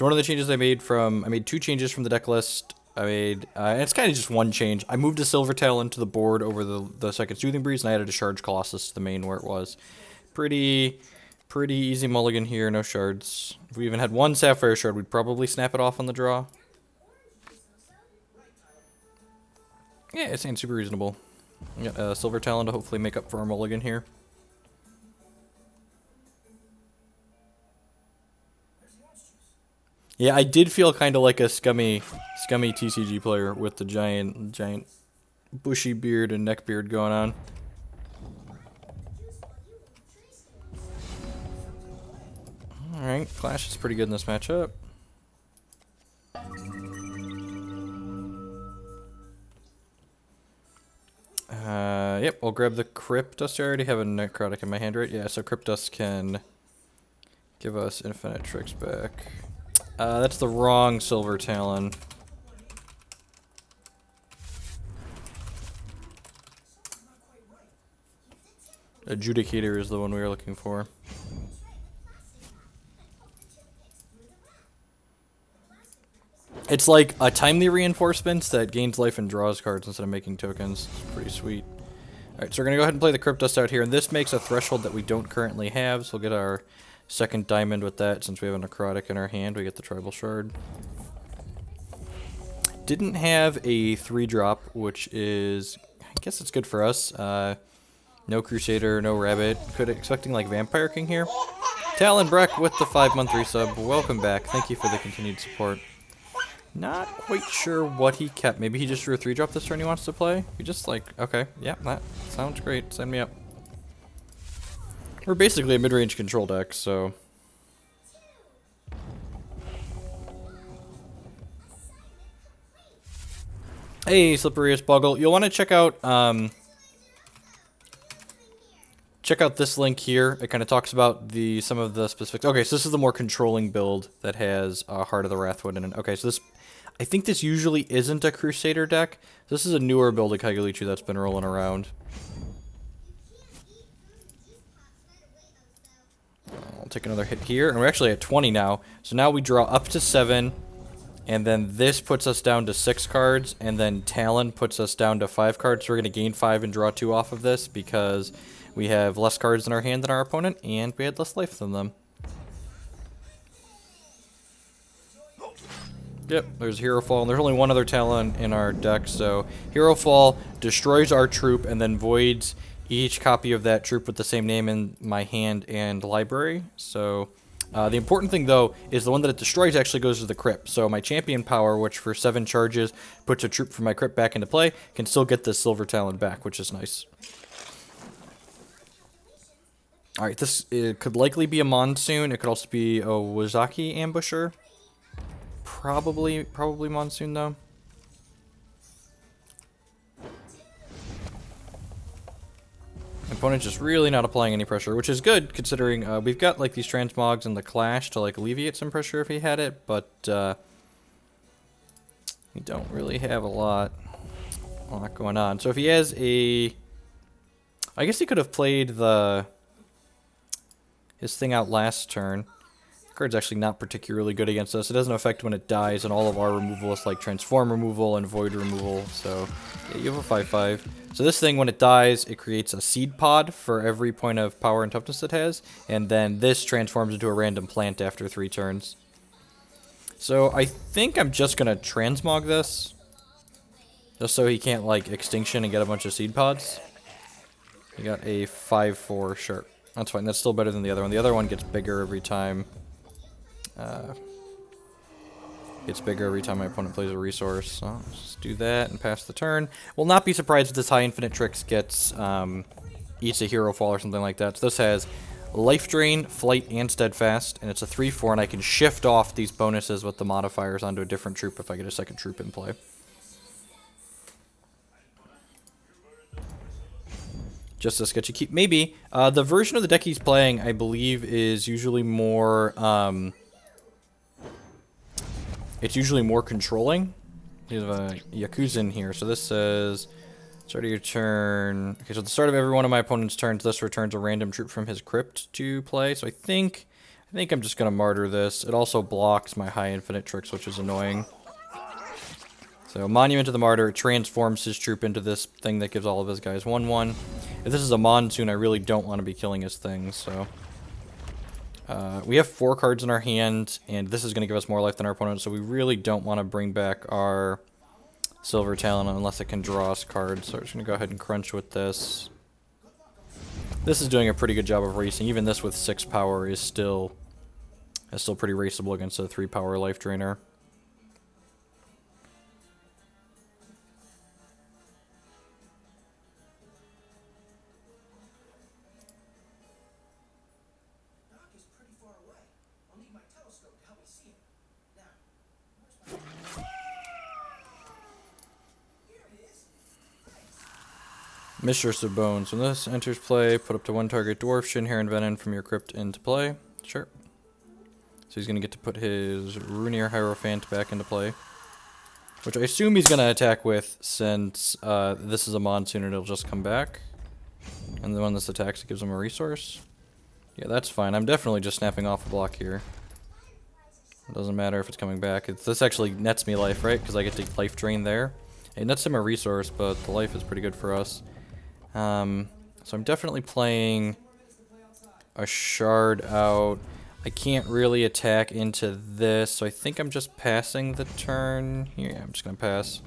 So one of the changes I made two changes from the deck list. And it's kind of just one change. I moved a Silvertail into the board over the second Soothing Breeze, and I added a Charge Colossus to the main where it was. Pretty easy mulligan here, no shards. If we even had one Sapphire shard, we'd probably snap it off on the draw. Yeah, it seems super reasonable. We got a Silver Talon to hopefully make up for our mulligan here. Yeah, I did feel kind of like a scummy TCG player with the giant bushy beard and neck beard going on. Alright, Clash is pretty good in this matchup. Yep, I'll grab the Cryptus. I already have a Necrotic in my hand, right? Yeah, so Cryptus can give us infinite tricks back. That's the wrong Silver Talon. Adjudicator is the one we were looking for. It's like a timely reinforcement that gains life and draws cards instead of making tokens. It's pretty sweet. Alright, so we're going to go ahead and play the Cryptus out here, and this makes a threshold that we don't currently have, so we'll get our second diamond with that. Since we have a Necrotic in our hand, we get the Tribal Shard. Didn't have a 3-drop, which is, I guess it's good for us. No Crusader, no Rabbit. Expecting like Vampire King here. Talon Breck with the 5-month resub. Welcome back. Thank you for the continued support. Not quite sure what he kept. Maybe he just drew a 3-drop this turn he wants to play. We just like, okay, yeah, that sounds great. Sign me up. We're basically a mid-range control deck, so... Hey, Slipperiest Boggle. You'll want to check out this link here. It kind of talks about some of the specifics. Okay, so this is the more controlling build that has Heart of the Wrathwood in it. Okay, so this... I think this usually isn't a Crusader deck. This is a newer build of Kagalichu that's been rolling around. I'll take another hit here, and we're actually at 20 now. So now we draw up to 7, and then this puts us down to 6 cards, and then Talon puts us down to 5 cards. So we're going to gain 5 and draw 2 off of this because we have less cards in our hand than our opponent, and we had less life than them. Yep, there's Hero Fall, and there's only one other Talon in our deck, so Hero Fall destroys our troop and then voids each copy of that troop with the same name in my hand and library. So the important thing, though, is the one that it destroys actually goes to the crypt. So my Champion Power, which for 7 charges puts a troop from my crypt back into play, can still get this Silver Talon back, which is nice. Alright, this could likely be a Monsoon. It could also be a Wazaki Ambusher. Probably Monsoon, though. Opponent's just really not applying any pressure, which is good, considering we've got like these Transmogs and the Clash to like alleviate some pressure if he had it, but we don't really have a lot going on. So if he has a... I guess he could have played his thing out last turn. Card's actually not particularly good against us. It doesn't affect when it dies, and all of our removal is like Transform removal and Void removal, so yeah, you have a 5/5. So this thing, when it dies, it creates a Seed Pod for every point of power and toughness it has, and then this transforms into a random plant after 3 turns. So I think I'm just going to Transmog this, just so he can't like Extinction and get a bunch of Seed Pods. He got a 5/4 sharp. That's fine, that's still better than the other one. The other one gets bigger every time. My opponent plays a resource. So I'll just do that and pass the turn. Will not be surprised if this high infinite tricks gets eats a hero fall or something like that. So this has Life Drain, Flight, and Steadfast, and it's a 3/4, and I can shift off these bonuses with the modifiers onto a different troop if I get a second troop in play. Just a sketchy keep. Maybe. The version of the deck he's playing, I believe, is usually more... it's usually more controlling. We have a Yakuza in here. So this says, start of your turn. Okay, so at the start of every one of my opponent's turns, this returns a random troop from his crypt to play. So I think I think I'm just going to martyr this. It also blocks my high infinite tricks, which is annoying. So Monument to the Martyr transforms his troop into this thing that gives all of his guys 1/1. If this is a Monsoon, I really don't want to be killing his things, so... we have 4 cards in our hand, and this is going to give us more life than our opponent, so we really don't want to bring back our Silver Talon unless it can draw us cards. So we're just going to go ahead and crunch with this. This is doing a pretty good job of racing. Even this with 6 power is still pretty raceable against a 3 power life drainer. Mistress of Bones. When this enters play, put up to 1 target dwarf, Shinhair, and Venom from your crypt into play. Sure. So he's going to get to put his Runir Hierophant back into play. Which I assume he's going to attack with, since this is a Monsoon and it'll just come back. And then when this attacks, it gives him a resource. Yeah, that's fine. I'm definitely just snapping off a block here. It doesn't matter if it's coming back. This actually nets me life, right? Because I get to life drain there. It nets him a resource, but the life is pretty good for us. So I'm definitely playing a shard out. I can't really attack into this, so I think I'm just passing the turn. Yeah, I'm just going to pass.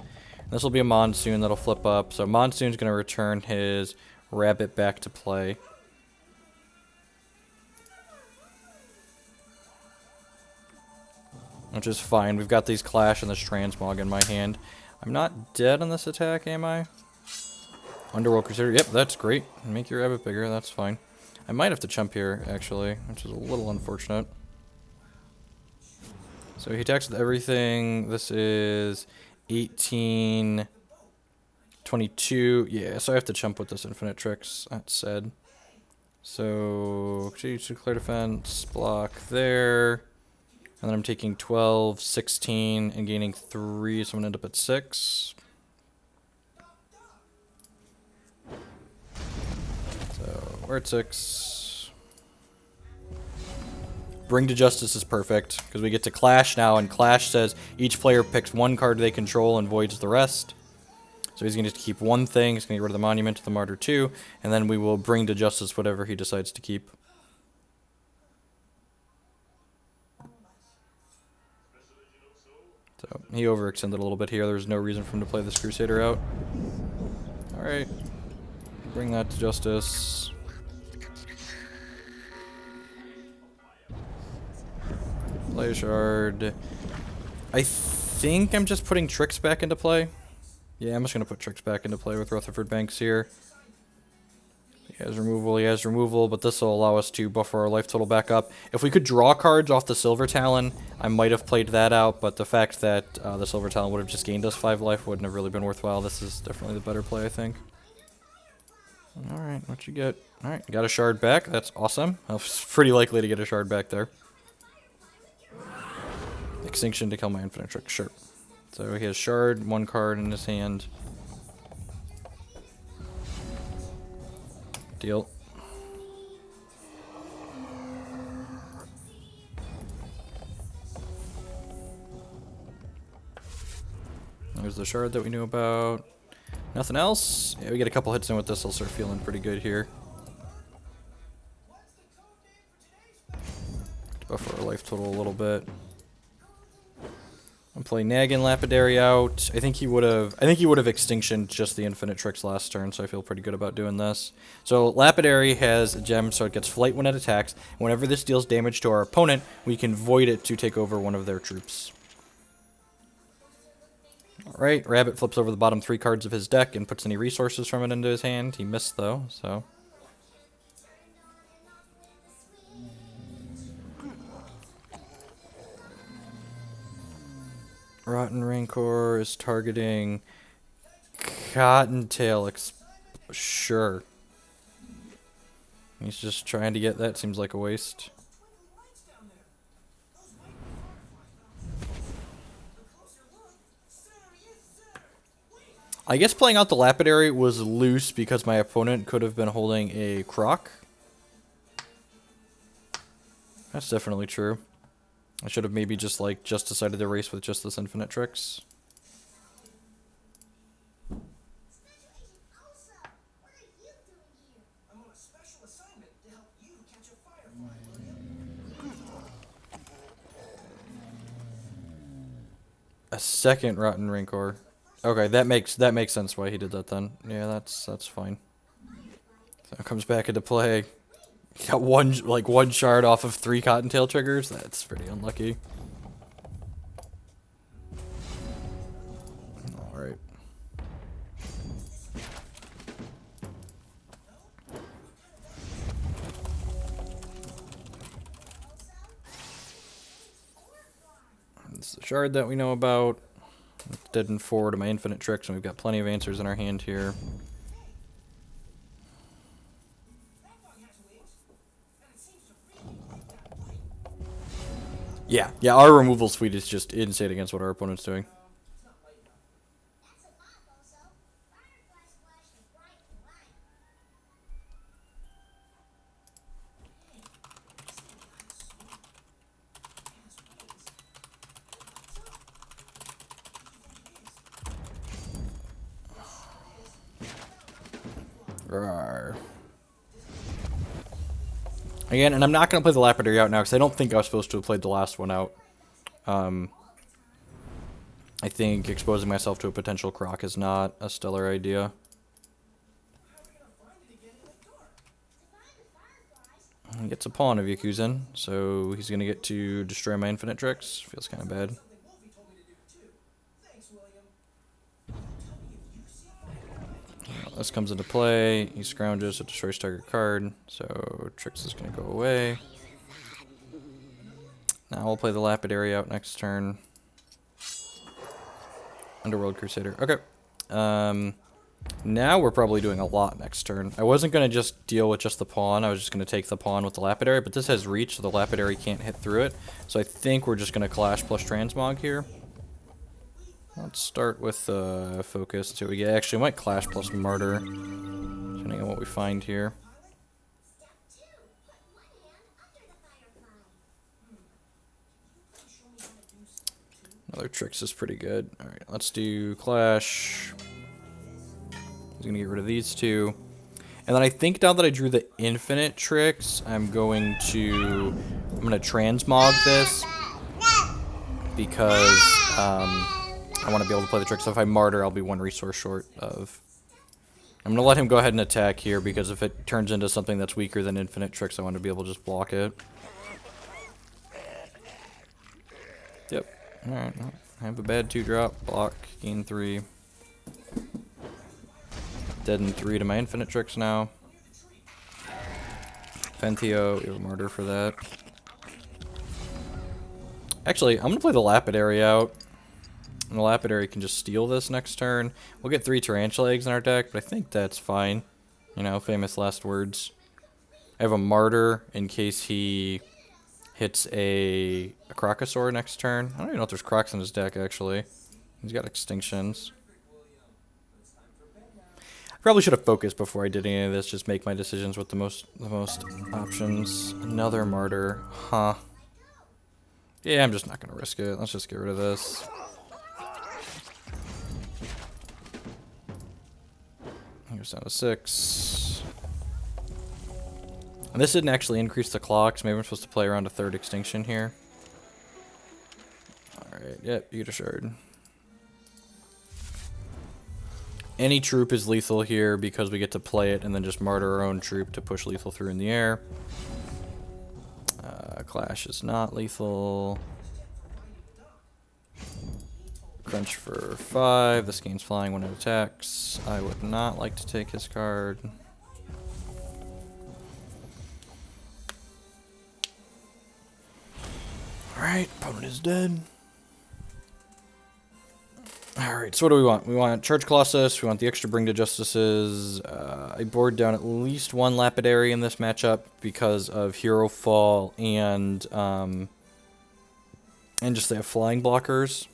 This will be a Monsoon that'll flip up. So Monsoon's going to return his Rabbit back to play. Which is fine. We've got these Clash and this Transmog in my hand. I'm not dead on this attack, am I? Underworld Crusader. Yep, that's great. Make your rabbit bigger. That's fine. I might have to chump here, actually, which is a little unfortunate. So he attacks with everything. This is 18, 22. Yeah, so I have to chump with this Infinite Tricks. That's sad. So, declare defense, block there. And then I'm taking 12, 16, and gaining 3, so I'm going to end up at 6. We're at 6. Bring to Justice is perfect, because we get to Clash now, and Clash says each player picks 1 card they control and voids the rest. So he's going to keep 1 thing, he's going to get rid of the Monument to the Martyr 2, and then we will bring to Justice whatever he decides to keep. So he overextended a little bit here, there's no reason for him to play this Crusader out. Alright, bring that to Justice. Play a shard. I think I'm just putting Tricks back into play. Yeah, I'm just going to put Tricks back into play with Rutherford Banks here. He has removal, but this will allow us to buffer our life total back up. If we could draw cards off the Silver Talon, I might have played that out, but the fact that the Silver Talon would have just gained us 5 life wouldn't have really been worthwhile. This is definitely the better play, I think. Alright, what you get? Alright, got a shard back. That's awesome. I was pretty likely to get a shard back there. Extinction to kill my Infinite Trick, sure. So he has shard, 1 card in his hand. Deal. There's the shard that we knew about. Nothing else? Yeah, we get a couple hits in with this, I'll start feeling pretty good here. Buffer our life total a little bit. I'm playing Naggin Lapidary out. I think he would have extinctioned just the Infinite Tricks last turn, so I feel pretty good about doing this. So Lapidary has a gem, so it gets flight when it attacks. Whenever this deals damage to our opponent, we can void it to take over one of their troops. Alright, Rabbit flips over the bottom 3 cards of his deck and puts any resources from it into his hand. He missed though, so. Rotten Rancor is targeting Cottontail. Sure. He's just trying to get that. Seems like a waste. I guess playing out the Lapidary was loose because my opponent could have been holding a Croc. That's definitely true. I should have maybe just decided to race with just this infinite tricks. A second Rotten Rancor. Okay, that makes sense why he did that then. Yeah, that's fine. So it comes back into play. Got one shard off of 3 Cottontail triggers. That's pretty unlucky. All right. This is the shard that we know about. Dead and forward to my infinite tricks, and we've got plenty of answers in our hand here. Yeah, our removal suite is just insane against what our opponent's doing. Rawr. Again, and I'm not going to play the Lapidary out now because I don't think I was supposed to have played the last one out. I think exposing myself to a potential croc is not a stellar idea. He gets a pawn of Yakuzen, so he's going to get to destroy my infinite tricks. Feels kind of bad. This comes into play. He scrounges, it destroys target card, so Trix is going to go away. Now we'll play the Lapidary out next turn. Underworld Crusader. Okay. Now we're probably doing a lot next turn. I wasn't going to just deal with just the pawn. I was just going to take the pawn with the Lapidary, but this has reach, so the Lapidary can't hit through it. So I think we're just going to Clash plus Transmog here. Let's start with Focus. See what we get. Actually, I might Clash plus Martyr, depending on what we find here. Another Tricks is pretty good. Alright, let's do Clash. He's going to get rid of these two. And then I think now that I drew the infinite Tricks, I'm going to Transmog this. Because I want to be able to play the Tricks. So if I Martyr, I'll be 1 resource short of... I'm going to let him go ahead and attack here, because if it turns into something that's weaker than infinite Tricks, I want to be able to just block it. Yep. Alright, I have a bad 2-drop, block, gain 3. Dead in 3 to my infinite Tricks now. Fentio, we have a Martyr for that. Actually, I'm going to play the Lapidary out. And the Lapidary can just steal this next turn. We'll get 3 Tarantula Eggs in our deck, but I think that's fine. You know, famous last words. I have a Martyr in case he hits a Crocosaur next turn. I don't even know if there's Crocs in his deck, actually. He's got Extinctions. I probably should have focused before I did any of this. Just make my decisions with the most options. Another Martyr. Huh. Yeah, I'm just not going to risk it. Let's just get rid of this. Goes down to 6. And this didn't actually increase the clocks. Maybe I'm supposed to play around a 3rd extinction here. Alright, yep, you get a shard. Any troop is lethal here because we get to play it and then just martyr our own troop to push lethal through in the air. Clash is not lethal. Crunch for 5. This gains flying when it attacks. I would not like to take his card. Alright, opponent is dead. Alright, so what do we want? We want Charge Colossus, we want the extra Bring to Justices. I board down at least 1 Lapidary in this matchup because of Hero Fall and just they have flying blockers.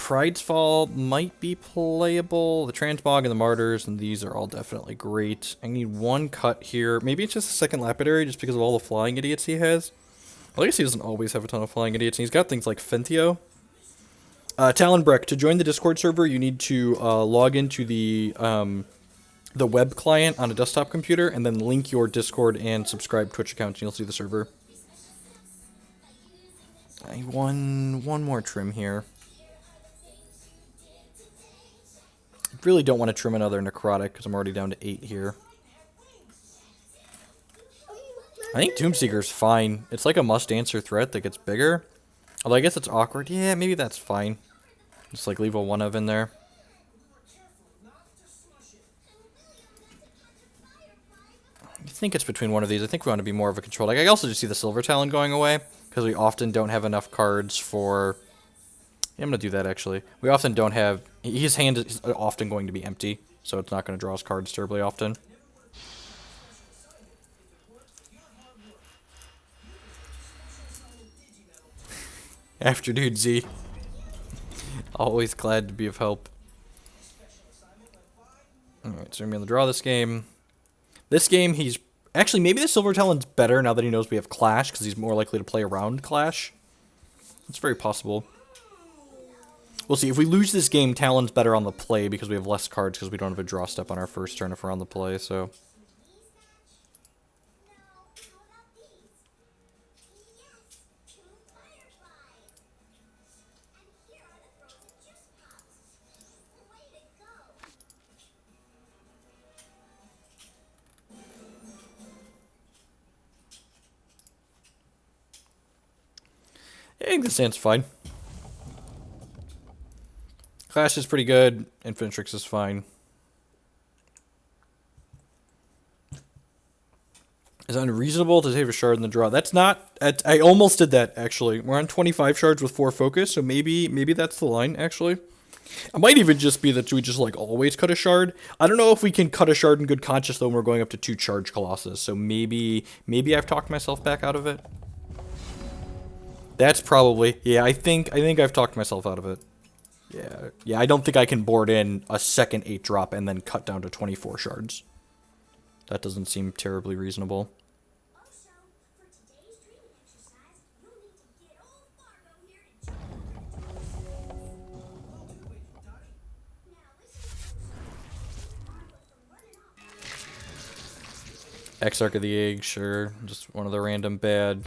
Pride's Fall might be playable. The Transmog and the Martyrs, and these are all definitely great. I need one cut here. Maybe it's just a second Lapidary, just because of all the flying idiots he has. Well, I guess he doesn't always have a ton of flying idiots, and he's got things like Fentio. Talonbreck, to join the Discord server, you need to log into the web client on a desktop computer, and then link your Discord and subscribe Twitch account, and you'll see the server. I need one more trim here. I really don't want to trim another Necrotic, because I'm already down to 8 here. I think Doomseeker's fine. It's like a must-answer threat that gets bigger. Although I guess it's awkward. Yeah, maybe that's fine. Just like leave a 1-of in there. I think it's between one of these. I think we want to be more of a control. Like, I also just see the Silver Talon going away, because we often don't have enough cards for... Yeah, I'm going to do that, actually. We often don't have... His hand is often going to be empty, so it's not going to draw us cards terribly often. Afternoon, Z. Always glad to be of help. Alright, so we're going to draw this game. This game, he's... Actually, maybe the Silver Talon's better now that he knows we have Clash, because he's more likely to play around Clash. It's very possible. We'll see. If we lose this game, Talon's better on the play, because we have less cards, because we don't have a draw step on our first turn if we're on the play, so... I think this stand's fine. Clash is pretty good. Infinitrix is fine. Is it unreasonable to save a shard in the draw? That's not... I almost did that, actually. We're on 25 shards with 4 focus, so maybe that's the line, actually. It might even just be that we just, like, always cut a shard. I don't know if we can cut a shard in good conscience, though, when we're going up to 2 charge Colossus. So maybe I've talked myself back out of it. That's probably... Yeah, I think I've talked myself out of it. Yeah, I don't think I can board in a second 8-drop and then cut down to 24 shards. That doesn't seem terribly reasonable. Exarch of the Egg, sure. Just one of the random bad...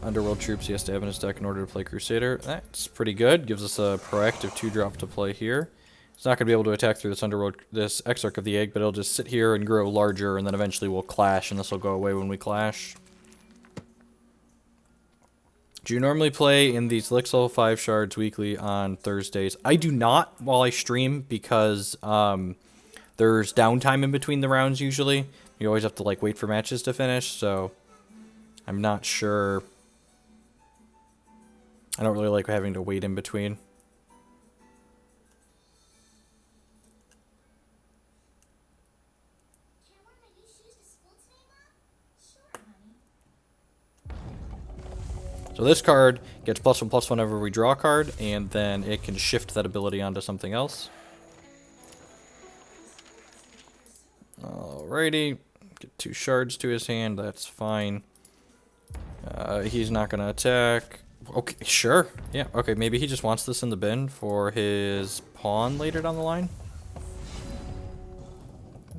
Underworld troops he has to have in his deck in order to play Crusader. That's pretty good. Gives us a proactive 2-drop to play here. He's not going to be able to attack through this Exarch of the Egg, but he'll just sit here and grow larger, and then eventually we'll clash, and this will go away when we clash. Do you normally play in these Lixel 5 shards weekly on Thursdays? I do not while I stream, because there's downtime in between the rounds usually. You always have to like wait for matches to finish, so... I'm not sure. I don't really like having to wait in between. So this card gets +1/+1 whenever we draw a card, and then it can shift that ability onto something else. Alrighty. Get 2 shards to his hand, that's fine. He's not gonna attack. Okay, sure. Yeah, okay, maybe he just wants this in the bin for his pawn later down the line.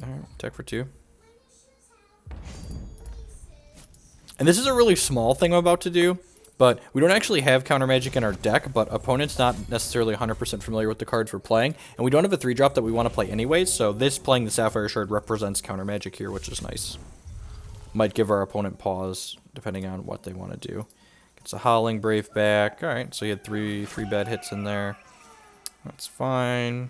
Alright, attack for 2. And this is a really small thing I'm about to do, but we don't actually have counter magic in our deck, but opponent's not necessarily 100% familiar with the cards we're playing, and we don't have a 3-drop that we want to play anyways, so this playing the Sapphire Shard represents counter magic here, which is nice. Might give our opponent pause, depending on what they want to do. Gets a Howling Brave back. Alright, so he had three bad hits in there. That's fine.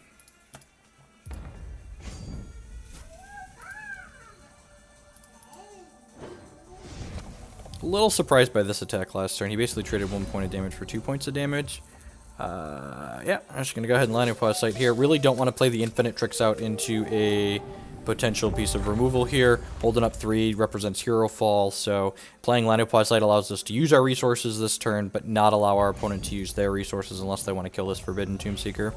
A little surprised by this attack last turn. He basically traded 1 point of damage for 2 points of damage. Yeah, I'm just going to go ahead and line up a sight here. Really don't want to play the Infinitrix out into a potential piece of removal here. Holding up 3 represents hero fall, so playing Lapidary allows us to use our resources this turn, but not allow our opponent to use their resources unless they want to kill this Forbidden Tomb Seeker.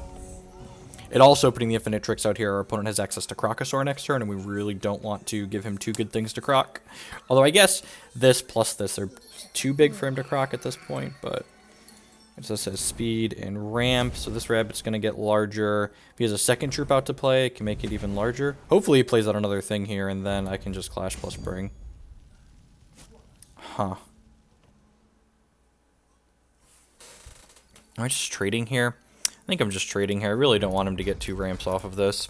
It also, putting the Infinite Tricks out here, our opponent has access to Crocosaur next turn, and we really don't want to give him 2 good things to croc. Although I guess this plus this are too big for him to croc at this point, but it just says speed and ramp, so this rabbit's going to get larger. If he has a second troop out to play, it can make it even larger. Hopefully he plays out another thing here, and then I can just clash plus bring. Huh. Am I just trading here? I think I'm just trading here. I really don't want him to get 2 ramps off of this.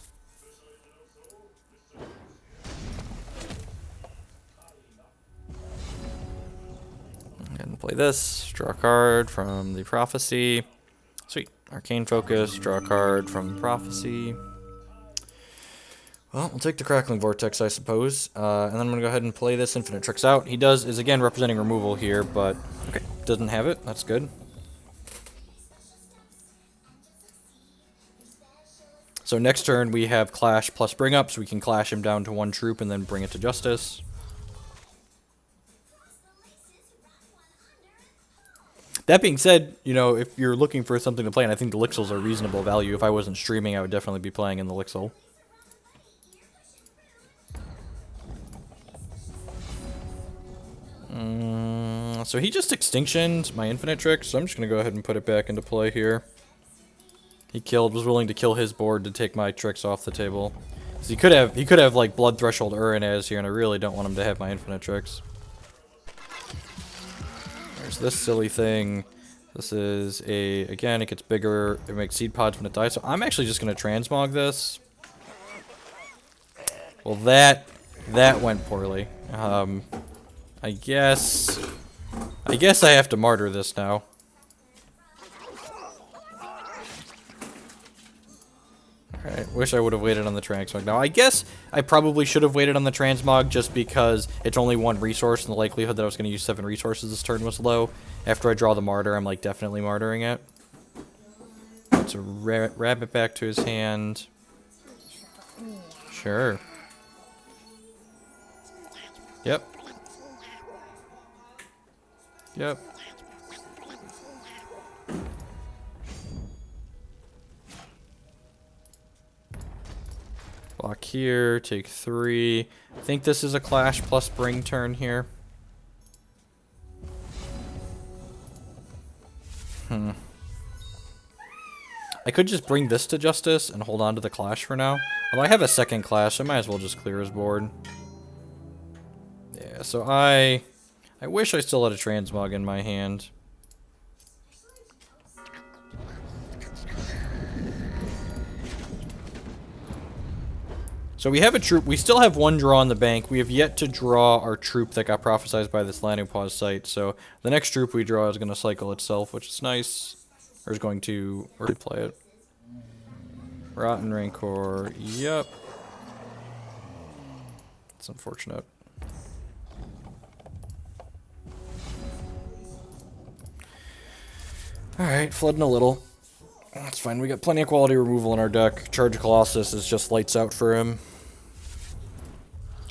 I'm going to play this. Draw a card from the Prophecy. Sweet. Arcane Focus. Draw a card from Prophecy. Well, we'll take the Crackling Vortex, I suppose. And then I'm going to go ahead and play this Infinite Tricks out. He is again representing removal here, but okay, doesn't have it. That's good. So next turn we have Clash plus Bring Up, so we can clash him down to 1 troop and then bring it to Justice. That being said, you know, if you're looking for something to play, and I think the Lixils are reasonable value. If I wasn't streaming, I would definitely be playing in the Lixil. So he just extinctioned my Infinite Tricks, so I'm just going to go ahead and put it back into play here. He was willing to kill his board to take my tricks off the table. So he could have like Blood Threshold Urinaz here, and I really don't want him to have my Infinite Tricks. There's this silly thing. This is again, it gets bigger. It makes seed pods when it dies. So I'm actually just gonna transmog this. Well, that went poorly. I guess I have to martyr this now. Alright, wish I would have waited on the transmog. Now, I guess I probably should have waited on the transmog just because it's only 1 resource, and the likelihood that I was going to use 7 resources this turn was low. After I draw the martyr, I'm like definitely martyring it. Let's rabbit back to his hand. Sure. Yep. Yep. Block here, take 3. I think this is a Clash plus Bring turn here. I could just bring this to Justice and hold on to the Clash for now. Although I have a second Clash, I might as well just clear his board. Yeah, so I wish I still had a Transmog in my hand. So we have a troop. We still have 1 draw in the bank. We have yet to draw our troop that got prophesized by this landing pause site. So the next troop we draw is going to cycle itself, which is nice. Or is going to replay it. Rotten Rancor. Yep. It's unfortunate. Alright, flooding a little. That's fine. We got plenty of quality removal in our deck. Charge Colossus is just lights out for him.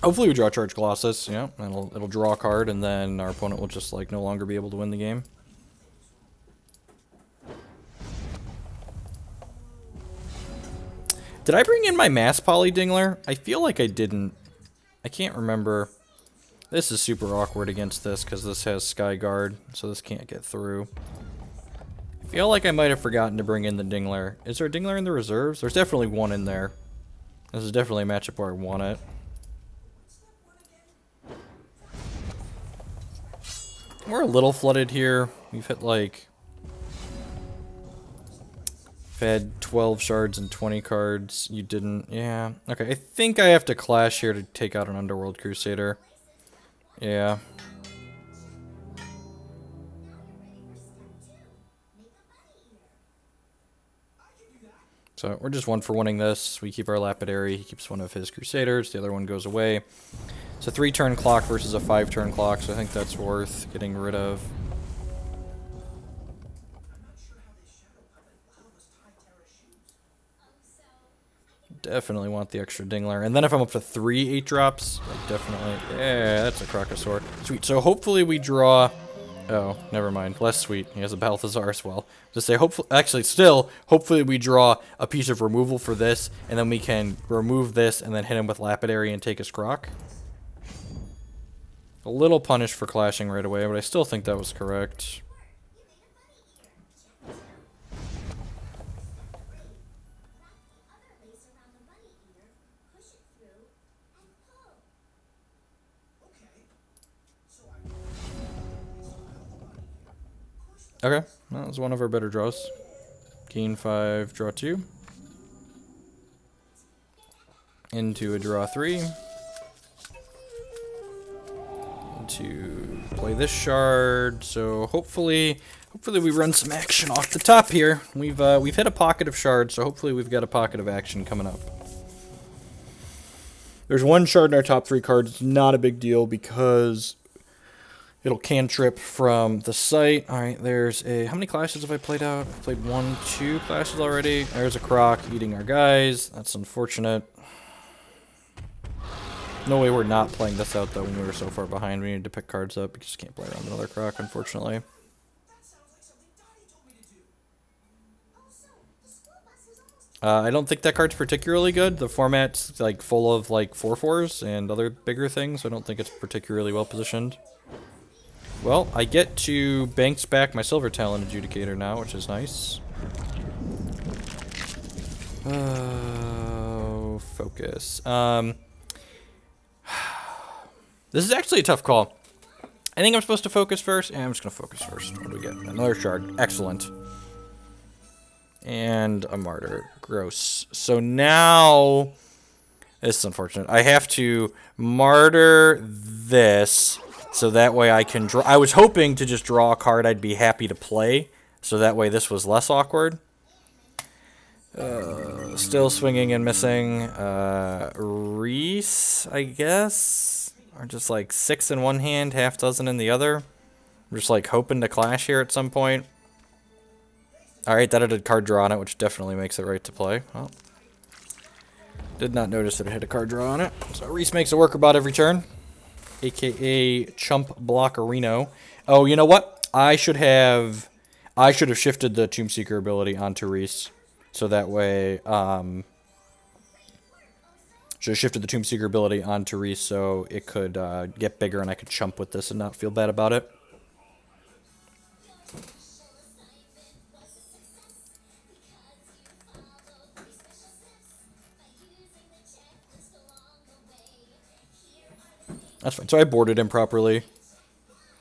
Hopefully we draw Charge Colossus, yeah, and it'll draw a card, and then our opponent will just like no longer be able to win the game. Did I bring in my Mass Poly Dingler? I feel like I didn't. I can't remember. This is super awkward against this because this has Sky Guard, so this can't get through. I feel like I might have forgotten to bring in the Dingler. Is there a Dingler in the reserves? There's definitely one in there. This is definitely a matchup where I want it. We're a little flooded here. We've hit like... Fed 12 shards and 20 cards. You didn't. Yeah. Okay, I think I have to Clash here to take out an Underworld Crusader. Yeah. So we're just 1 for winning this. We keep our Lapidary. He keeps one of his Crusaders. The other one goes away. It's a 3-turn clock versus a 5-turn clock, so I think that's worth getting rid of. Definitely want the extra Dingler. And then if I'm up to 3 8-drops, like definitely... Yeah, that's a Crocosaur. Sweet. So hopefully we draw... Oh, never mind. Less sweet. He has a Balthazar as well. Just say, hopefully... Actually, still, hopefully we draw a piece of removal for this, and then we can remove this and then hit him with Lapidary and take his Croc. A little punished for clashing right away, but I still think that was correct. Okay, that was one of our better draws. Gain 5, draw 2. Into a draw 3. To play this shard, so hopefully we run some action off the top here. We've hit a pocket of shards, so hopefully we've got a pocket of action coming up. There's one shard in our top 3 cards. It's not a big deal because it'll cantrip from the site. All right, there's a... How many clashes have I played out? I've played 1, 2 clashes already. There's a Croc eating our guys. That's unfortunate. No way we're not playing this out, though, when we were so far behind. We needed to pick cards up. We just can't play around another Croc, unfortunately. I don't think that card's particularly good. The format's, like, full of, like, 4/4s and other bigger things. I don't think it's particularly well positioned. Well, I get to Banks back my Silver Talon Adjudicator now, which is nice. Focus. This is actually a tough call. I think I'm supposed to focus first. Yeah, I'm just going to focus first. What do we get? Another shard. Excellent. And a martyr. Gross. So now... This is unfortunate. I have to martyr this, so that way I can draw... I was hoping to just draw a card I'd be happy to play, so that way this was less awkward. Still swinging and missing. Reese, I guess? Or just like 6 in one hand, half dozen in the other. I'm just like hoping to clash here at some point. Alright, that had a card draw on it, which definitely makes it right to play. Well, did not notice that it had a card draw on it. So Reese makes a worker bot every turn. AKA Chump Blockerino. Oh, you know what? I should have shifted the Tomb Seeker ability onto Reese. So that way, should have shifted the Tomb Seeker ability onto Reese so it could get bigger and I could chump with this and not feel bad about it. That's fine. So I boarded him properly.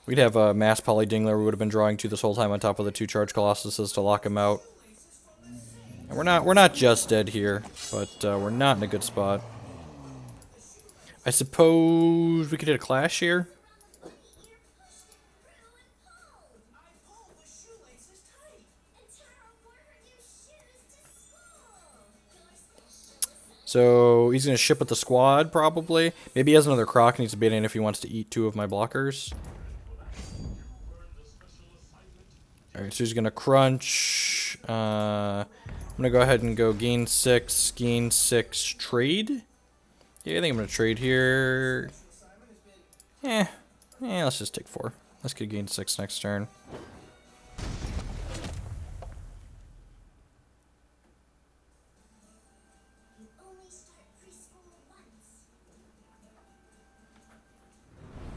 We'd have a Mass Poly Dingler we would have been drawing to this whole time on top of the 2 Charge Colossuses to lock him out. And we're not just dead here, but we're not in a good spot. I suppose we could hit a clash here. So he's going to ship with the squad, probably. Maybe he has another Croc and he's debating if he wants to eat 2 of my blockers. Alright, so he's going to crunch. I'm going to go ahead and go gain 6, trade. Yeah, I think I'm going to trade here. Yeah, let's just take 4. Let's get gain 6 next turn.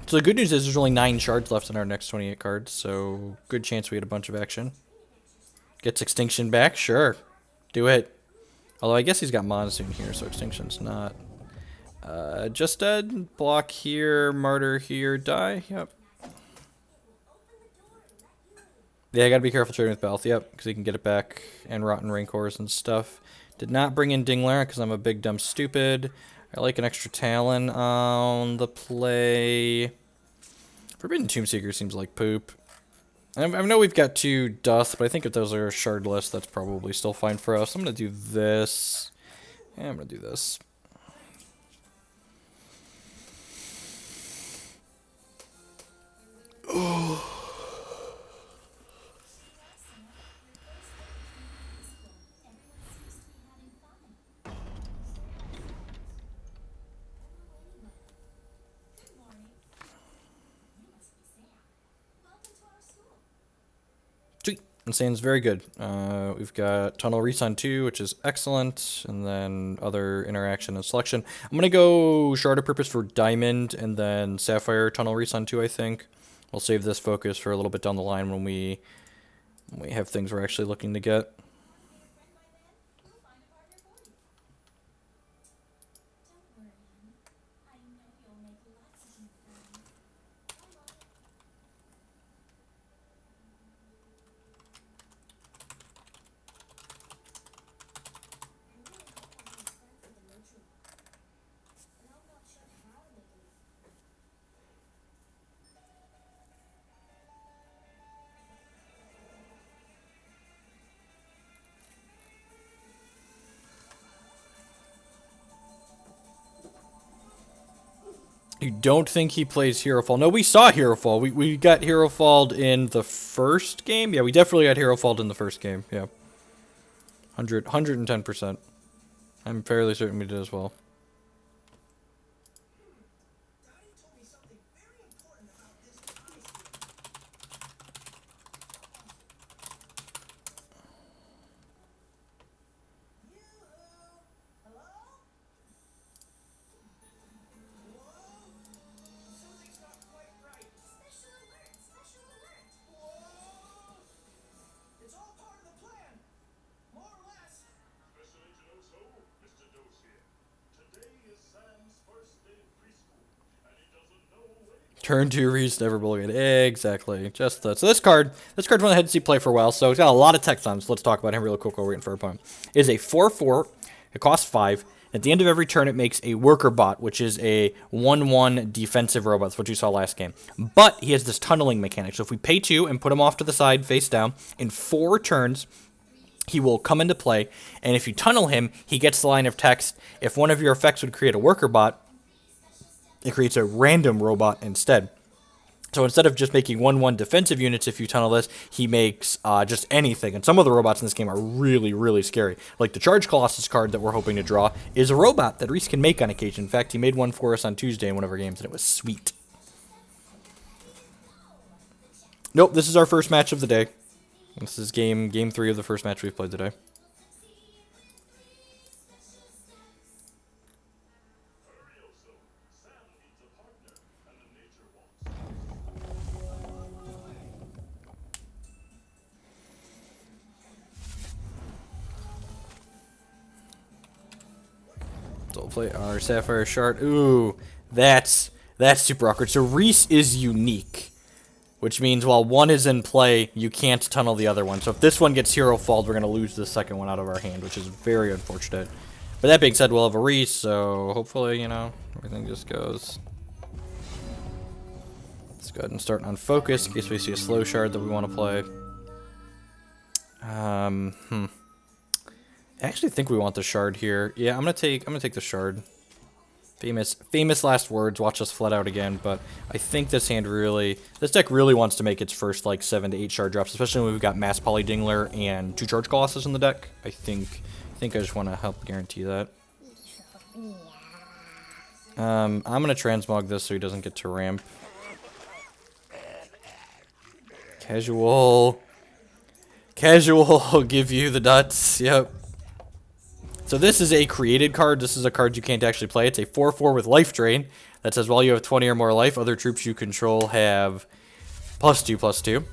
So the good news is there's only 9 shards left in our next 28 cards, so good chance we get a bunch of action. Gets Extinction back? Sure. Do it. Although I guess he's got Monsoon here, so Extinction's not. Just dead. Block here, Martyr here, die. Yep. Yeah, I gotta be careful trading with Balth, yep, because he can get it back, and Rotten Rancors and stuff. Did not bring in Dingler, because I'm a big dumb stupid. I like an extra Talon on the play. Forbidden Tomb Seeker seems like poop. I know we've got 2 Dust, but I think if those are shardless, that's probably still fine for us. I'm going to do this. Yeah, I'm going to do this. Insane's very good. We've got Tunnel Resign 2, which is excellent, and then other interaction and selection. I'm going to go Shard of Purpose for Diamond, and then Sapphire Tunnel Resign 2, I think. We'll save this focus for a little bit down the line when we have things we're actually looking to get. You don't think he plays Hero Fall? No, we saw Hero Fall. We got Hero Falled in the first game. Yeah, we definitely got Hero Falled in the first game. Yeah. 110%. I'm fairly certain we did as well. Turn 2 reads never bullied. Exactly. Just that. So this card's one I had to see play for a while, so it's got a lot of text on it, so let's talk about him real quick while we're waiting for our opponent. It is a 4/4. It costs 5. At the end of every turn, it makes a worker bot, which is a 1/1 defensive robot. That's what you saw last game. But he has this tunneling mechanic. So if we pay 2 and put him off to the side, face down, in 4 turns, he will come into play, and if you tunnel him, he gets the line of text. If one of your effects would create a worker bot, it creates a random robot instead. So instead of just making 1/1 defensive units, if you tunnel this, he makes just anything. And some of the robots in this game are really, really scary. Like the Charge Colossus card that we're hoping to draw is a robot that Reese can make on occasion. In fact, he made one for us on Tuesday in one of our games, and it was sweet. Nope, this is our first match of the day. This is game 3 of the first match we've played today. So we'll play our Sapphire Shard. Ooh, that's super awkward. So Reese is unique, which means while one is in play, you can't tunnel the other one. So if this one gets Hero Falled, we're going to lose the second one out of our hand, which is very unfortunate. But that being said, we'll have a Reese, so hopefully, you know, everything just goes. Let's go ahead and start on focus in case we see a slow shard that we want to play. I actually think we want the shard here. Yeah, I'm gonna take the shard. Famous last words. Watch us flood out again. But I think this deck really wants to make its first like 7 to 8 shard drops, especially when we've got Mass Poly Dingler and 2 Charge Colossus in the deck. I think I just want to help guarantee that. I'm gonna transmog this so he doesn't get to ramp. Casual will give you the nuts. Yep. So this is a created card. This is a card you can't actually play. It's a 4/4 with life drain. That says while you have 20 or more life, other troops you control have +2/+2.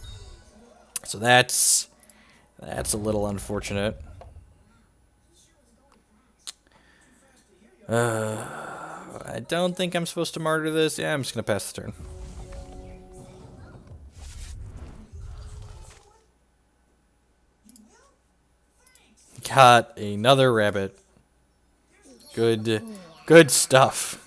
So that's a little unfortunate. I don't think I'm supposed to martyr this. Yeah, I'm just gonna pass the turn. Got another rabbit. Good stuff.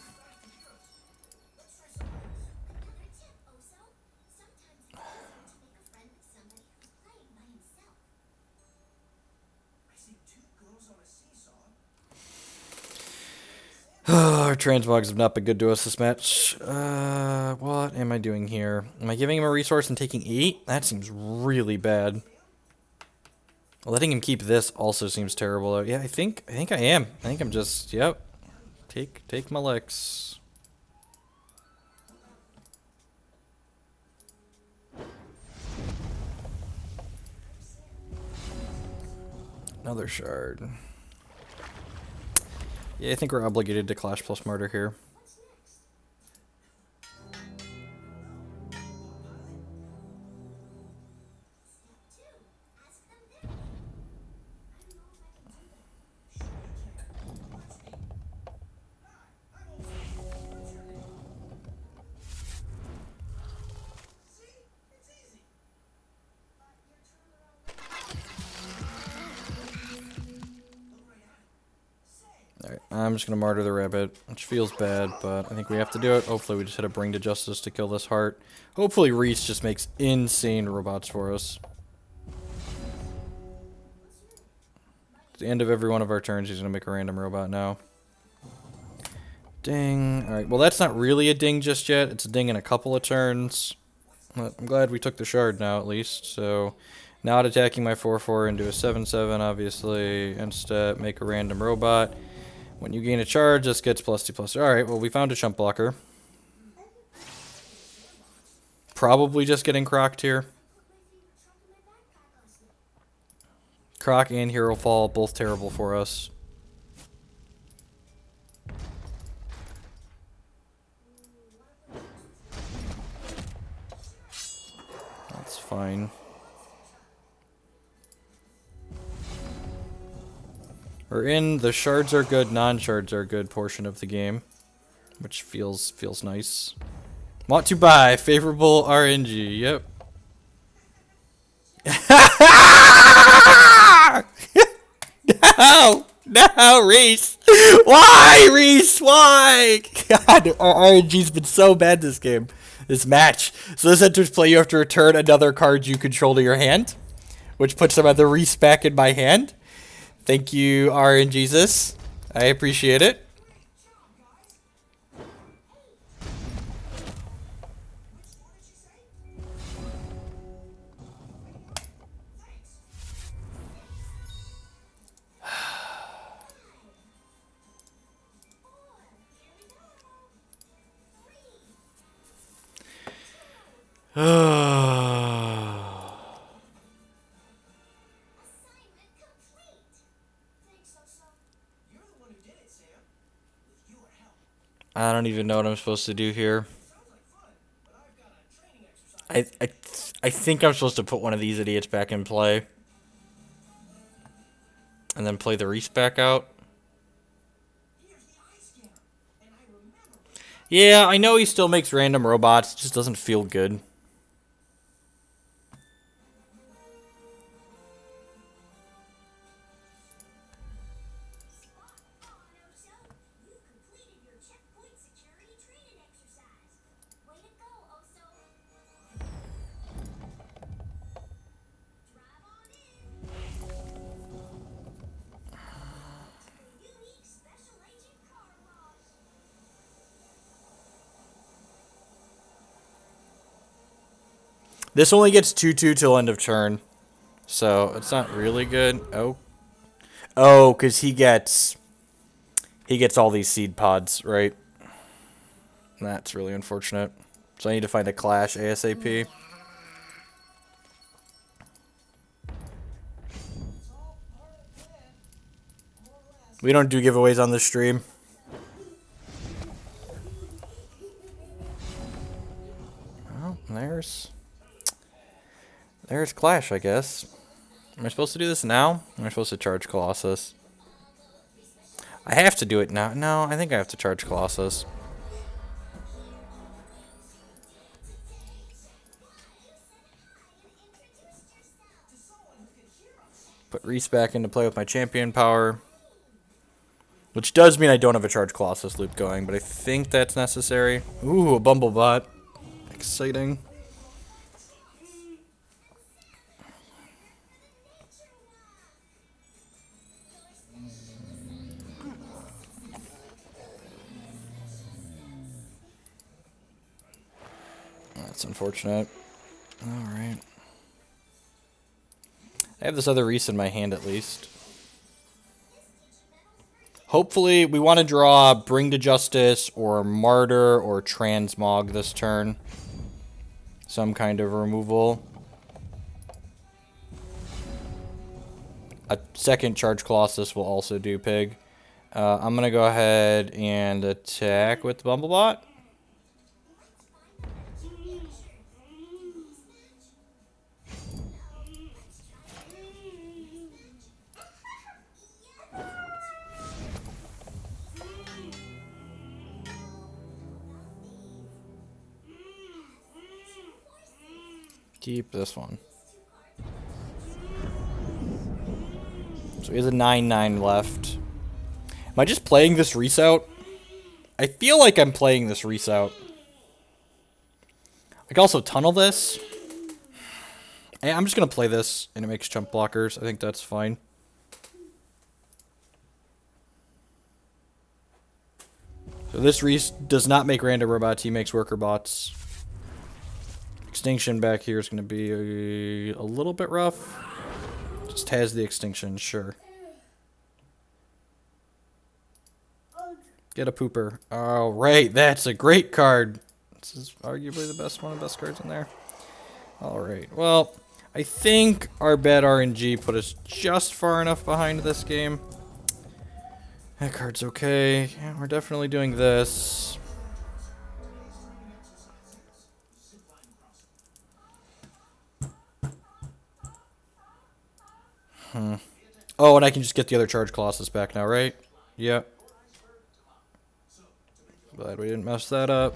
Our transmogs have not been good to us this match. What am I doing here? Am I giving him a resource and taking 8? That seems really bad. Letting him keep this also seems terrible. Yeah, I think I am. I think I'm just, yep. Take my licks. Another shard. Yeah, I think we're obligated to Clash plus Martyr here. Alright, I'm just gonna Martyr the Rabbit, which feels bad, but I think we have to do it. Hopefully we just hit a Bring to Justice to kill this heart. Hopefully Reese just makes insane robots for us. At the end of every one of our turns, he's gonna make a random robot now. Ding. Alright, well that's not really a ding just yet. It's a ding in a couple of turns. But I'm glad we took the shard now at least, so... Not attacking my 4-4 into a 7-7, obviously. Instead, make a random robot. When you gain a charge, this gets +2/+2. Alright, well, we found a chump blocker. Probably just getting crocked here. Croc and Hero Fall, both terrible for us. That's fine. We're in the shards are good, non-shards are good portion of the game, which feels nice. Want to buy favorable RNG. Yep. No, Reese. Why, Reese? Why? God, our RNG's been so bad this game, this match. So this enters play. You have to return another card you control to your hand, which puts them at the Reese back in my hand. Thank you, RNGesus. I appreciate it. I don't even know what I'm supposed to do here. I think I'm supposed to put one of these idiots back in play. And then play the Reese back out. Yeah, I know he still makes random robots. It just doesn't feel good. This only gets 2/2 till end of turn, so it's not really good. Oh, because he gets all these seed pods, right? That's really unfortunate. So I need to find a Clash ASAP. We don't do giveaways on this stream. Oh, there's Clash, I guess. Am I supposed to do this now? Am I supposed to charge Colossus? I have to do it now. No, I think I have to charge Colossus. Put Reese back into play with my champion power. Which does mean I don't have a charge Colossus loop going, but I think that's necessary. Ooh, a Bumblebot. Exciting. That's unfortunate. Alright. I have this other Reese in my hand at least. Hopefully, we want to draw Bring to Justice or Martyr or Transmog this turn. Some kind of removal. a second Charge Colossus will also do pig. I'm going to go ahead and attack with the Bumblebot. Keep this one. So he has a 9/9 left. Am I just playing this Reese-out? I feel like I'm playing this Reese-out. I can also tunnel this. And I'm just going to play this, and it makes jump blockers. I think that's fine. So this Reese does not make random robots. He makes worker bots. Extinction back here is going to be a little bit rough. Just has the extinction, sure. Get a pooper. Oh, right. That's a great card. This is arguably the best one of the best cards in there. All right. Well, I think our bad RNG put us just far enough behind this game. That card's okay. Yeah, we're definitely doing this. Oh, and I can just get the other Charge Colossus back now, right? Yep. Glad we didn't mess that up.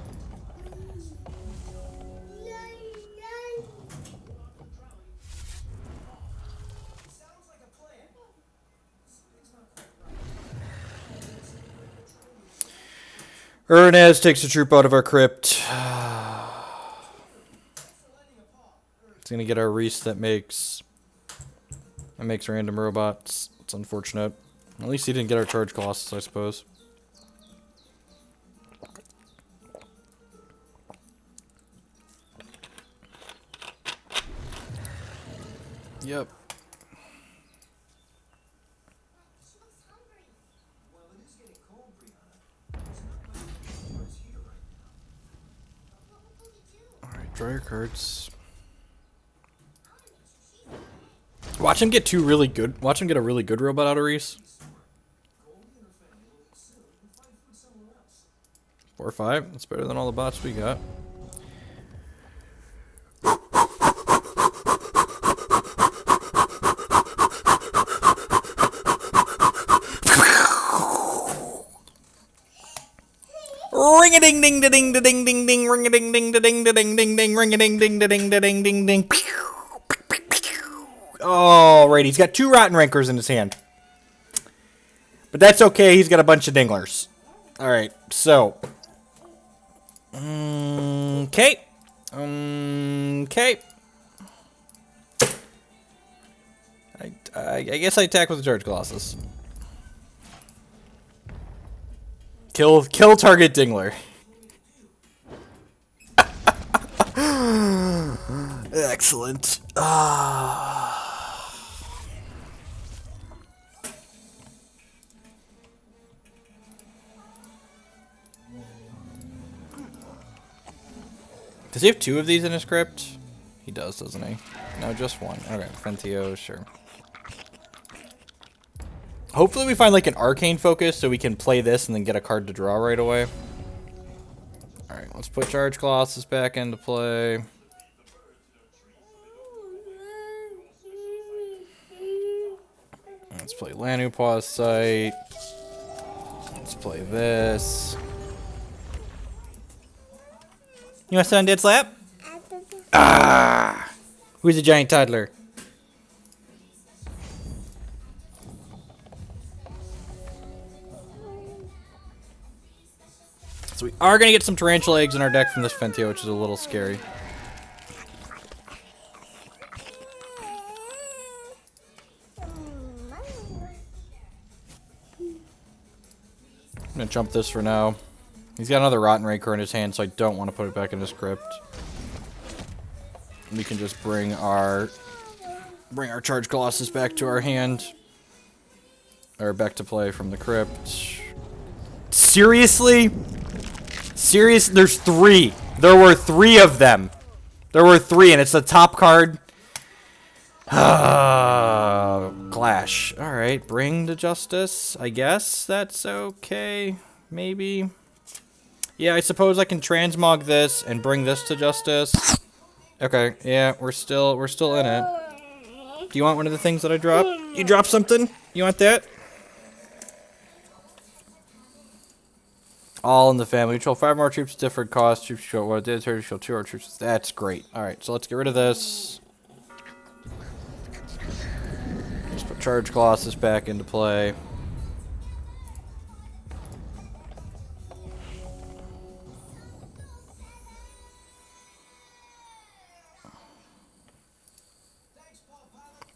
Ernaz takes a troop out of our crypt. It's gonna get our Reese that makes random robots. It's unfortunate. At least he didn't get our Charge Colossus, I suppose. Yep. Alright, draw your cards. Watch him get two really good. Watch him get a really good robot out of Reese. 4 or 5. That's better than all the bots we got. Ring a ding ding da ding da ding ding ding, ring a ding ding da ding da ding ding ding, ring a ding ding da ding da ding ding ding. Alright, he's got 2 Rotten Rankers in his hand. But that's okay, he's got a bunch of dinglers. Alright, so. Okay. Okay. I guess I attack with the Charge Colossus. Kill target dingler. Excellent. Does he have 2 of these in his crypt? He does, doesn't he? No, just 1. Okay, Fentio, sure. Hopefully we find like an arcane focus so we can play this and then get a card to draw right away. Alright, let's put Charge Colossus back into play. Let's play Lanu Pause Sight. Let's play this. You want to sit on Dad's lap? Ah! Who's a giant toddler? So we are going to get some tarantula eggs in our deck from this Fentio, which is a little scary. I'm going to jump this for now. He's got another Rotten Raker in his hand, so I don't want to put it back in his crypt. We can just bring our Charge Colossus back to our hand. Or back to play from the crypt. Seriously? There's 3. There were 3 of them. There were 3, and it's the top card. Clash. Alright, bring to justice. I guess that's okay. Maybe. Yeah, I suppose I can transmog this and bring this to justice. Okay, yeah, we're still in it. Do you want one of the things that I dropped? You dropped something? You want that? All in the family. Control 5 more troops, different costs. Troops show what did. Show 2 more troops. That's great. Alright, so let's get rid of this. Let's put Charge Colossus back into play.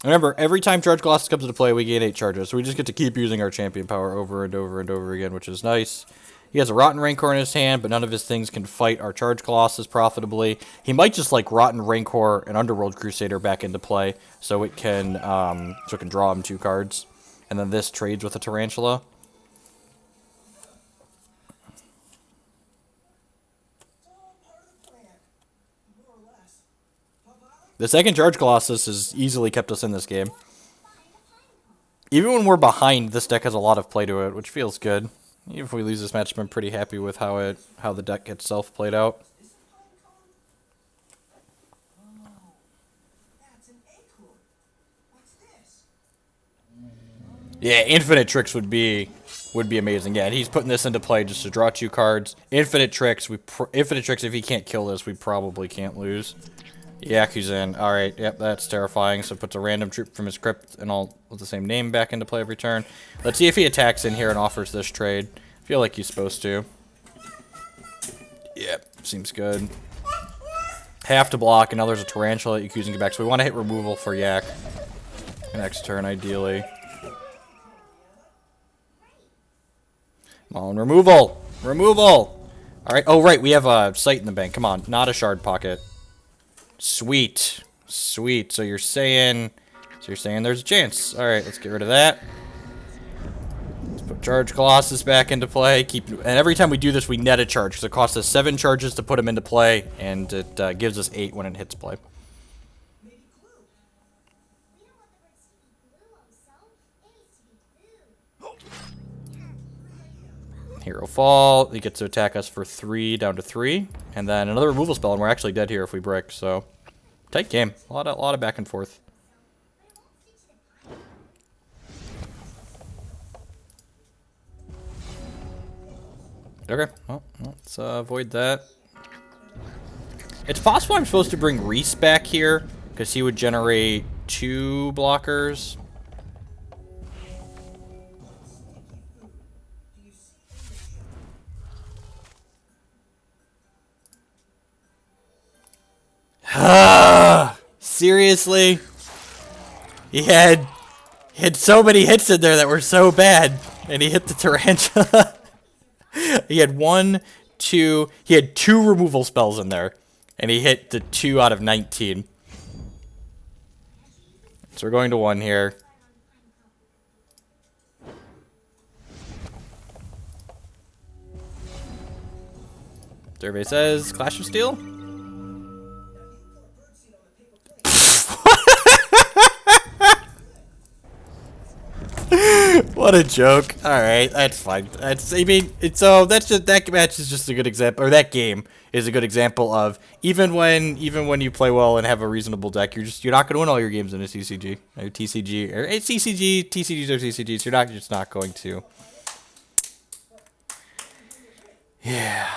Remember, every time Charge Colossus comes into play, we gain 8 charges. So we just get to keep using our champion power over and over and over again, which is nice. He has a Rotten Rancor in his hand, but none of his things can fight our Charge Colossus profitably. He might just like Rotten Rancor and Underworld Crusader back into play, so it can draw him 2 cards. And then this trades with a Tarantula. The second Charge Colossus has easily kept us in this game. Even when we're behind, this deck has a lot of play to it, which feels good. Even if we lose this match, I'm pretty happy with how the deck itself played out. Yeah, Infinite Tricks would be amazing. Yeah, and he's putting this into play just to draw 2 cards. Infinite Tricks, if he can't kill this, we probably can't lose. Yaku's in. Alright, yep, that's terrifying. So puts a random troop from his crypt and all with the same name back into play every turn. Let's see if he attacks in here and offers this trade. I feel like he's supposed to. Yep, seems good. Have to block, and now there's a Tarantula that Yakuza can get back. So we want to hit removal for Yak. Next turn, ideally. Come on, removal! Removal! Alright, oh right, we have a sight in the bank. Come on, not a shard pocket. Sweet. Sweet. So you're saying there's a chance. Alright, let's get rid of that. Let's put Charge Colossus back into play. And every time we do this, we net a charge, because it costs us 7 charges to put him into play, and it gives us 8 when it hits play. Hero fall. He gets to attack us for 3 down to 3. And then another removal spell, and we're actually dead here if we brick, so tight game. A lot of back and forth. Okay, well, let's avoid that. It's possible I'm supposed to bring Reese back here, because he would generate 2 blockers. Seriously? He had so many hits in there that were so bad, and he hit the Tarantula. He had 1, 2, he had 2 removal spells in there, and he hit the 2 out of 19. So we're going to 1 here. Survey says Clash of Steel. What a joke. Alright, that's fine. That match is just a good example, or that game is a good example of even when you play well and have a reasonable deck, you're not gonna win all your games in a CCG. Or TCG. Or a CCG, TCGs or CCGs, you're just not going to. Yeah.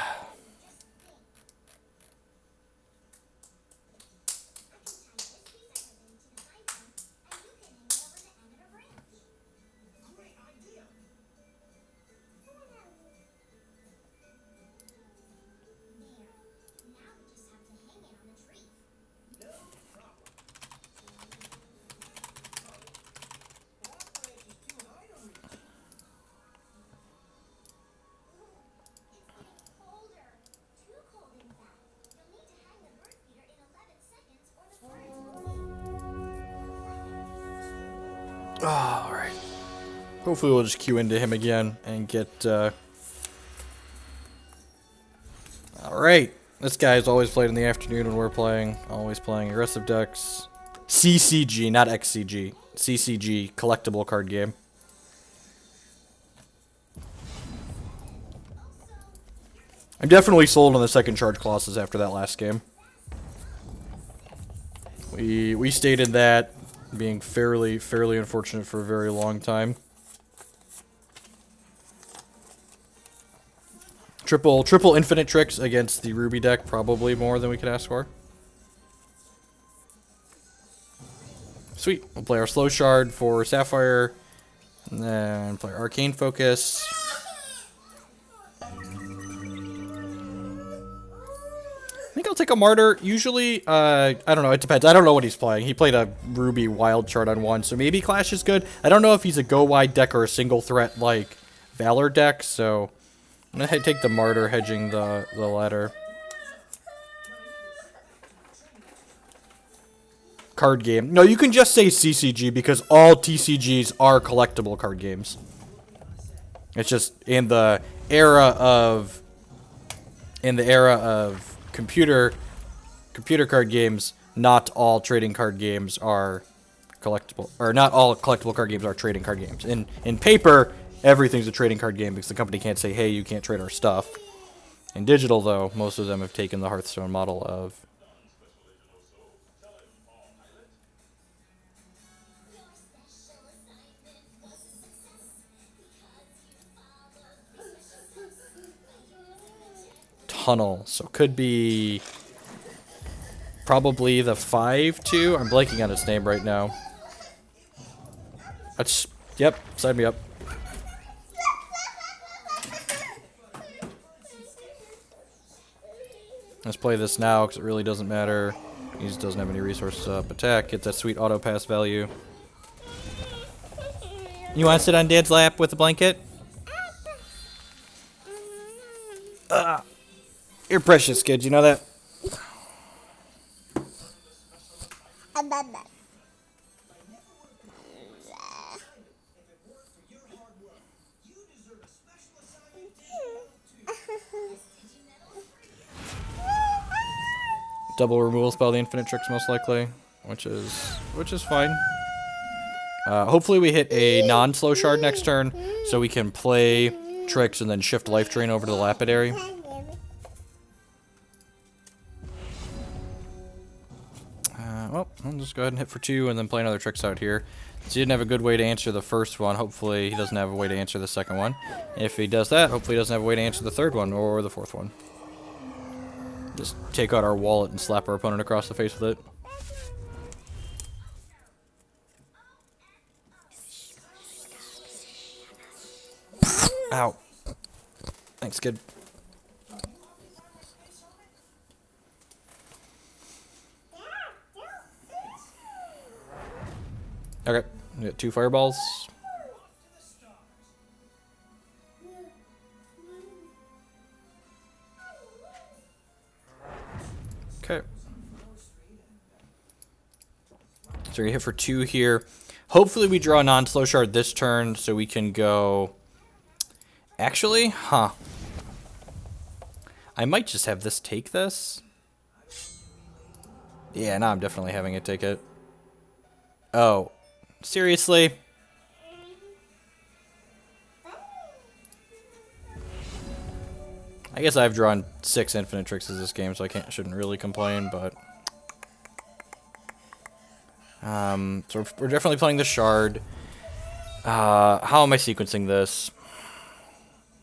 Alright. Hopefully we'll just queue into him again and get, Alright. This guy's always played in the afternoon when we're playing. Always playing aggressive decks. CCG, not XCG. CCG, collectible card game. I'm definitely sold on the second charge Colossus after that last game. We stated that being fairly unfortunate for a very long time. Triple infinite tricks against the Ruby deck, probably more than we could ask for. Sweet. We'll play our Slow Shard for Sapphire, and then play Arcane Focus. I think I'll take a Martyr. Usually, I don't know. It depends. I don't know what he's playing. He played a Ruby Wild Chart on one, so maybe Clash is good. I don't know if he's a go-wide deck or a single threat like Valor deck, so I'm going to take the Martyr, hedging the latter. Card game. No, you can just say CCG because all TCGs are collectible card games. It's just in the era of computer card games, not all trading card games are collectible, or not all collectible card games are trading card games. In paper, everything's a trading card game because the company can't say, hey, you can't trade our stuff. In digital, though, most of them have taken the Hearthstone model of tunnel, so could be probably the 5/2. I'm blanking on its name right now. That's, yep, sign me up. Let's play this now because it really doesn't matter. He just doesn't have any resources up. Attack, get that sweet auto pass value. You want to sit on Dad's lap with a blanket? You're precious, kid. You know that? Double removal spell the infinite tricks most likely, which is fine. Hopefully we hit a non-slow shard next turn, so we can play tricks and then shift life drain over to the Lapidary. Well, I'll just go ahead and hit for 2 and then play another tricks out here. So he didn't have a good way to answer the first one. Hopefully he doesn't have a way to answer the second one. If he does that, hopefully he doesn't have a way to answer the third one or the fourth one. Just take out our wallet and slap our opponent across the face with it. Ow. Thanks, kid. Okay, we got 2 fireballs. Okay. So we hit for 2 here. Hopefully we draw a non-slow shard this turn so we can go... Actually, I might just have this take this. Yeah, now I'm definitely having it take it. Oh, seriously? I guess I've drawn 6 infinite tricks this game, so shouldn't really complain, but... So we're definitely playing the shard. How am I sequencing this?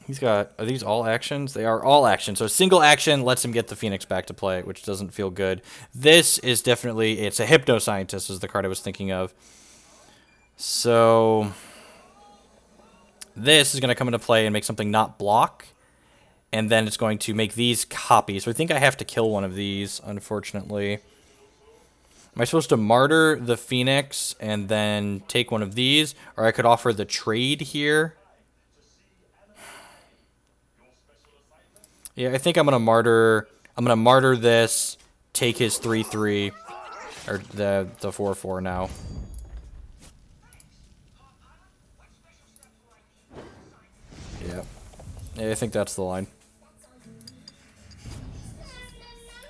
He's got... Are these all actions? They are all actions. So a single action lets him get the Phoenix back to play, which doesn't feel good. This is definitely... It's a Hypno-Scientist is the card I was thinking of. So... This is going to come into play and make something not block. And then it's going to make these copies. So I think I have to kill one of these, unfortunately. Am I supposed to martyr the Phoenix and then take one of these? Or I could offer the trade here. Yeah, I think I'm gonna martyr this, take his 3/3. Or the 4/4 now. Yeah. Yeah, I think that's the line.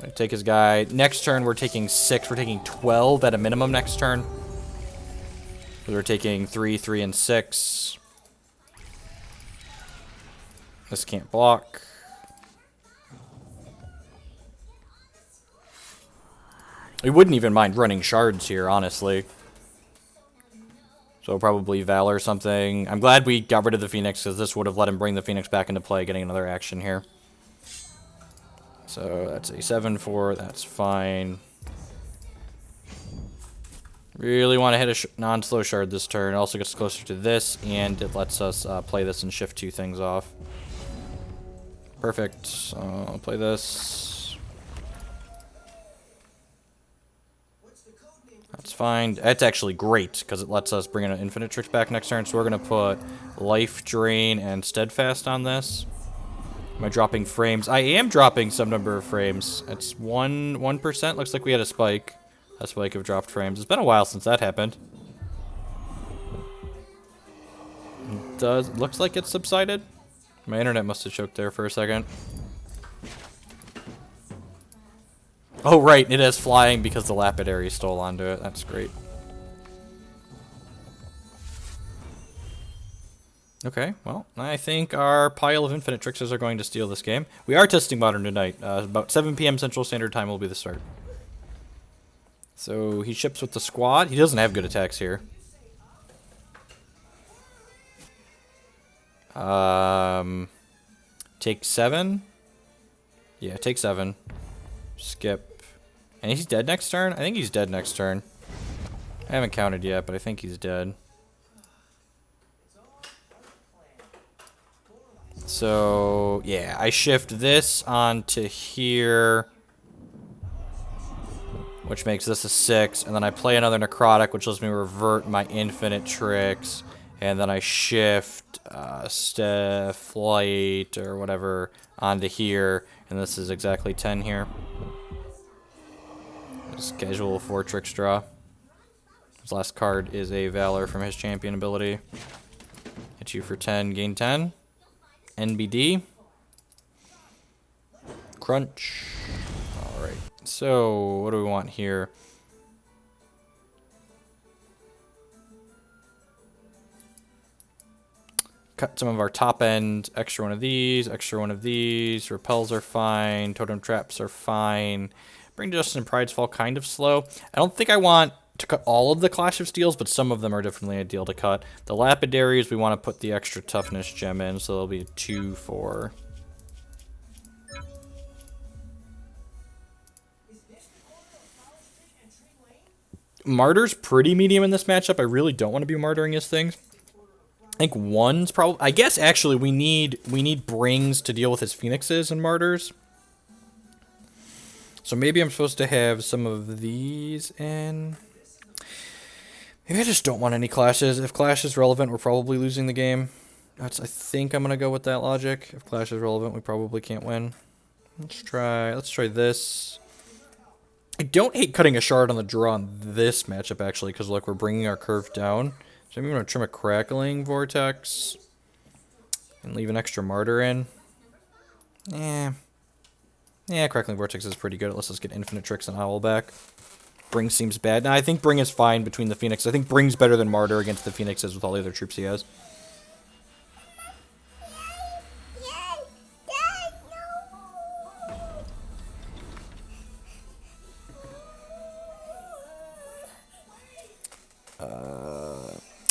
I take his guy. Next turn, we're taking 6. We're taking 12 at a minimum next turn. We're taking 3, 3, and 6. This can't block. We wouldn't even mind running shards here, honestly. So probably Valor or something. I'm glad we got rid of the Phoenix, because this would have let him bring the Phoenix back into play, getting another action here. So that's a 7-4. That's fine. Really want to hit a non-slow shard this turn. It also gets closer to this, and it lets us play this and shift 2 things off. Perfect. So I'll play this. That's fine. That's actually great, because it lets us bring in an Infinite Tricks back next turn. So we're going to put Life Drain and Steadfast on this. Am I dropping frames? I am dropping some number of frames. It's 1%. Looks like we had a spike. A spike of dropped frames. It's been a while since that happened. Looks like it's subsided. My internet must have choked there for a second. Oh, right. It is flying because the Lapidary stole onto it. That's great. Okay, well, I think our pile of Infinite Tricksters are going to steal this game. We are testing Modern tonight. About 7 p.m. Central Standard Time will be the start. So he ships with the squad. He doesn't have good attacks here. Take 7. Yeah, take 7. Skip. And he's dead next turn? I think he's dead next turn. I haven't counted yet, but I think he's dead. So, yeah, I shift this onto here, which makes this a 6, and then I play another Necrotic, which lets me revert my Infinite Tricks, and then I shift Flight or whatever onto here, and this is exactly 10 here. Just casual 4 Tricks draw. His last card is a Valor from his champion ability. Hit you for 10, gain 10. NBD. Crunch. Alright, so what do we want here? Cut some of our top end, extra one of these, extra one of these. Repels are fine, totem traps are fine. Bring Justice and Pride's Fall kind of slow. I don't think I want to cut all of the Clash of Steels, but some of them are definitely ideal to cut. The Lapidaries, we want to put the extra toughness gem in, so there'll be a 2-4. Martyr's pretty medium in this matchup. I really don't want to be martyring his things. I think 1's probably... I guess, actually, we need Brings to deal with his Phoenixes and Martyrs. So maybe I'm supposed to have some of these in... Maybe I just don't want any clashes. If Clash is relevant, we're probably losing the game. I think I'm gonna go with that logic. If Clash is relevant, we probably can't win. Let's try this. I don't hate cutting a shard on the draw on this matchup, actually, because look, we're bringing our curve down. So maybe I'm gonna trim a Crackling Vortex and leave an extra Martyr in. Yeah, Crackling Vortex is pretty good. It lets us get Infinite Tricks and Owl back. Bring seems bad. Now, I think Bring is fine between the Phoenix. I think Bring's better than Martyr against the Phoenixes with all the other troops he has.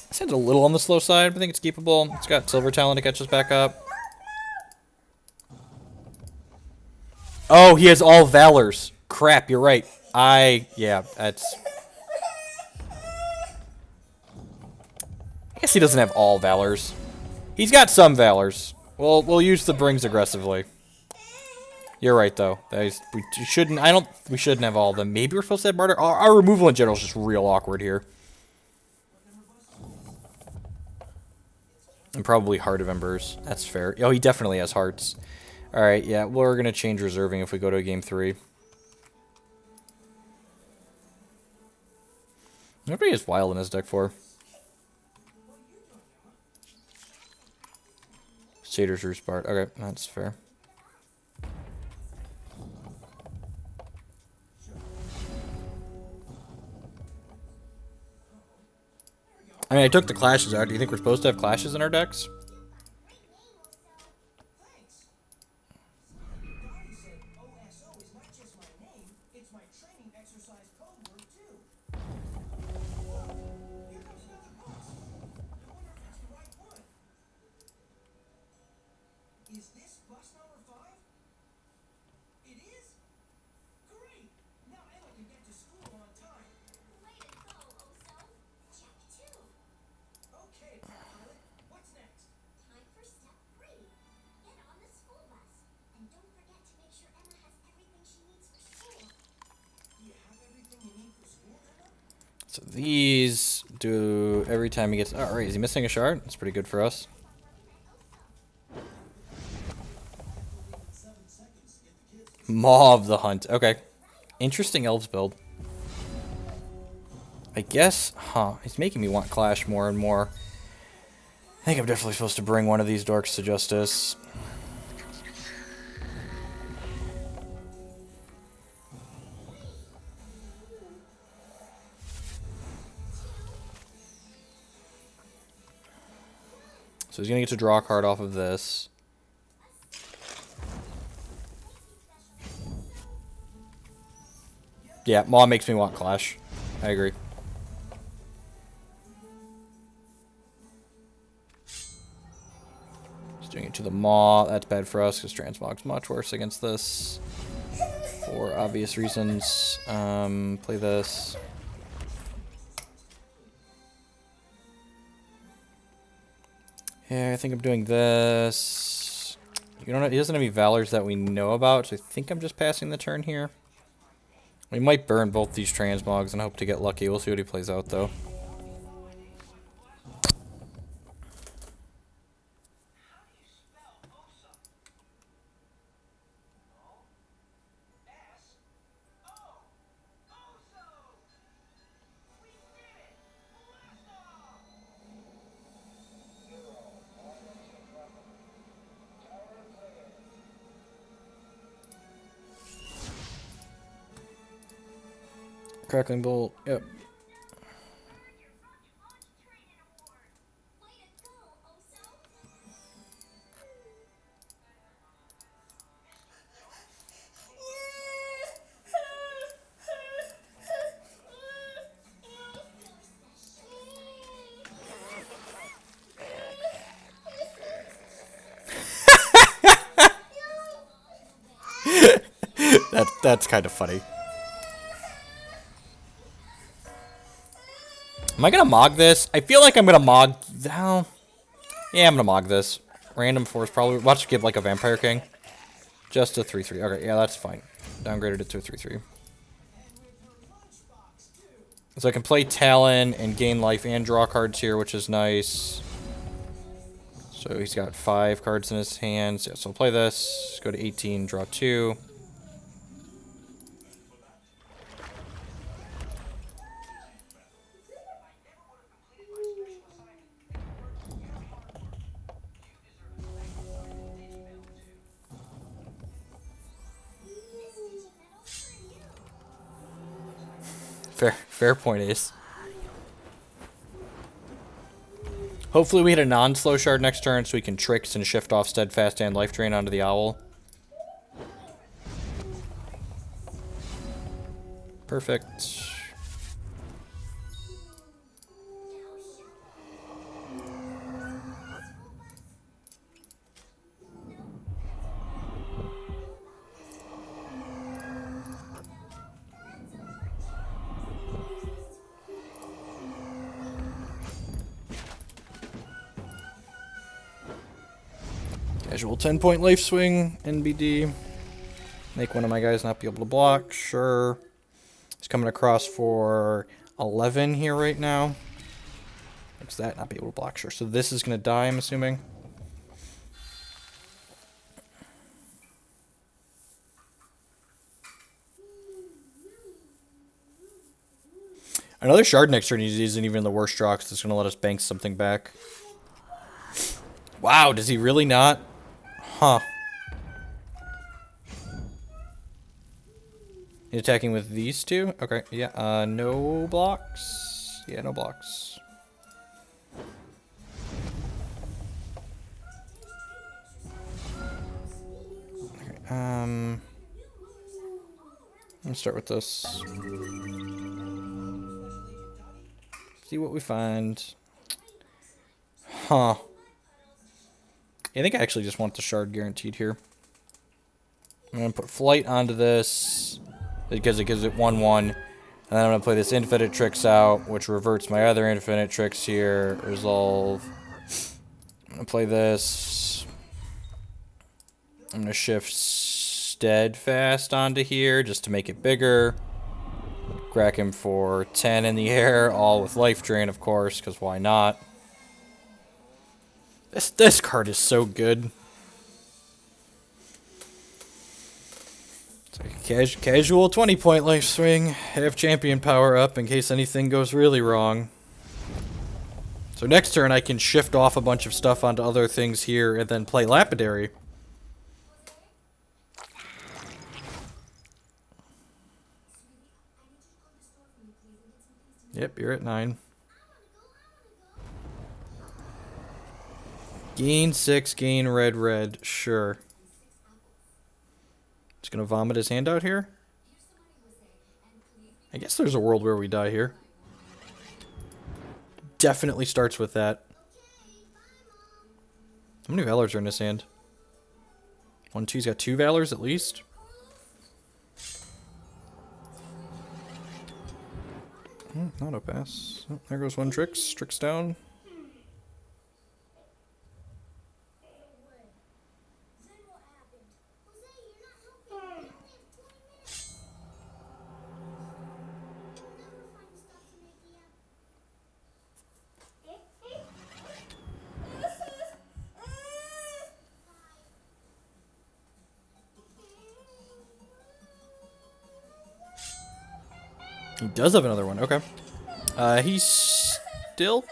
This hand's a little on the slow side, but I think it's keepable. It's got Silver Talon to catch us back up. Oh, he has all Valors. Crap, you're right. Yeah, that's... I guess he doesn't have all Valors. He's got some Valors. We'll use the Brings aggressively. You're right, though. We shouldn't have all of them. Maybe we're supposed to have Martyr. Our removal in general is just real awkward here. And probably Heart of Embers. That's fair. Oh, he definitely has Hearts. Alright, yeah, we're going to change reserving if we go to a game 3. Nobody has Wild in his deck for. Satyrs Roost Bard. Okay, that's fair. I mean, I took the clashes out. Do you think we're supposed to have clashes in our decks? So these do every time he gets... Oh, right, is he missing a shard? That's pretty good for us. Maw of the Hunt. Okay. Interesting elves build. I guess... Huh. He's making me want Clash more and more. I think I'm definitely supposed to bring one of these dorks to justice. So he's going to get to draw a card off of this. Yeah, Maw makes me want Clash. I agree. Just doing it to the Maw. That's bad for us because Transmog's much worse against this. For obvious reasons. Play this. Yeah, I think I'm doing this. You don't know, he doesn't have any Valors that we know about, so I think I'm just passing the turn here. We might burn both these Transmogs and hope to get lucky. We'll see what he plays out, though. Crackling Bolt, yep. That's kind of funny. Am I gonna Mog this? I feel like I'm gonna Mog... Well, yeah, I'm gonna Mog this. Random Force probably... Watch give like a Vampire King. Just a 3-3. Okay, yeah, that's fine. Downgraded it to a 3-3. So I can play Talon and gain life and draw cards here, which is nice. So he's got 5 cards in his hands. Yeah, so I'll play this. Go to 18, draw 2. Fair point, Ace. Hopefully we hit a non-slow shard next turn so we can Tricks and shift off Steadfast and Life Drain onto the Owl. Perfect. Casual 10-point life swing, NBD. Make one of my guys not be able to block, sure. He's coming across for 11 here right now. Makes that not be able to block, sure. So this is going to die, I'm assuming. Another shard next turn isn't even the worst draw because it's going to let us bank something back. Wow, does he really not? Huh. He's attacking with these two? Okay, yeah, no blocks. Yeah, no blocks. Let's start with this. See what we find. Huh. I think I actually just want the shard guaranteed here. I'm going to put flight onto this because it gives it 1/1. And then I'm going to play this infinite tricks out, which reverts my other infinite tricks here. Resolve. I'm going to play this. I'm going to shift steadfast onto here just to make it bigger. Crack him for 10 in the air, all with life drain, of course, because why not? This card is so good. It's like a casual 20-point life swing. Have champion power up in case anything goes really wrong. So next turn I can shift off a bunch of stuff onto other things here and then play Lapidary. Yep, you're at 9. Gain 6, gain red, sure. Just gonna vomit his hand out here? I guess there's a world where we die here. Definitely starts with that. How many Valors are in his hand? 1, 2, he's got 2 Valors at least. Not a pass. Oh, there goes one Tricks. Tricks down. He does have another one. Okay. He's still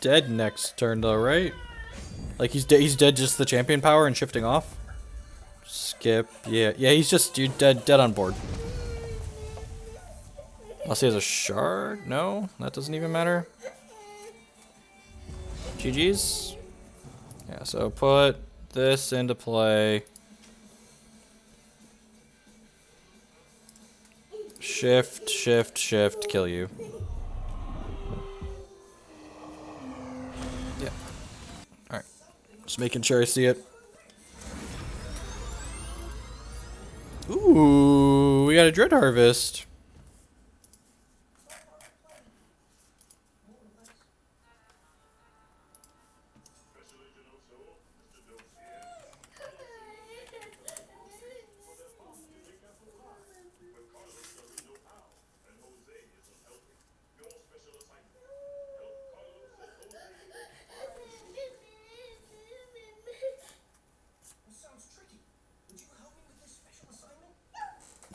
dead next turn, though, right? Like he's dead just the champion power and shifting off. Skip. Yeah. He's just dead on board. Unless he has a shard. No, that doesn't even matter. GG's. Yeah. So put this into play. Shift, kill you. Yeah. Alright. Just making sure I see it. Ooh, we got a Dread Harvest.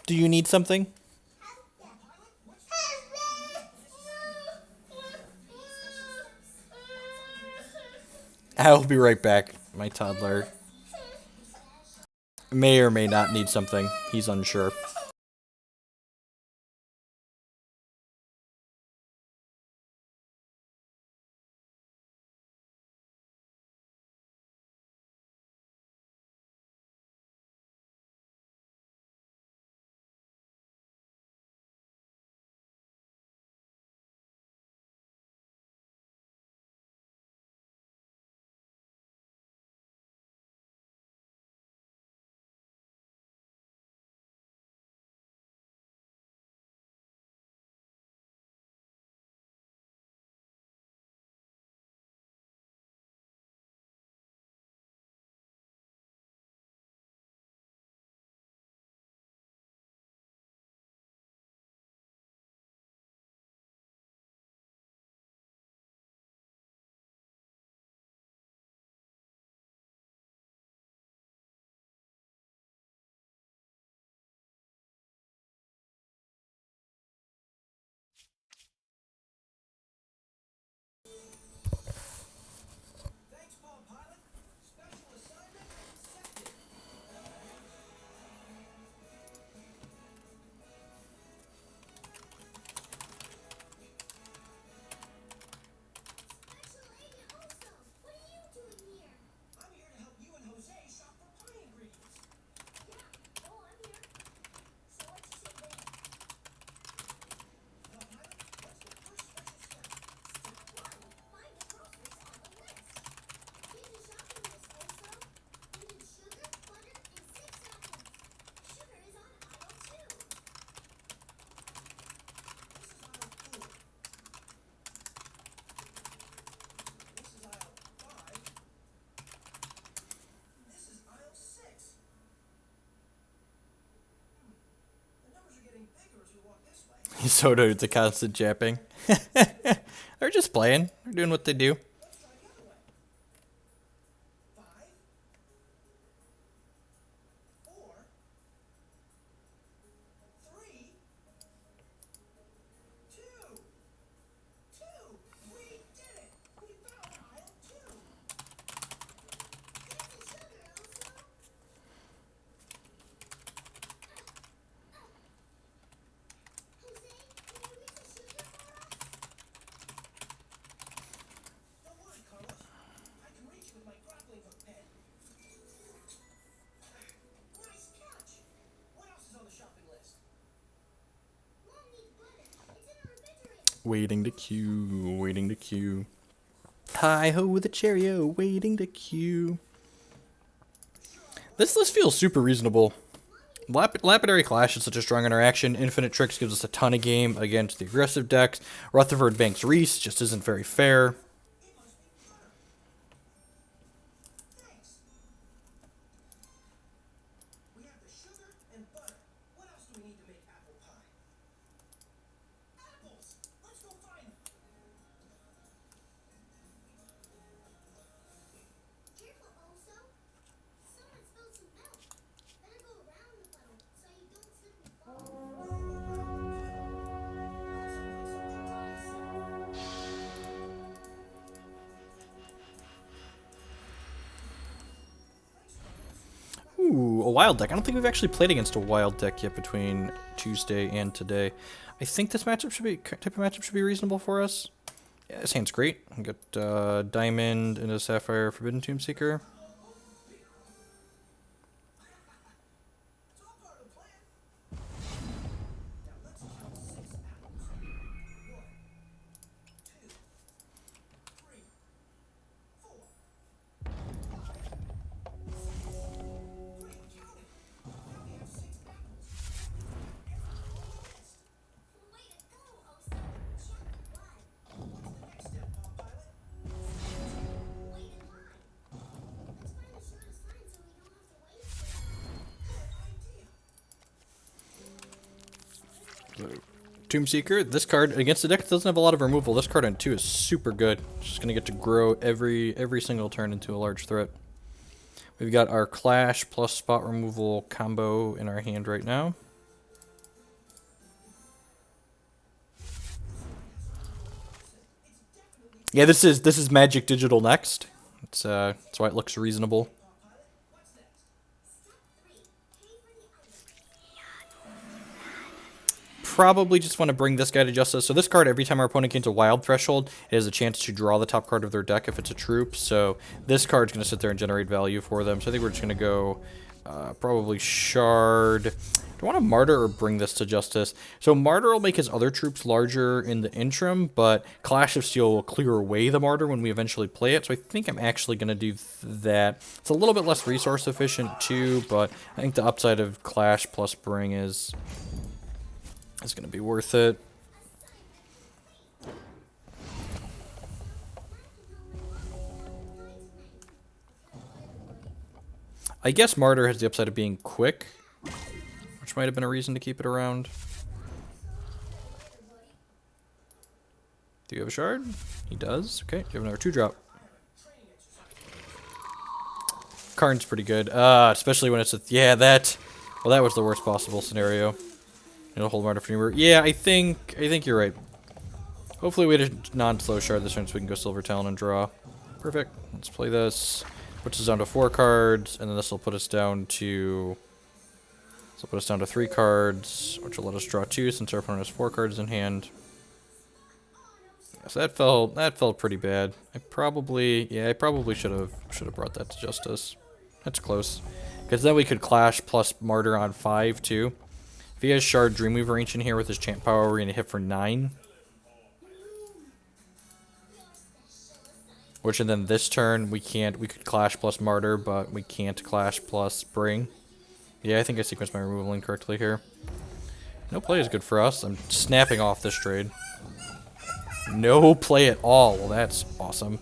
Do you need something? I'll be right back. My toddler may or may not need something. He's unsure. Soda, it's a constant japping. They're just playing. They're doing what they do. Waiting to queue, waiting to queue. Hi-ho with a Cheerio, waiting to queue. This list feels super reasonable. Lapidary Clash is such a strong interaction. Infinite Tricks gives us a ton of game against the aggressive decks. Rutherford Banks Reese just isn't very fair. Ooh, a wild deck. I don't think we've actually played against a wild deck yet between Tuesday and today. I think this matchup should be type of matchup should be reasonable for us. Yeah, this hand's great. We got Diamond into Sapphire, Forbidden Tomb Seeker. Tomb Seeker, this card against the deck that doesn't have a lot of removal. This card on 2 is super good. It's just gonna get to grow every single turn into a large threat. We've got our Clash plus spot removal combo in our hand right now. Yeah, this is Magic Digital next. That's why it looks reasonable. Probably just want to bring this guy to justice. So this card, every time our opponent gains a wild threshold, it has a chance to draw the top card of their deck if it's a troop. So this card's going to sit there and generate value for them. So I think we're just going to go probably Shard. Do I want to Martyr or bring this to justice? So Martyr will make his other troops larger in the interim, but Clash of Steel will clear away the Martyr when we eventually play it. So I think I'm actually going to do that. It's a little bit less resource efficient too, but I think the upside of Clash plus Bring is going to be worth it. I guess Martyr has the upside of being quick, which might have been a reason to keep it around. Do you have a shard? He does. Okay, you have another 2-drop. Karn's pretty good, especially when it's a... Yeah, that... Well, that was the worst possible scenario. It'll hold Martyr for Humor. Yeah, I think you're right. Hopefully we had a non-slow shard this turn so we can go Silver Talon and draw. Perfect. Let's play this. Puts us down to 4 cards, and then this will put us down to... This will put us down to 3 cards, which will let us draw 2 since our opponent has 4 cards in hand. So that felt pretty bad. I probably should have brought that to justice. That's close. Because then we could Clash plus Martyr on 5 too. If he has Shard Dreamweaver Ancient here with his Chant Power, we're gonna hit for 9. Which, and then this turn we could Clash plus Martyr, but we can't Clash plus Bring. Yeah, I think I sequenced my removal incorrectly here. No play is good for us. I'm snapping off this trade. No play at all. Well, that's awesome.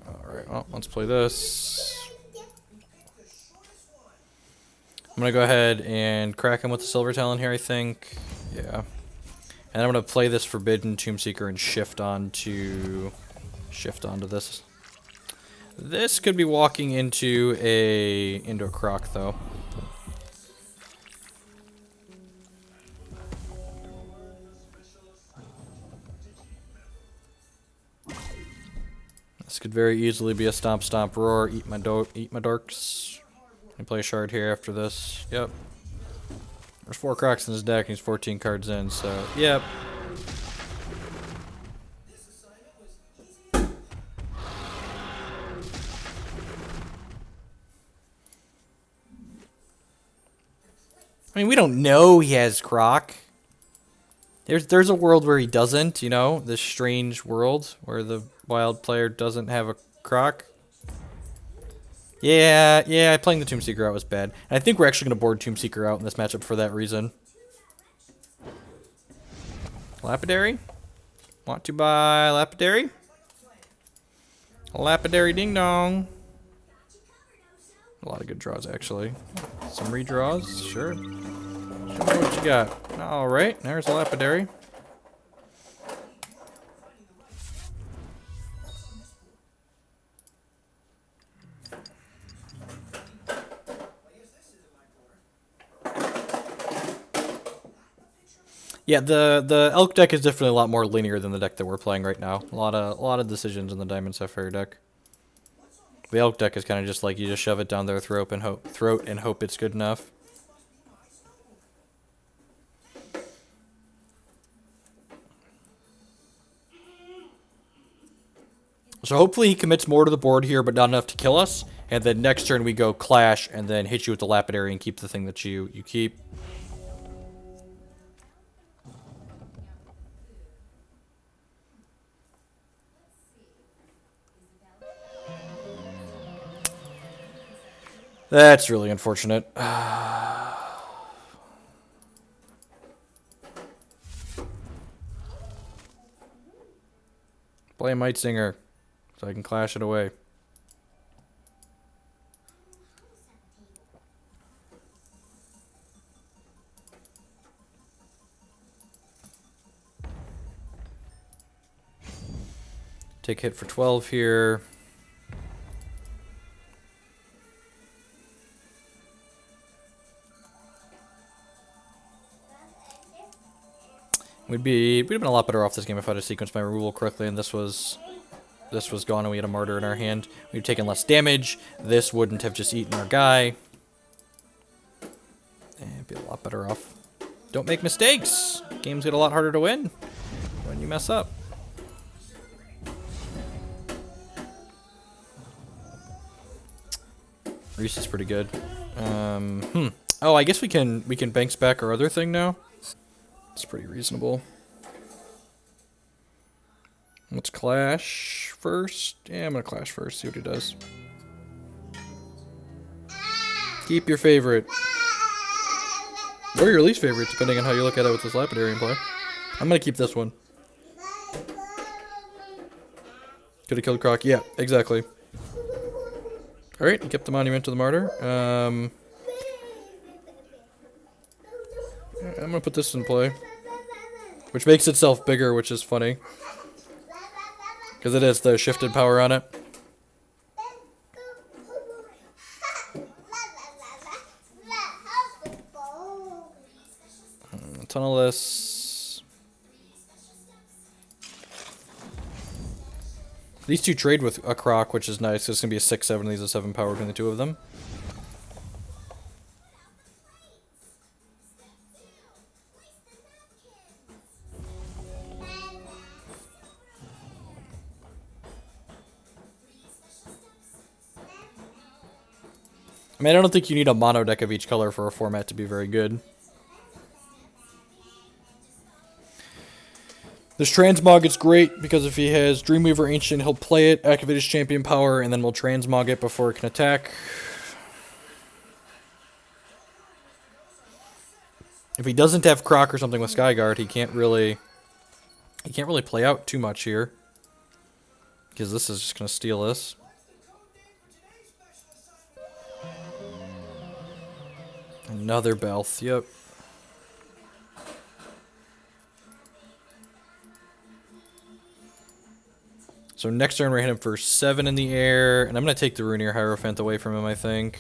Alright, well, let's play this. I'm gonna go ahead and crack him with the Silver Talon here, I think. Yeah. And I'm going to play this Forbidden Tomb Seeker and shift onto this. This could be walking into a croc, though. This could very easily be a stomp, stomp, roar, eat my dorks. And play a shard here after this. Yep. There's 4 crocs in his deck and he's 14 cards in, so yep. I mean, we don't know he has croc. There's a world where he doesn't, you know, this strange world where the wild player doesn't have a croc. Yeah, playing the Tomb Seeker out was bad. And I think we're actually going to board Tomb Seeker out in this matchup for that reason. Lapidary? Want to buy Lapidary? Lapidary ding dong. A lot of good draws, actually. Some redraws, sure. Show me what you got. Alright, there's a Lapidary. Yeah, the Elk deck is definitely a lot more linear than the deck that we're playing right now. A lot of decisions in the Diamond Sapphire deck. The Elk deck is kind of just like you just shove it down their throat and hope it's good enough. So hopefully he commits more to the board here, but not enough to kill us. And then next turn we go Clash and then hit you with the Lapidary and keep the thing that you keep. That's really unfortunate. Play Might Singer so I can clash it away. Take hit for 12 here. We'd have been a lot better off this game if I'd have sequenced my removal correctly and this was gone and we had a martyr in our hand. We'd have taken less damage. This wouldn't have just eaten our guy. And be a lot better off. Don't make mistakes. Games get a lot harder to win when you mess up. Reese is pretty good. Oh, I guess we can bank back our other thing now. It's pretty reasonable. Let's clash first. Yeah, I'm gonna clash first, see what he does. Keep your favorite. Or your least favorite, depending on how you look at it with this Lapidary in play. I'm gonna keep this one. Could have killed Croc. Yeah, exactly. Alright, he kept the Monument to the Martyr. I'm gonna put this in play. Which makes itself bigger, which is funny. Because it has the shifted power on it. Tunnelless. These two trade with a Croc, which is nice. It's going to be a 6-7. These are 7 power between the two of them. I mean, I don't think you need a mono deck of each color for a format to be very good. This Transmog is great because if he has Dreamweaver Ancient, he'll play it, activate his champion power, and then we'll Transmog it before it can attack. If he doesn't have Croc or something with Skyguard, he can't really play out too much here. Because this is just going to steal this. Another Belth, yep. So next turn we're gonna hit him for 7 in the air, and I'm gonna take the Runear Hierophant away from him, I think.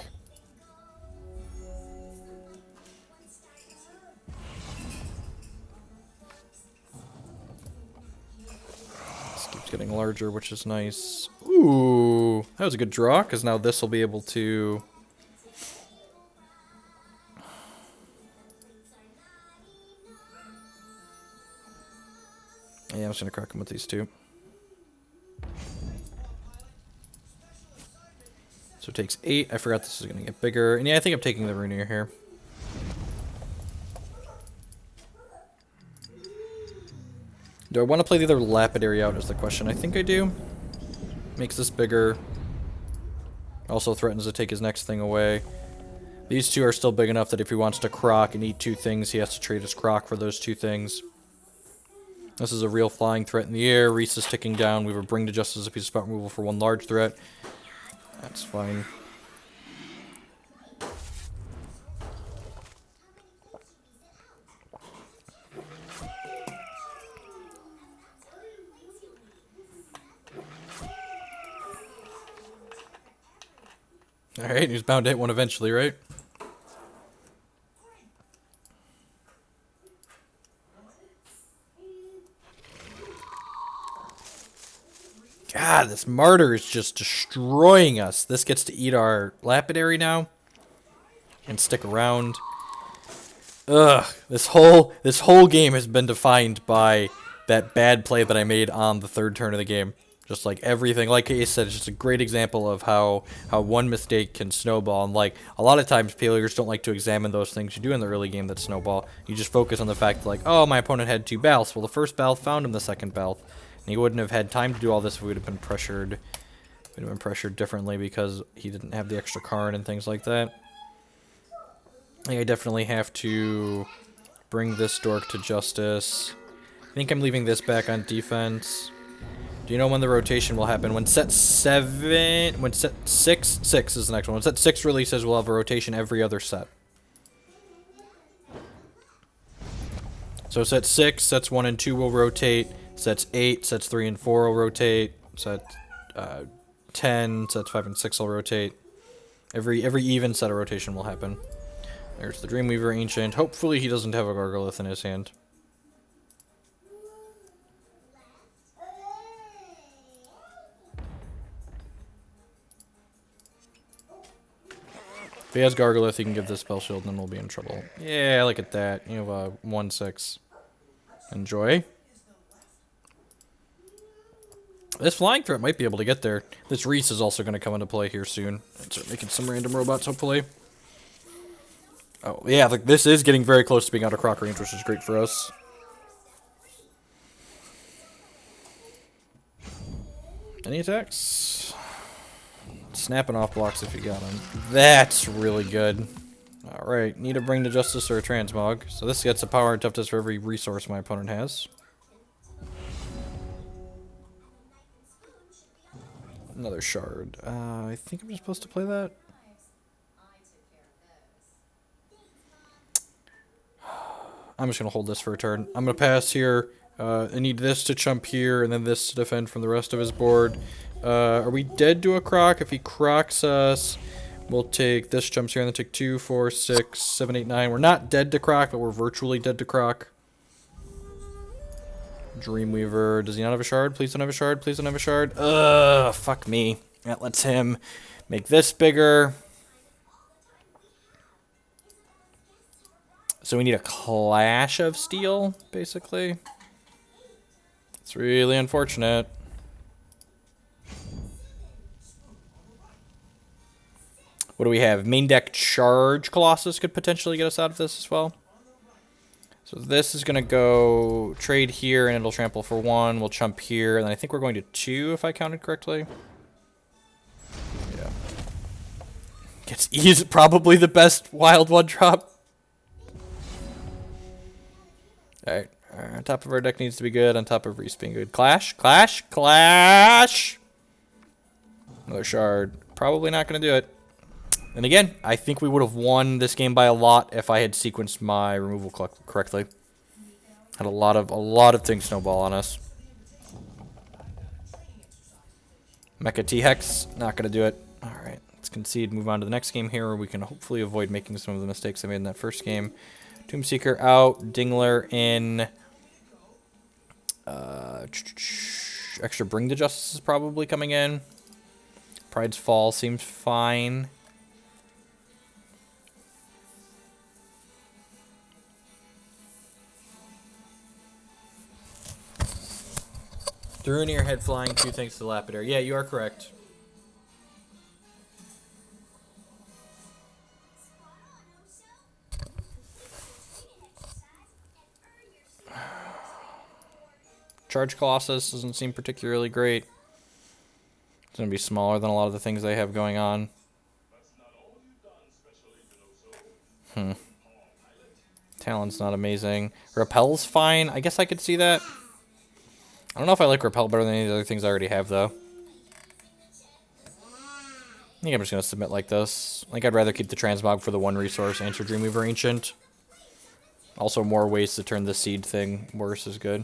This keeps getting larger, which is nice. Ooh, that was a good draw, because now this will be able to... Yeah, I'm just gonna crack him with these two. So it takes 8. I forgot this is going to get bigger. And yeah, I think I'm taking the Runear here. Do I want to play the other Lapidary out is the question. I think I do. Makes this bigger. Also threatens to take his next thing away. These two are still big enough that if he wants to croc and eat 2 things, he has to trade his croc for those 2 things. This is a real flying threat in the air. Reese is ticking down. We have a Bring to Justice as a piece of spot removal for 1 large threat. That's fine. Alright, he's bound to hit one eventually, right? God, this Martyr is just destroying us. This gets to eat our Lapidary now. And stick around. Ugh, this whole game has been defined by that bad play that I made on the 3rd turn of the game. Just like everything, like Ace said, it's just a great example of how one mistake can snowball. And like a lot of times, players don't like to examine those things you do in the early game that snowball. You just focus on the fact that like, oh, my opponent had 2 Balths. Well, the first Balth found him the second Balth. And he wouldn't have had time to do all this if we would have been pressured. We'd have been pressured differently because he didn't have the extra card and things like that. I think I definitely have to bring this Dork to Justice. I think I'm leaving this back on defense. Do you know when the rotation will happen? When set 7... When set 6... 6 is the next one. When set 6 releases, we'll have a rotation every other set. So set 6, sets 1 and 2 will rotate. Sets 8, sets 3 and 4 will rotate. Set 10, sets 5 and 6 will rotate. Every even set of rotation will happen. There's the Dreamweaver Ancient. Hopefully he doesn't have a Gargolith in his hand. If he has Gargolith, he can give this Spell Shield, and then we'll be in trouble. Yeah, look at that. You have a 1/6. Enjoy. This flying threat might be able to get there. This Reese is also going to come into play here soon. And start making some random robots, hopefully. Oh, yeah, like this is getting very close to being out of croc range, which is great for us. Any attacks? Snapping off blocks if you got them. That's really good. Alright, need to bring to Justice or a Transmog. So this gets a power and toughness for every resource my opponent has. Another shard. I think I'm just supposed to play that. I'm just going to hold this for a turn. I'm going to pass here. I need this to chump here, and then this to defend from the rest of his board. Are we dead to a croc? If he crocs us, we'll take this jumps here, and then take 2, 4, 6, 7, 8, 9. We're not dead to croc, but we're virtually dead to croc. Dreamweaver. Does he not have a shard? Please don't have a shard. Please don't have a shard. Ugh, fuck me. That lets him make this bigger. So we need a Clash of Steel, basically. It's really unfortunate. What do we have? Main deck Charge Colossus could potentially get us out of this as well. So this is going to go trade here, and it'll trample for 1. We'll chump here, and then I think we're going to 2, if I counted correctly. Yeah. Gets easy, probably the best wild 1-drop. Alright. On top of our deck needs to be good, on top of Reese being good. Clash? Clash? Clash! Another shard. Probably not going to do it. And again, I think we would have won this game by a lot if I had sequenced my removal correctly. Had a lot of things snowball on us. Mecha T-Hex, not going to do it. Alright, let's concede, move on to the next game here, where we can hopefully avoid making some of the mistakes I made in that first game. Tombseeker out, Dingler in. Extra Bring the Justice is probably coming in. Pride's Fall seems fine. Threw into your head flying, 2 thanks to Lapidary. Yeah, you are correct. Charge Colossus doesn't seem particularly great. It's going to be smaller than a lot of the things they have going on. Talon's not amazing. Repel's fine. I guess I could see that. I don't know if I like Repel better than any of the other things I already have, though. I think I'm just going to submit like this. I think I'd rather keep the Transmog for the 1 resource, Answer Dreamweaver Ancient. Also, more ways to turn the seed thing worse is good.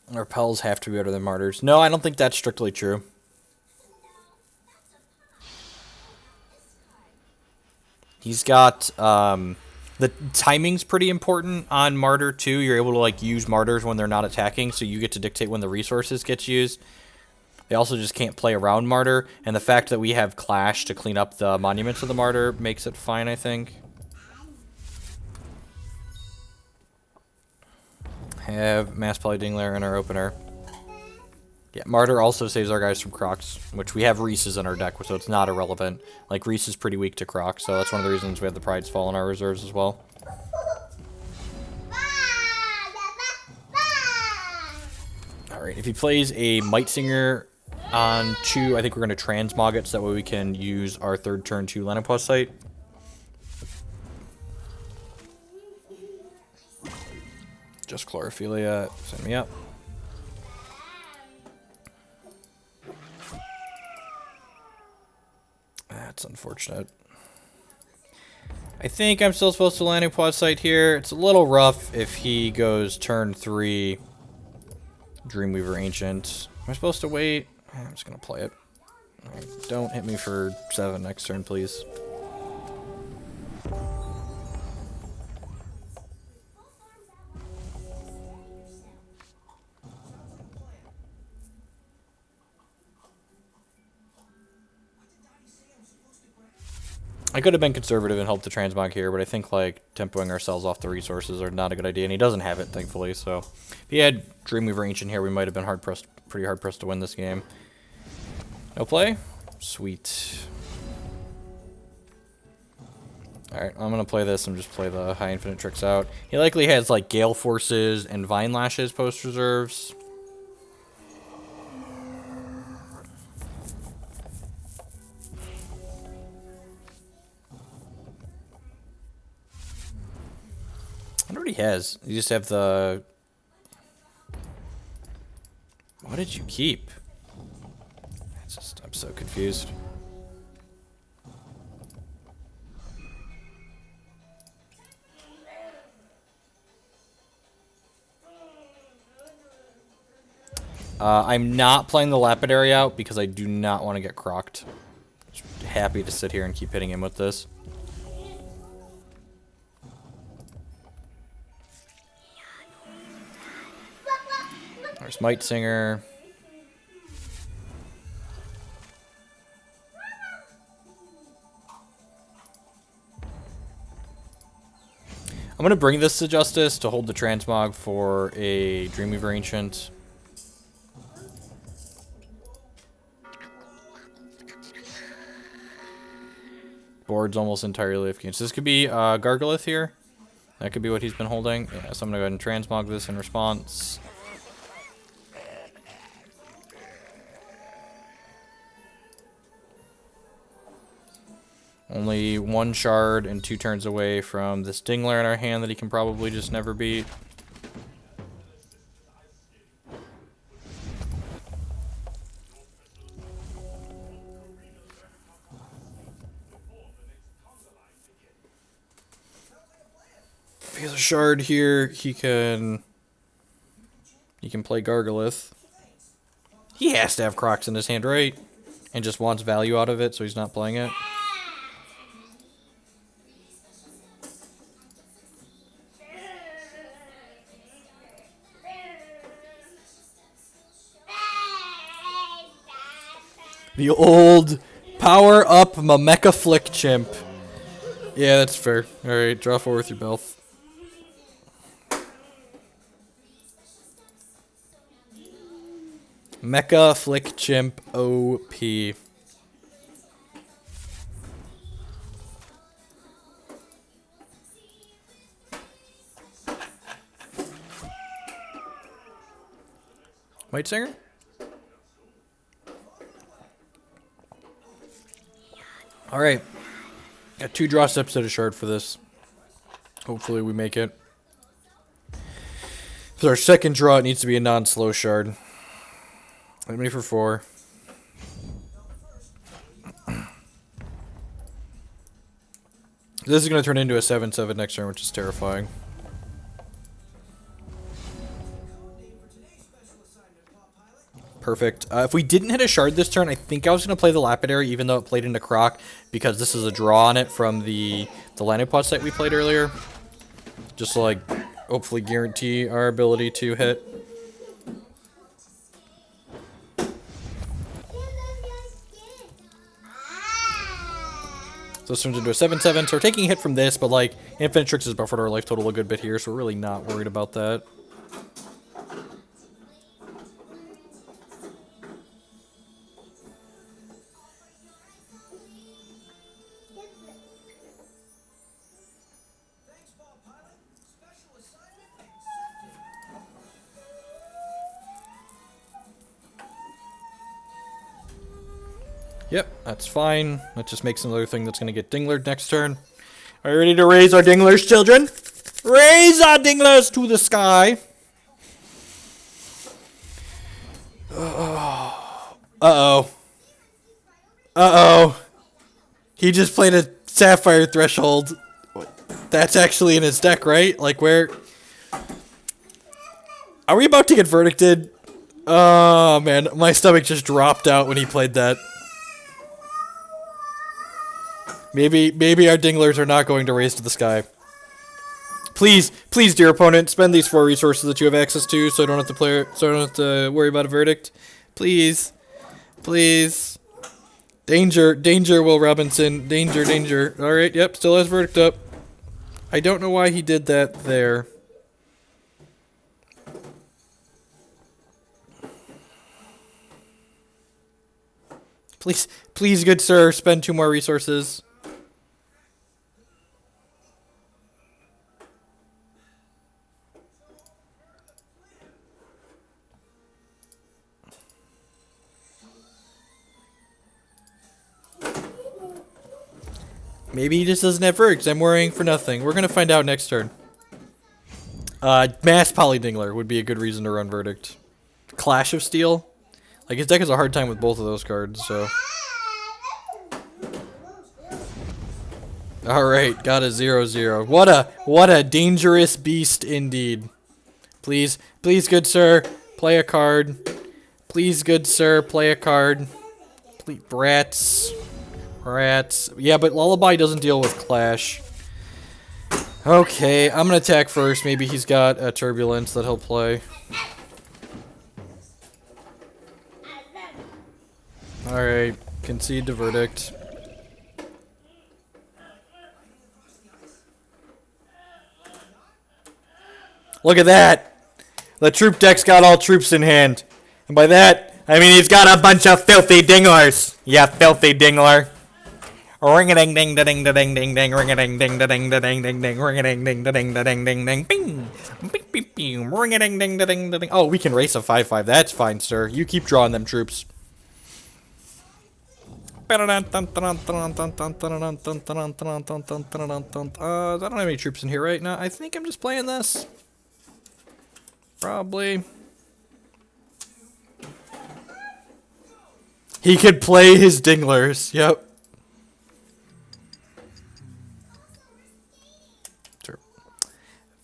Repels have to be better than Martyrs. No, I don't think that's strictly true. He's got, the timing's pretty important on Martyr, too. You're able to, like, use Martyrs when they're not attacking, so you get to dictate when the resources get used. They also just can't play around Martyr, and the fact that we have Clash to clean up the Monuments of the Martyr makes it fine, I think. Have Mass Poly Dingler in our opener. Yeah, Martyr also saves our guys from Crocs, which we have Reese's in our deck, so it's not irrelevant. Like, Reese is pretty weak to Crocs, so that's one of the reasons we have the Pride's Fall in our reserves as well. Alright, if he plays a Might Singer on 2, I think we're going to Transmog it, so that way we can use our 3rd turn to Lenopause Site. Just Chlorophilia, send me up. That's unfortunate. I think I'm still supposed to Lenopause Site here. It's a little rough if he goes turn 3 Dreamweaver Ancient. Am I supposed to wait? I'm just going to play it. Right, don't hit me for 7 next turn, please. I could have been conservative and helped the Transmog here, but I think, like, tempoing ourselves off the resources are not a good idea, and he doesn't have it, thankfully, so... If he had Dreamweaver Ancient here, we might have been pretty hard-pressed to win this game. No play? Sweet. Alright, I'm gonna play this and just play the High Infinite Tricks out. He likely has, like, Gale Forces and Vine Lashes post-reserves. I wonder what he has. You just have the... What did you keep? It's just, I'm so confused. I'm not playing the Lapidary out because I do not want to get crocked. Just happy to sit here and keep hitting him with this. There's Might Singer. I'm going to bring this to Justice to hold the Transmog for a Dreamweaver Ancient. Board's almost entirely AFK. So this could be Gargolith here. That could be what he's been holding. Yeah, so I'm going to go ahead and Transmog this in response. Only 1 shard and 2 turns away from this Dingler in our hand that he can probably just never beat. If he has a shard here, he can play Gargolith. He has to have Crocs in his hand, right? And just wants value out of it, so he's not playing it. The old power up Mecha Flick Chimp. Yeah, that's fair. Alright, draw 4 with your Belth. Mecha Flick Chimp OP. White Singer? Alright. Got 2 draw steps to the shard for this. Hopefully we make it. For our second draw, it needs to be a non-slow shard. Let me for 4. This is going to turn into a 7/7 next turn, which is terrifying. Perfect. If we didn't hit a shard this turn, I think I was going to play the Lapidary, even though it played into Croc, because this is a draw on it from the landing pot set we played earlier. Just to, like, hopefully guarantee our ability to hit. So this turns into a 7/7, so we're taking a hit from this, but, like, Infinite Tricks has buffered our life total a good bit here, so we're really not worried about that. Yep, that's fine. That just makes another thing that's going to get Dinglered next turn. Are you ready to raise our Dinglers, children? Raise our Dinglers to the sky! Uh-oh. Uh-oh. He just played a Sapphire Threshold. That's actually in his deck, right? Like, where... Are we about to get verdicted? Oh, man. My stomach just dropped out when he played that. Maybe our Dinglers are not going to raise to the sky. Please, please, dear opponent, spend these 4 resources that you have access to, so I don't have to worry about a verdict. Please, please. Danger, danger, Will Robinson. Danger, danger. All right, yep, still has verdict up. I don't know why he did that there. Please, please, good sir, spend 2 more resources. Maybe he just doesn't have verdicts. I'm worrying for nothing. We're going to find out next turn. Mass Polydingler would be a good reason to run verdict. Clash of Steel. Like, his deck has a hard time with both of those cards, so... Alright, got a 0/0. What a dangerous beast indeed. Please, please, good sir, play a card. Please, good sir, play a card. Please, rats. Rats. Yeah, but Lullaby doesn't deal with Clash. Okay, I'm gonna attack first. Maybe he's got a Turbulence that he'll play. Alright, concede to verdict. Look at that. The troop deck's got all troops in hand. And by that, I mean he's got a bunch of filthy dinglers. Yeah, filthy dingler. Ring a ding ding da ding da ding ding ding. Ring a ding ding da ding da ding ding ding. Ring a ding ding da ding da ding ding ding. Bing. Beep beep beep. Ring a ding ding da ding da ding. Oh, we can race a 5/5. That's fine, sir. You keep drawing them troops. I don't have any troops in here right now. I think I'm just playing this. Probably. He could play his dinglers. Yep. Sure.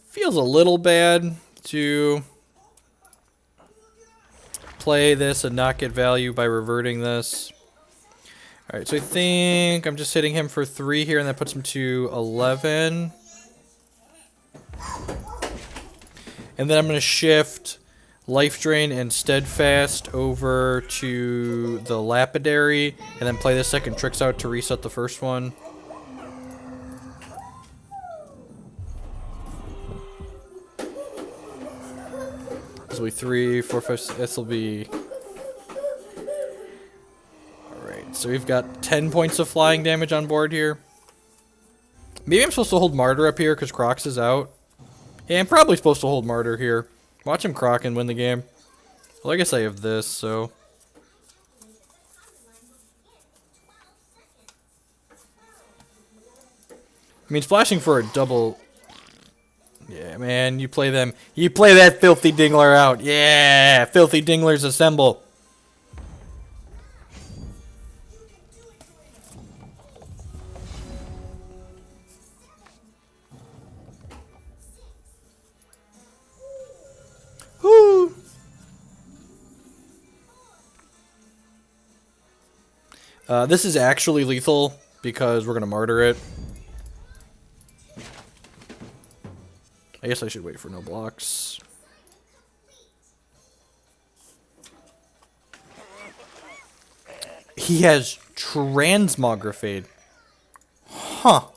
Feels a little bad to play this and not get value by reverting this. Alright, so I think I'm just hitting him for 3 here, and that puts him to 11. And then I'm going to shift Life Drain and Steadfast over to the Lapidary, and then play the second tricks out to reset the first one. This will be 3, 4, 5, this will be... Alright, so we've got 10 points of flying damage on board here. Maybe I'm supposed to hold Martyr up here because Crocs is out. Yeah, I'm probably supposed to hold Martyr here. Watch him Croc and win the game. Well, I guess I have this, so... I mean, splashing for a double... Yeah, man, you play them. You play that filthy dingler out. Yeah, filthy dinglers assemble. Woo. This is actually lethal because we're gonna martyr it. I guess I should wait for no blocks. He has transmogrifade. Huh. I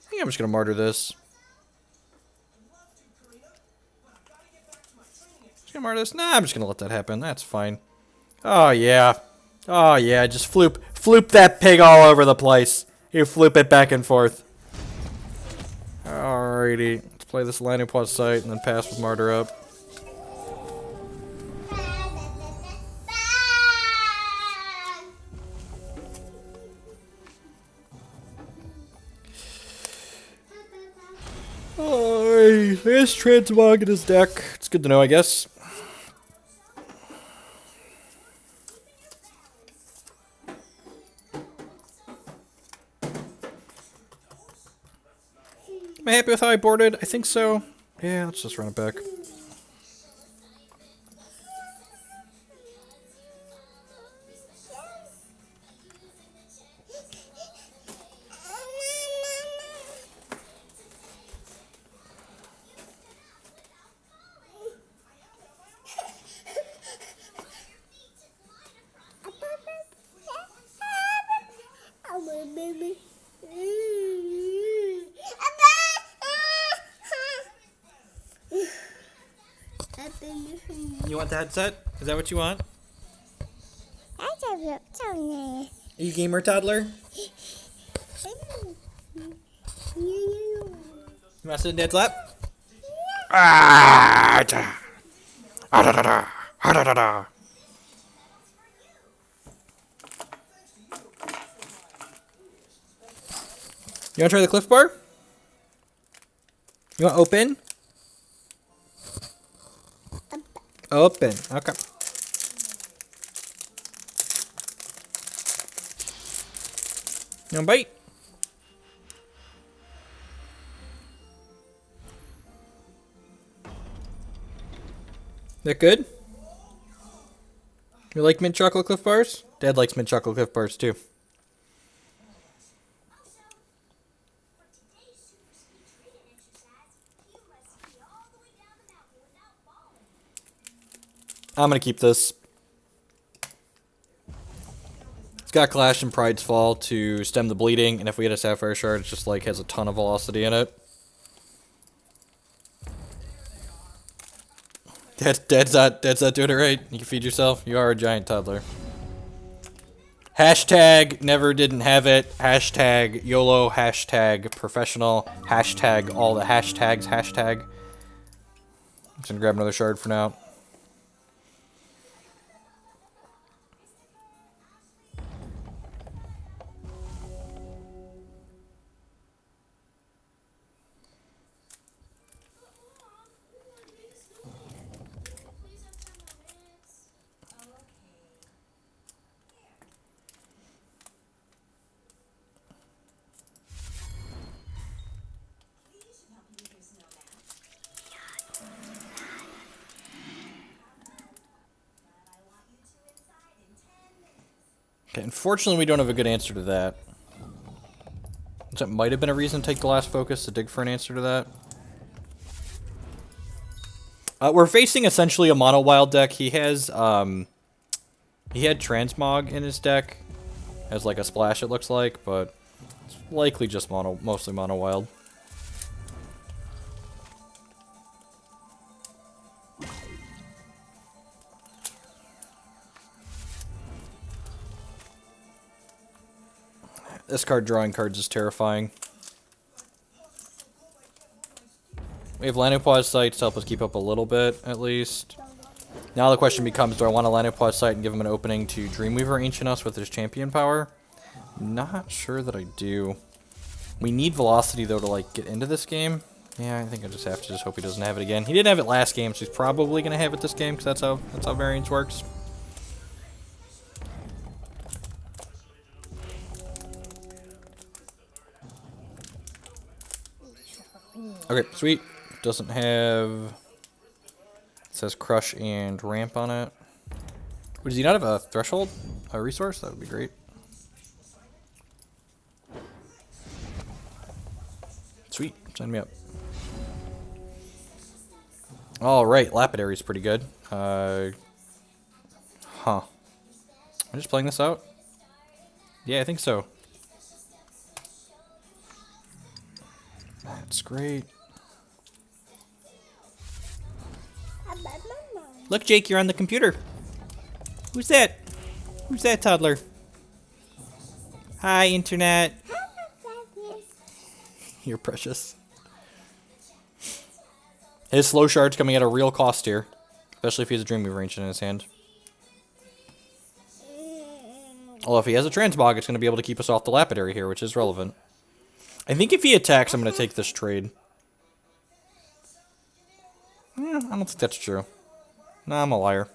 think I'm just gonna martyr this. Just gonna martyr this? Nah, I'm just gonna let that happen. That's fine. Oh yeah. Oh yeah, just floop that pig all over the place. You floop it back and forth. Alrighty, let's play this landing pod site and then pass with Martyr up. Alright, there's Transmog in his deck. It's good to know, I guess. Am I happy with how I boarded? I think so. Yeah, let's just run it back. You want the headset? Is that what you want? Are you gamer toddler? You want to sit in Dad's lap? You want to try the Cliff Bar? You want open? Open. Okay. You want a bite? That good? You like mint chocolate Cliff Bars? Dad likes mint chocolate Cliff Bars too. I'm gonna keep this. It's got Clash and Pride's Fall to stem the bleeding, and if we hit a Sapphire Shard, it's just like has a ton of velocity in it. Dad's not doing it right. You can feed yourself. You are a giant toddler. Hashtag never didn't have it. Hashtag YOLO. Hashtag professional. Hashtag all the hashtags. Hashtag. I'm just gonna grab another shard for now. Okay, unfortunately, we don't have a good answer to that. That might have been a reason to take the last focus to dig for an answer to that. We're facing essentially a mono wild deck. He has he had Transmog in his deck as like a splash. It looks like, but it's likely just mostly mono wild. This card drawing cards is terrifying. We have Lanopause Sight to help us keep up a little bit, at least. Now the question becomes, do I want a Lanopause Sight and give him an opening to Dreamweaver Ancient Us with his champion power? Not sure that I do. We need Velocity, though, to, like, get into this game. Yeah, I think I just have to hope he doesn't have it again. He didn't have it last game, so he's probably going to have it this game, because that's how variance works. Okay, sweet. Doesn't have... It says Crush and Ramp on it. Does he not have a Threshold? A resource? That would be great. Sweet. Sign me up. Alright, Lapidary is pretty good. Am I just playing this out? Yeah, I think so. That's great. Look, Jake, you're on the computer. Who's that? Who's that toddler? Hi, Internet. You're precious. His slow shard's coming at a real cost here. Especially if he has a Dreamweaver Ancient in his hand. Although if he has a Transmog, it's going to be able to keep us off the Lapidary here, which is relevant. I think if he attacks, I'm going to take this trade. I don't think that's true. Nah, I'm a liar.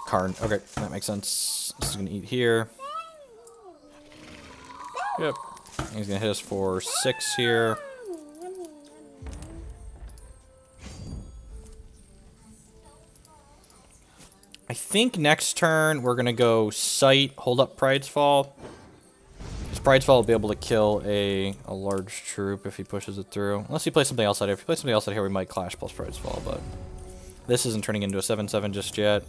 Karn. Okay, that makes sense. This is going to eat here. Yep. He's going to hit us for 6 here. I think next turn we're going to go Sight, hold up Pride's Fall. Pride's Fall will be able to kill a large troop if he pushes it through. Unless he plays something else out here. If he plays something else out here, we might Clash plus Pride's Fall, but this isn't turning into a 7/7 just yet.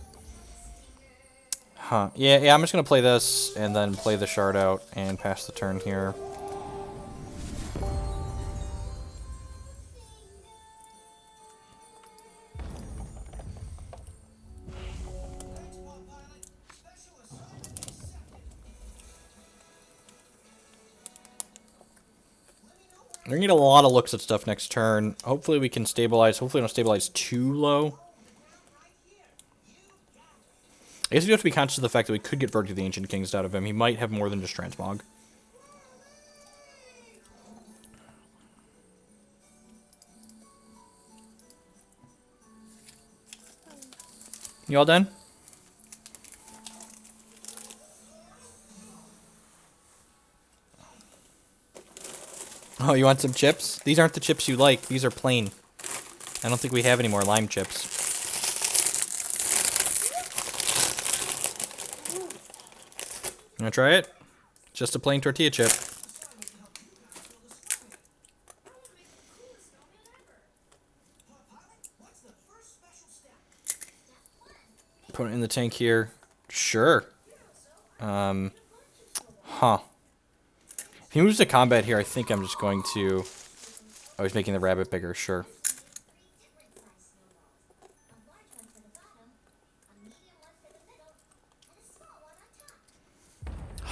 Yeah, I'm just going to play this and then play the shard out and pass the turn here. We're going to get a lot of looks at stuff next turn. Hopefully we can stabilize. Hopefully we don't stabilize too low. I guess we have to be conscious of the fact that we could get Verdict of the Ancient Kings out of him. He might have more than just Transmog. You all done? Oh, you want some chips? These aren't the chips you like. These are plain. I don't think we have any more lime chips. You wanna try it? Just a plain tortilla chip. Put it in the tank here. Sure. If he moves to combat here, I think I'm just going to... Oh, he's making the rabbit bigger, sure.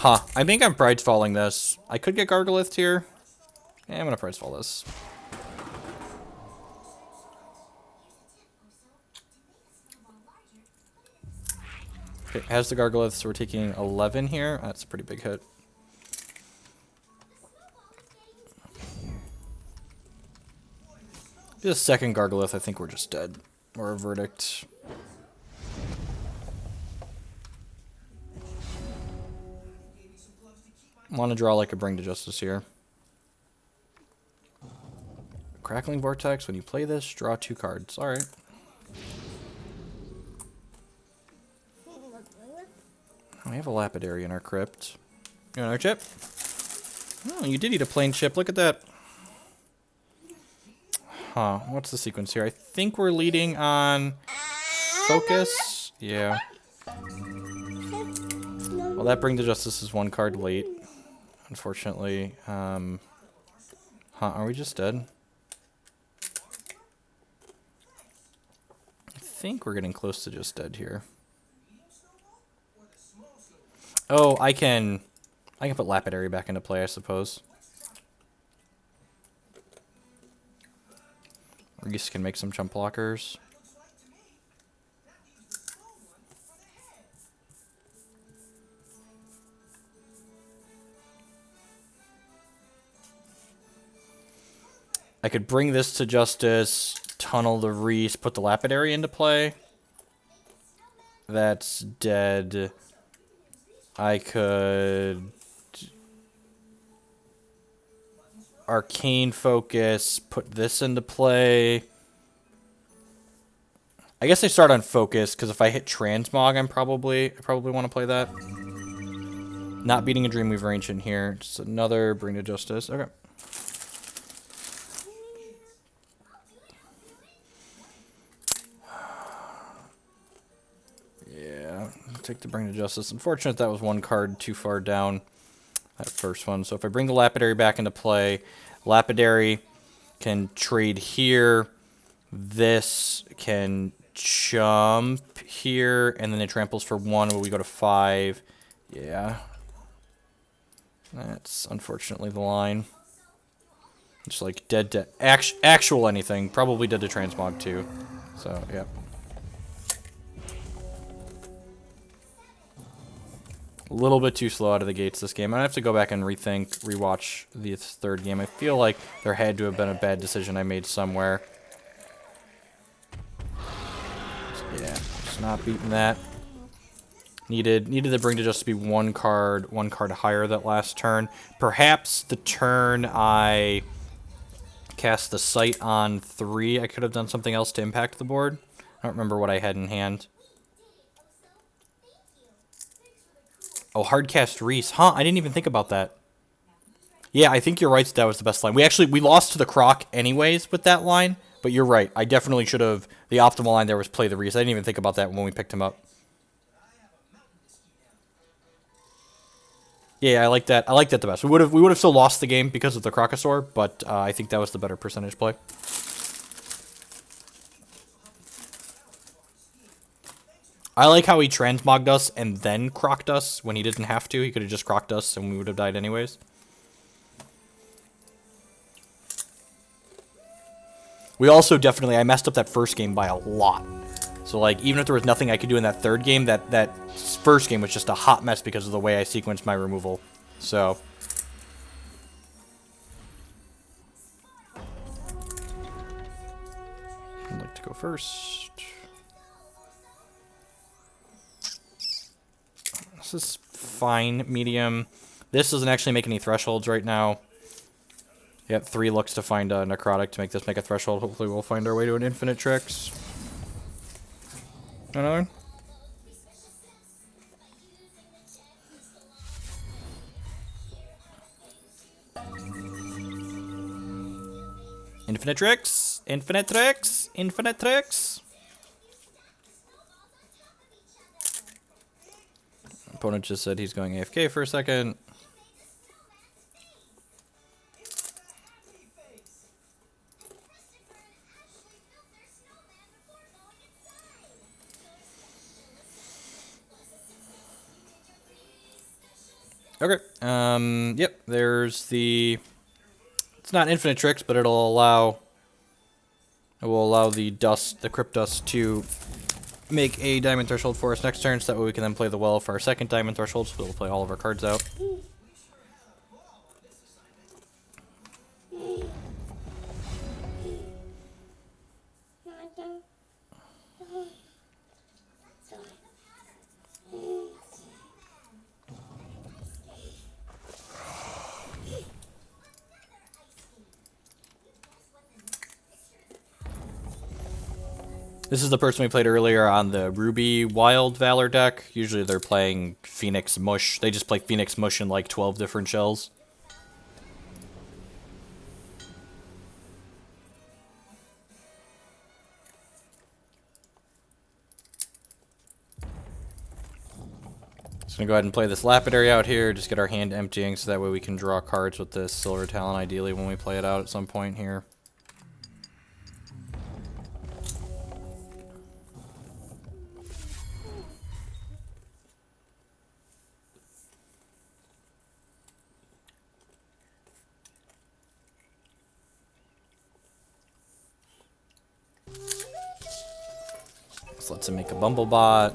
Huh. I think I'm prize falling this. I could get Gargalith here. Yeah, I'm gonna prize fall this. Okay, has the Gargalith, so we're taking 11 here. That's a pretty big hit. The second Gargalith, I think we're just dead. Or a verdict. Want to draw like a Bring to Justice here. Crackling Vortex, when you play this, draw 2 cards. Alright. We have a Lapidary in our crypt. You want our chip? Oh, you did eat a plain chip. Look at that. Huh. What's the sequence here? I think we're leading on Focus. Yeah. Well, that Bring to Justice is 1 card late. Unfortunately. Huh, are we just dead? I think we're getting close to just dead here. Oh, I can put Lapidary back into play, I suppose. Reese can make some jump blockers. I could bring this to Justice, tunnel the Reese, put the Lapidary into play. That's dead. I could Arcane Focus, put this into play. I guess I start on Focus, because if I hit Transmog, I probably want to play that. Not beating a Dreamweaver Ancient here. Just another Bring to Justice. Okay. Yeah, take the Bring to Justice. Unfortunate that was 1 card too far down. That first one. So if I bring the Lapidary back into play, Lapidary can trade here. This can jump here, and then it tramples for 1 when we go to 5. Yeah. That's unfortunately the line. Just like dead to actual anything. Probably dead to Transmog too. So, yeah. A little bit too slow out of the gates this game. I have to go back and rewatch the 3rd game. I feel like there had to have been a bad decision I made somewhere. Yeah, just not beating that. Needed the Bring to Justice to be 1 card higher that last turn. Perhaps the turn I cast the Sight on 3, I could have done something else to impact the board. I don't remember what I had in hand. Oh, Hardcast Reese. Huh, I didn't even think about that. Yeah, I think you're right that was the best line. We lost to the Croc anyways with that line, but you're right. I definitely should have... The optimal line there was play the Reese. I didn't even think about that when we picked him up. Yeah, I like that. I like that the best. We would have still lost the game because of the Crocosaur, but I think that was the better percentage play. I like how he transmogged us and then crocked us when he didn't have to. He could have just crocked us and we would have died anyways. We also definitely... I messed up that first game by a lot. So, like, even if there was nothing I could do in that 3rd game, that first game was just a hot mess because of the way I sequenced my removal. So... I'd like to go first. This is fine, medium. This doesn't actually make any thresholds right now. Yep, 3 looks to find a Necrotic to make this make a threshold. Hopefully we'll find our way to an Infinite Tricks. Another one? Infinite Tricks! Infinite Tricks! Infinite Tricks! Opponent just said he's going AFK for a second. Okay. Yep. There's the. It's not infinite tricks, but it'll allow. It will allow the dust, the crypt dust, to make a diamond threshold for us next turn, so that way we can then play the well for our second diamond threshold. So we'll play all of our cards out. This is the person we played earlier on the Ruby Wild Valor deck. Usually they're playing Phoenix Mush. They just play Phoenix Mush in like 12 different shells. Just gonna go ahead and play this Lapidary out here. Just get our hand emptying so that way we can draw cards with this Silver Talon ideally when we play it out at some point here. So let's make a Bumblebot,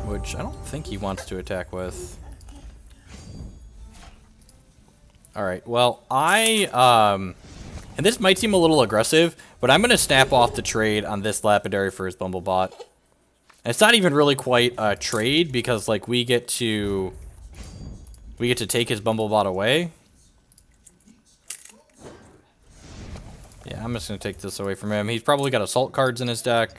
which I don't think he wants to attack with. Alright, well, and this might seem a little aggressive, but I'm going to snap off the trade on this Lapidary for his Bumblebot. And it's not even really quite a trade, because, like, we get to take his Bumblebot away. Yeah, I'm just going to take this away from him. He's probably got Assault cards in his deck.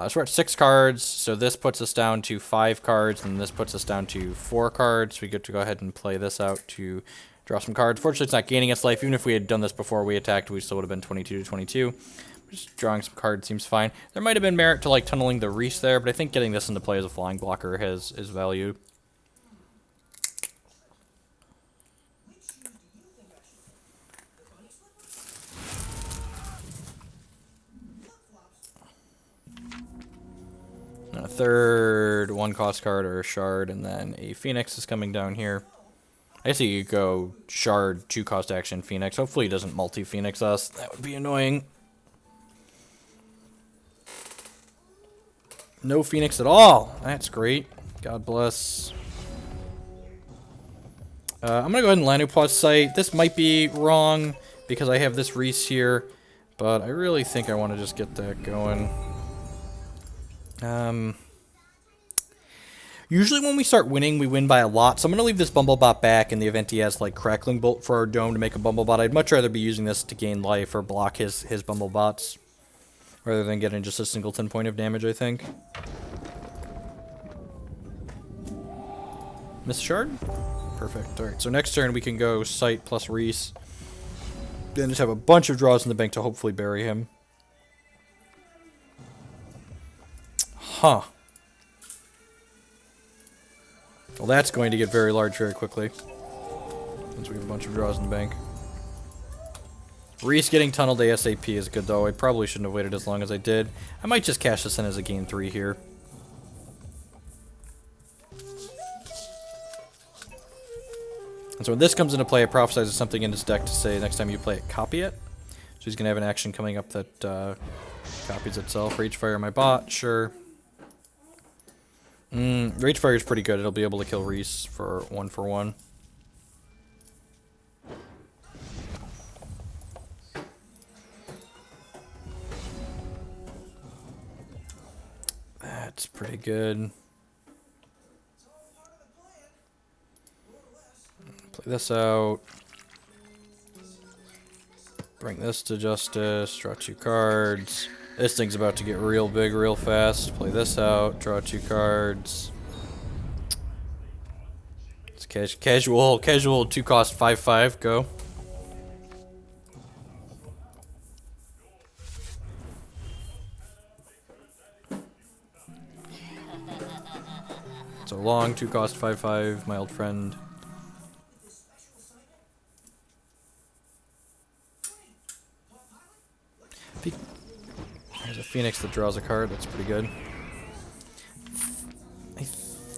So we're at 6 cards, so this puts us down to 5 cards, and this puts us down to 4 cards. We get to go ahead and play this out to draw some cards. Fortunately, it's not gaining its life. Even if we had done this before we attacked, we still would have been 22 to 22. Just drawing some cards seems fine. There might have been merit to like tunneling the Reese there, but I think getting this into play as a flying blocker is value. A third 1-cost card or a shard, and then a Phoenix is coming down here. I guess you could go shard, 2-cost action Phoenix. Hopefully he doesn't multi-Phoenix us. That would be annoying. No Phoenix at all. That's great. God bless. I'm going to go ahead and Lanupause Sight. This might be wrong because I have this Reese here, but I really think I want to just get that going. Usually when we start winning, we win by a lot, so I'm going to leave this Bumblebot back in the event he has, like, Crackling Bolt for our Dome to make a Bumblebot. I'd much rather be using this to gain life or block his Bumblebots, rather than getting just a singleton point of damage, I think. Miss Shard? Perfect. Alright, so next turn we can go Sight plus Reese. Then just have a bunch of draws in the bank to hopefully bury him. Huh. Well, that's going to get very large very quickly, since we have a bunch of draws in the bank. Reese getting tunneled ASAP is good, though. I probably shouldn't have waited as long as I did. I might just cash this in as a game 3 here. And so when this comes into play, it prophesizes something in his deck to say next time you play it, copy it. So he's going to have an action coming up that copies itself. Rage Fire my bot, sure. Rage Fire is pretty good. It'll be able to kill Reese for 1-for-1. That's pretty good. Play this out. Bring this to Justice. Draw 2 cards. This thing's about to get real big real fast. Play this out. Draw 2 cards. It's casual 2-cost 5/5. Go. So long 2-cost 5/5, my old friend. There's a Phoenix that draws a card. That's pretty good. I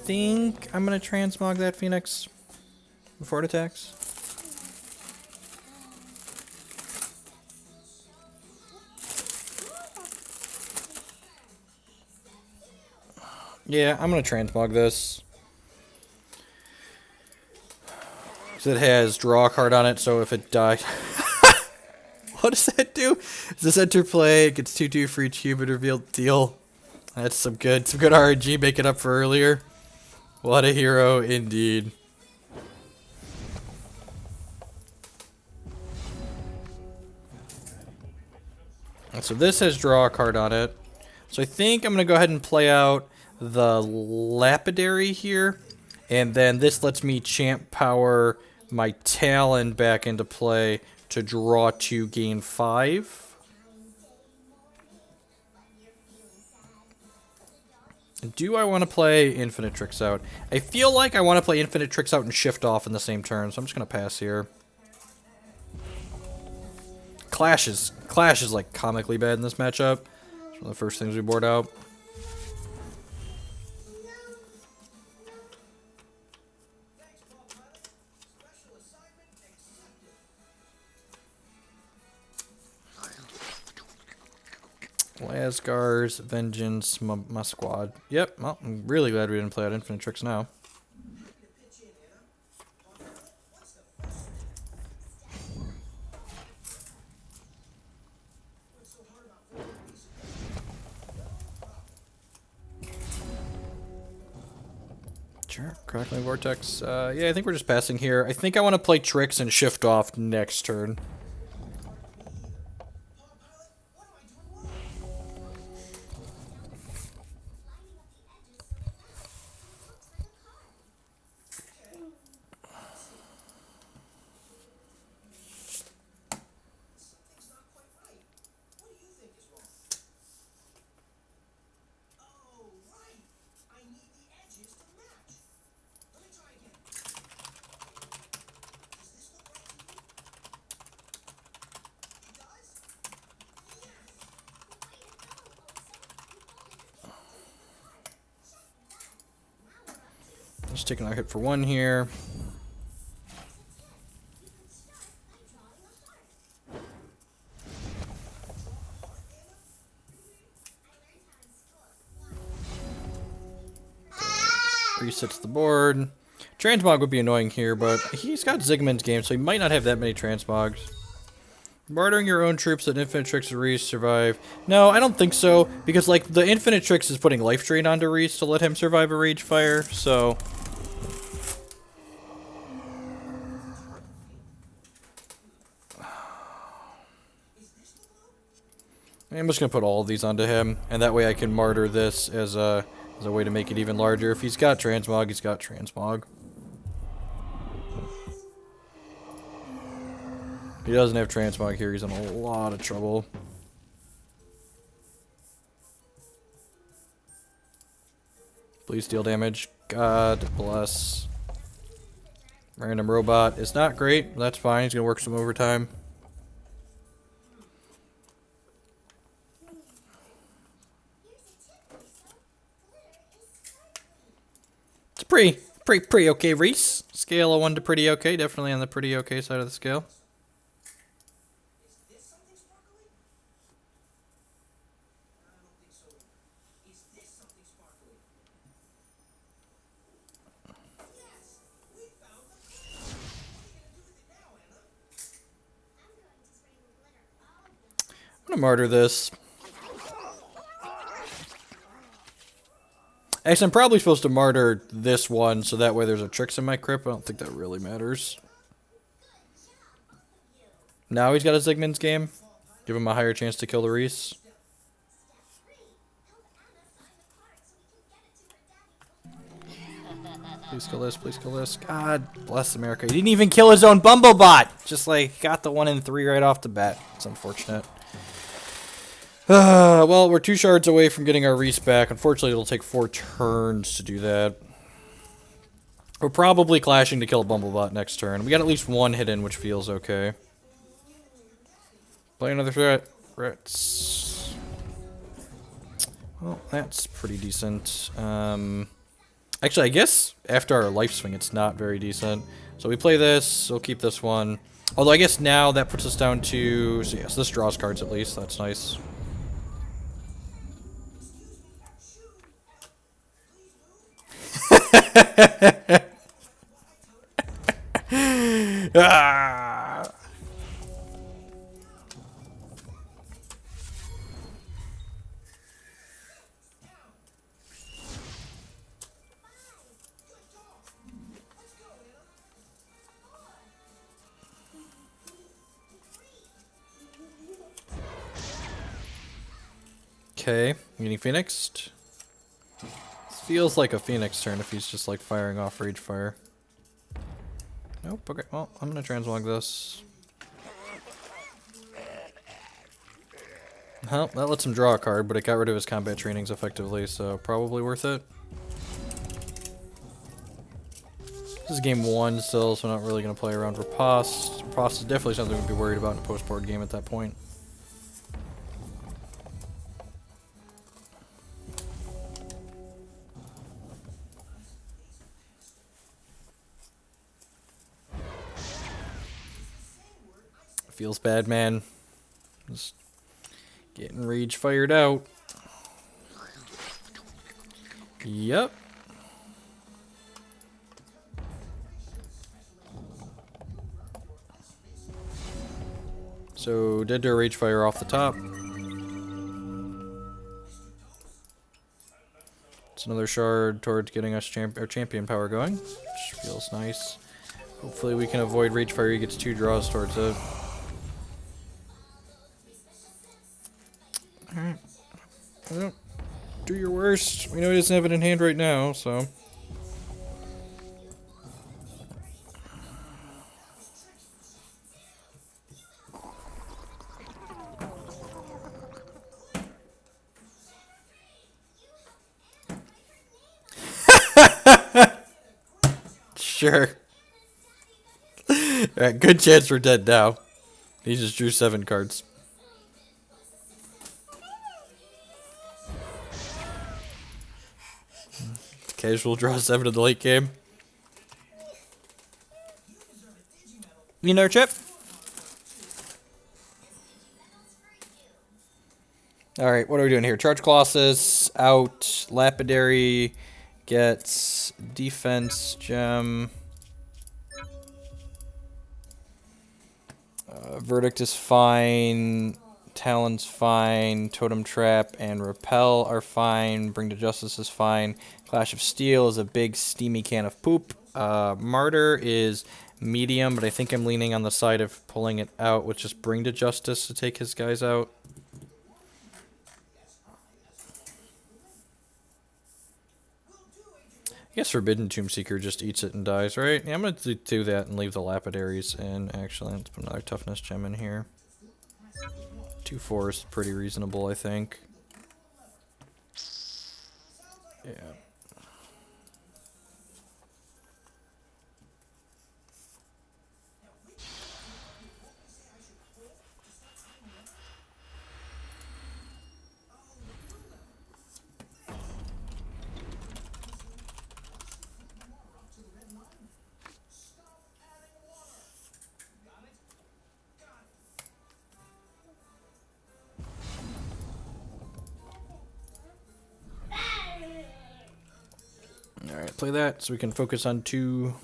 think I'm going to transmog that Phoenix before it attacks. Yeah, I'm going to transmog this. It has draw a card on it, so if it dies... What does that do? Does this enter play? It gets 2/2 for each human revealed deal. That's some good RNG, make it up for earlier. What a hero indeed. And so this has draw a card on it. So I think I'm going to go ahead and play out the Lapidary here. And then this lets me champ power my Talon back into play to draw 2, gain 5. Do I want to play Infinite Tricks out? I feel like I want to play Infinite Tricks out and shift off in the same turn, so I'm just going to pass here. Clash is like comically bad in this matchup. It's one of the first things we board out. Lasgar's Vengeance, my squad. Yep, well, I'm really glad we didn't play out Infinite Tricks now. Sure, Crackling Vortex. Yeah, I think we're just passing here. I think I want to play Tricks and shift off next turn. Just taking our hit for 1 here. Resets the board. Transmog would be annoying here, but he's got Zigman's game, so he might not have that many transmogs. Bartering your own troops that Infinite Tricks and Reese survive. No, I don't think so, because like the Infinite Tricks is putting life drain onto Reese to let him survive a rage fire, so... I'm just gonna put all of these onto him, and that way I can martyr this as a way to make it even larger. If he's got transmog, he's got transmog. If he doesn't have transmog here, he's in a lot of trouble. Please deal damage. God bless. Random robot is not great. That's fine. He's gonna work some overtime. It's pretty okay, Reese. Scale of 1 to pretty okay. Definitely on the pretty okay side of the scale. I'm gonna martyr this. Actually, I'm probably supposed to martyr this one, so that way there's a Tricks in my crypt. I don't think that really matters. Now he's got a Zigman's game. Give him a higher chance to kill the Reese. Please kill this, please kill this. God bless America. He didn't even kill his own Bumblebot! Just like, got the 1 in 3 right off the bat. It's unfortunate. Well, we're 2 shards away from getting our Reese back. Unfortunately, it'll take 4 turns to do that. We're probably clashing to kill a Bumblebot next turn. We got at least 1 hit in, which feels okay. Play another threat. Threats. Well, that's pretty decent. Actually, I guess after our life swing, it's not very decent. So we play this. We'll keep this one. Although I guess now that puts us down to... So yes, this draws cards at least. That's nice. Ah! Okay, getting Phoenixed. This feels like a Phoenix turn if he's just like firing off Rage Fire. Nope, okay, well, I'm gonna transmog this. Well, that lets him draw a card, but it got rid of his combat trainings effectively, so probably worth it. This is game 1 still, so I'm not really going to play around Riposte. Riposte is definitely something we'd be worried about in a post-board game at that point. Feels bad, man. Just getting Rage fired out. Yep. So, dead to a Rage Fire off the top. It's another shard towards getting us our champion power going, which feels nice. Hopefully we can avoid Rage Fire. He gets 2 draws towards it. Alright. Well, do your worst. We know he doesn't have it in hand right now, so... Sure. Alright, good chance we're dead now. He just drew 7 cards. Casual draw 7 in the late game. You know, Chip? Alright, what are we doing here? Charge Colossus, out. Lapidary gets defense gem. Verdict is fine. Talon's fine. Totem Trap and Repel are fine. Bring to Justice is fine. Clash of Steel is a big steamy can of poop. Martyr is medium, but I think I'm leaning on the side of pulling it out with just Bring to Justice to take his guys out. I guess Forbidden Tomb Seeker just eats it and dies, right? Yeah, I'm going to do that and leave the Lapidaries in. Actually, let's put another Toughness gem in here. 2/4 is pretty reasonable, I think. Yeah. Alright, play that so we can focus on 2.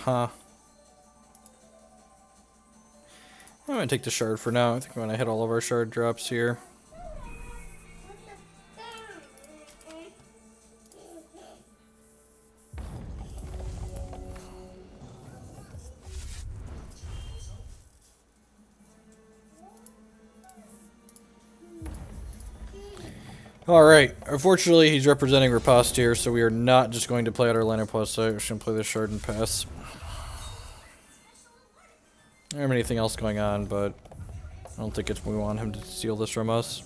Huh. I'm gonna take the shard for now. I think I'm gonna hit all of our shard drops here. Alright, unfortunately he's representing Riposte here, so we are not just going to play out our line of plus site. We're going to play the shard and pass. I don't have anything else going on, but I don't think we want him to steal this from us.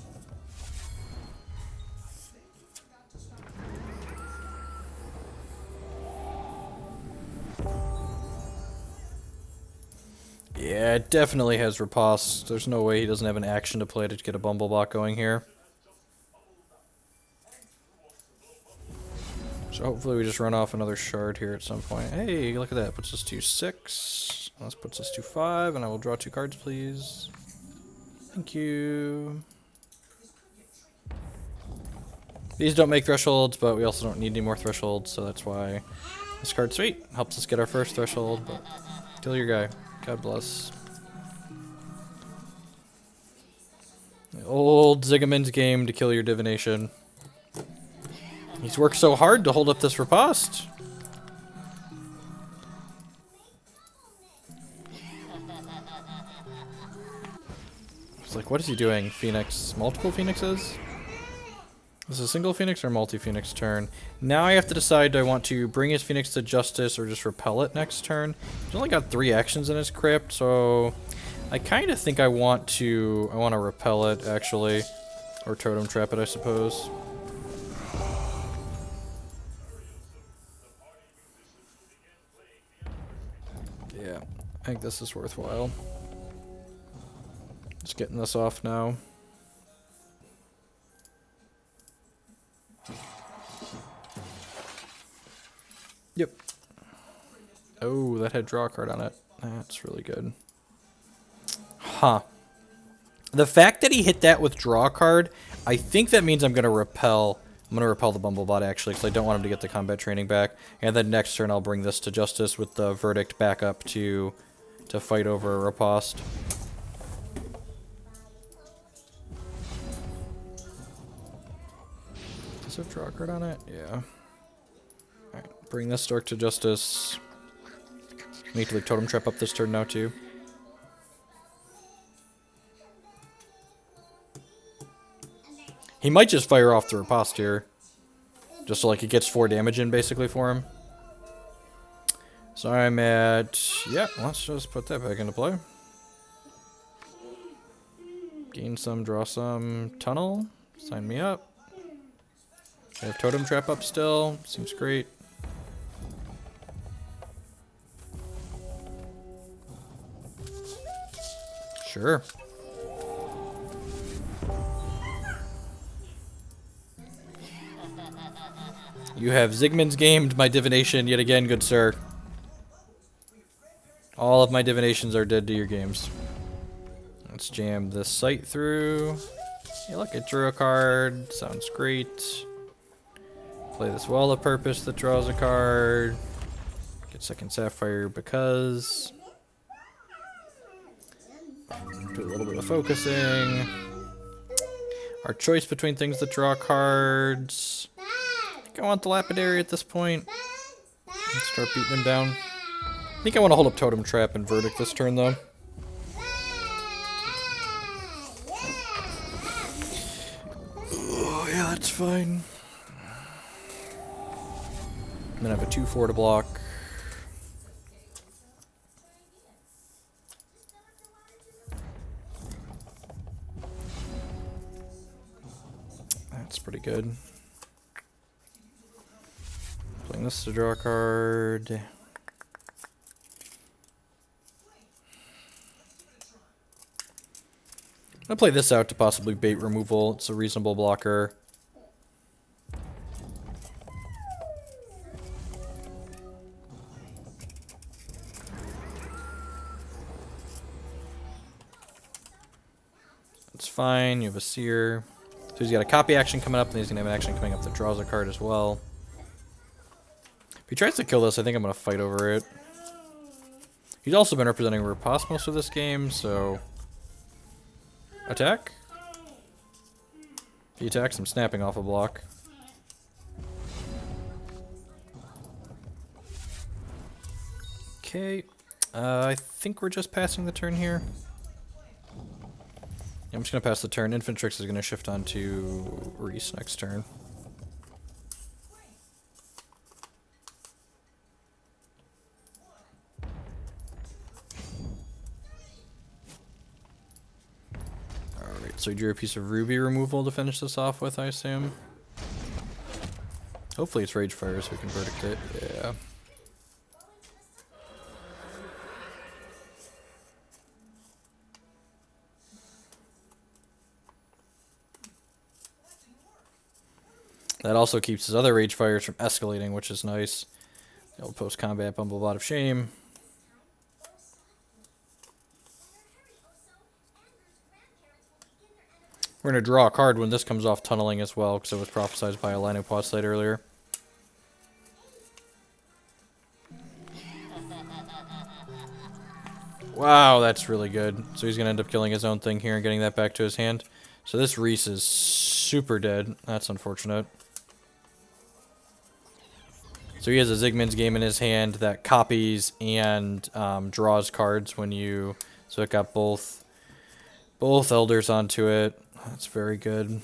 Yeah, it definitely has Riposte. There's no way he doesn't have an action to play to get a Bumblebot going here. So hopefully we just run off another shard here at some point. Hey, look at that. Puts us to 6. This puts us to 5, and I will draw 2 cards, please. Thank you. These don't make thresholds, but we also don't need any more thresholds, so that's why this card's sweet. Helps us get our first threshold, but kill your guy. God bless. The old Zigaman's game to kill your divination. He's worked so hard to hold up this Riposte. It's like, what is he doing? Phoenix. Multiple Phoenixes? Is this a single Phoenix or multi-Phoenix turn? Now I have to decide, do I want to bring his Phoenix to Justice or just repel it next turn? He's only got 3 actions in his crypt, so I kind of think I want to repel it, actually. Or Totem Trap it, I suppose. Yeah, I think this is worthwhile. Just getting this off now. Yep. Oh, that had draw a card on it. That's really good. Huh. The fact that he hit that with draw a card, I think that means I'm going to repel. I'm going to repel the Bumblebot, actually, because I don't want him to get the combat training back. And then next turn I'll bring this to Justice with the Verdict back up to fight over a Riposte. Does it have draw a card on it? Yeah. Alright, bring this Stork to Justice. Need to leave Totem Trap up this turn now, too. He might just fire off the Riposte here. Just so, like, it gets 4 damage in, basically, for him. So I'm at... yeah, let's just put that back into play. Gain some, draw some. Tunnel. Sign me up. I have Totem Trap up still. Seems great. Sure. You have Zigman's gamed my divination yet again, good sir. All of my divinations are dead to your games. Let's jam this site through. Hey, look, it drew a card. Sounds great. Play this Well of Purpose that draws a card. Get second Sapphire because. Do a little bit of focusing. Our choice between things that draw cards. I think I want the Lapidary at this point. Let's start beating him down. I think I want to hold up Totem Trap and Verdict this turn, though. Oh, yeah, that's fine. And then I have a 2/4 to block. That's pretty good. Playing this to draw a card. I'll play this out to possibly bait removal. It's a reasonable blocker. It's fine. You have a Seer. So he's got a copy action coming up, and he's going to have an action coming up that draws a card as well. If he tries to kill this, I think I'm going to fight over it. He's also been representing Riposte most of this game, so... Attack? If he attacks, I'm snapping off a block. Okay. I think we're just passing the turn here. I'm just gonna pass the turn. Infantryx is gonna shift on to Reese next turn. Alright, so he drew a piece of ruby removal to finish this off with, I assume. Hopefully it's Rage Fire so we can verdict it. Yeah. That also keeps his other Rage Fires from escalating, which is nice. The old post-combat Bumblebot of Shame. We're going to draw a card when this comes off tunneling as well, because it was prophesized by a line of Postlight earlier. Wow, that's really good. So he's going to end up killing his own thing here and getting that back to his hand. So this Reese is super dead. That's unfortunate. So he has a Zygmun's Game in his hand that copies and draws cards when you... So it got both Elders onto it. That's very good.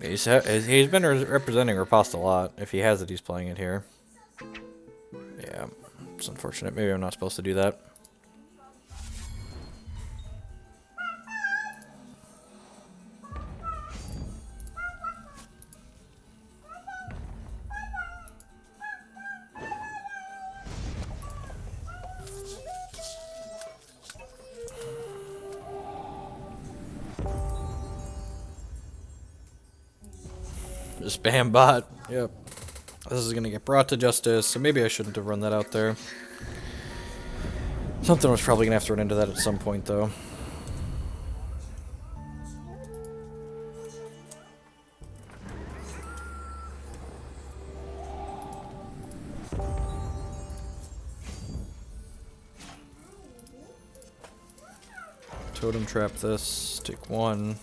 He's been representing Riposte a lot. If he has it, he's playing it here. Yeah, it's unfortunate. Maybe I'm not supposed to do that. Spam bot. Yep. This is gonna get brought to justice, so maybe I shouldn't have run that out there. Something was probably gonna have to run into that at some point, though. Totem trap this. Take one.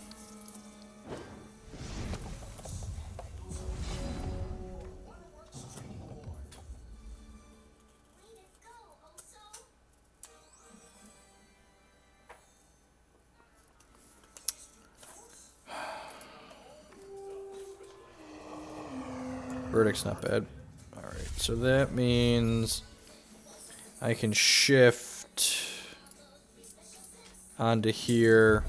Verdict's not bad. Alright, so that means I can shift onto here.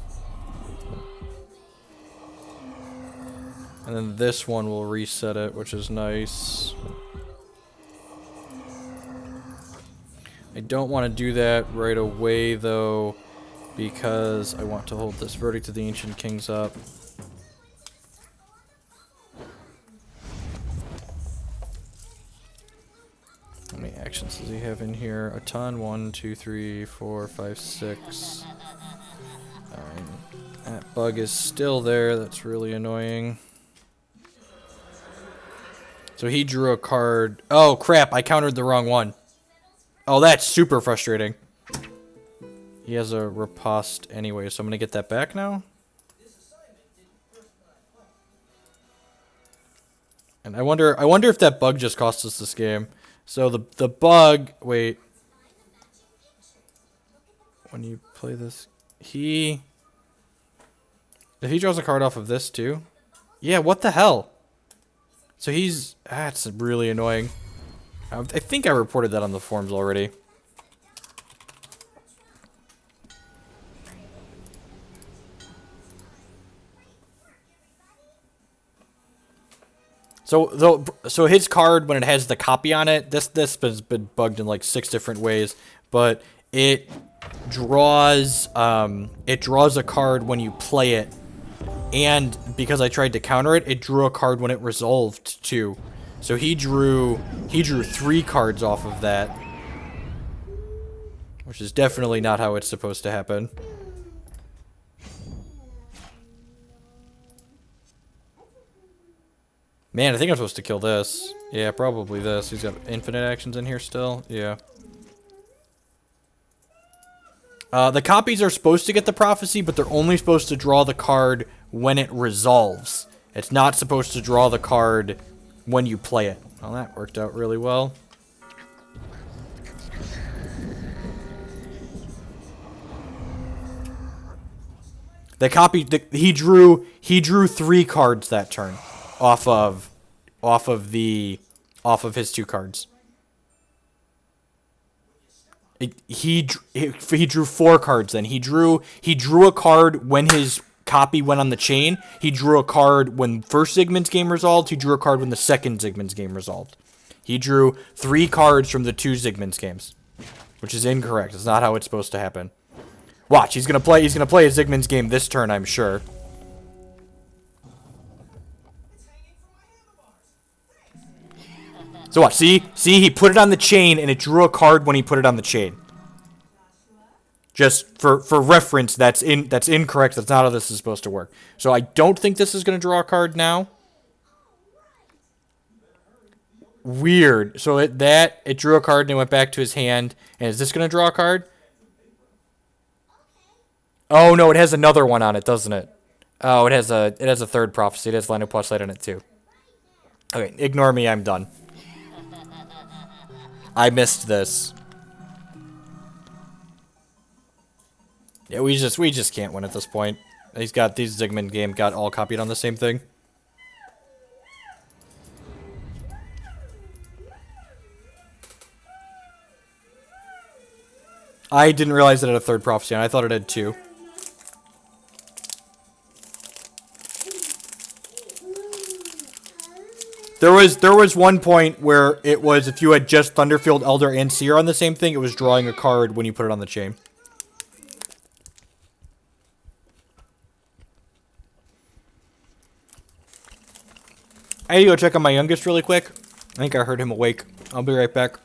And then this one will reset it, which is nice. I don't want to do that right away, though, because I want to hold this Verdict of the Ancient Kings up. How many actions does he have in here? A ton. 1, 2, 3, 4, 5, 6. That bug is still there. That's really annoying. So he drew a card. Oh, crap. I countered the wrong one. Oh, that's super frustrating. He has a riposte anyway, so I'm going to get that back now. And I wonder if that bug just cost us this game. So the bug, wait. When you play this, if he draws a card off of this too. Yeah, what the hell? So that's really annoying. I think I reported that on the forums already. So his card, when it has the copy on it, this has been bugged in like 6 different ways, but it draws a card when you play it, and because I tried to counter it, it drew a card when it resolved too. So he drew 3 cards off of that, which is definitely not how it's supposed to happen. Man, I think I'm supposed to kill this. Yeah, probably this. He's got infinite actions in here still. Yeah. The copies are supposed to get the prophecy, but they're only supposed to draw the card when it resolves. It's not supposed to draw the card when you play it. Well, that worked out really well. The copy, he drew 3 cards that turn, off of his 2 cards. He drew 4 cards. Then he drew a card when his copy went on the chain. He drew a card when first Zygmunt's game resolved. He drew a card when the second Zygmunt's game resolved. He drew 3 cards from the 2 Zygmunt's games, which is incorrect. It's not how it's supposed to happen. Watch, he's gonna play a Zygmunt's game this turn, I'm sure. So watch, see, he put it on the chain, and it drew a card when he put it on the chain. Just for reference, that's incorrect. That's not how this is supposed to work. So I don't think this is gonna draw a card now. Weird. So it drew a card and it went back to his hand. And is this gonna draw a card? Oh no, it has another one on it, doesn't it? Oh, it has a third prophecy. It has Line of Postlight on it too. Okay, ignore me. I'm done. I missed this. Yeah, we just can't win at this point. These Zygmunt game got all copied on the same thing. I didn't realize it had a third prophecy, and I thought it had 2. There was one point where it was, if you had just Thunderfield, Elder, and Seer on the same thing, it was drawing a card when you put it on the chain. I need to go check on my youngest really quick. I think I heard him awake. I'll be right back.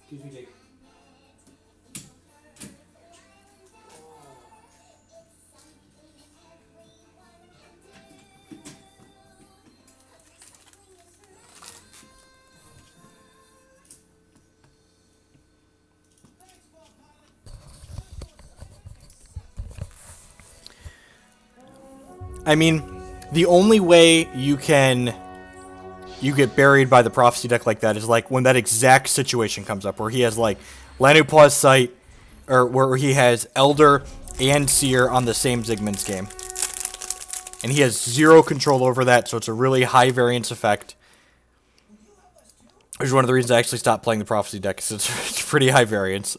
Excuse me, Jake. I mean, The only way you get buried by the Prophecy deck like that is like when that exact situation comes up where he has like Lanupaw's Sight, or where he has Elder and Seer on the same Zigman's game. And he has zero control over that, so it's a really high variance effect. Which is one of the reasons I actually stopped playing the Prophecy deck, because it's pretty high variance.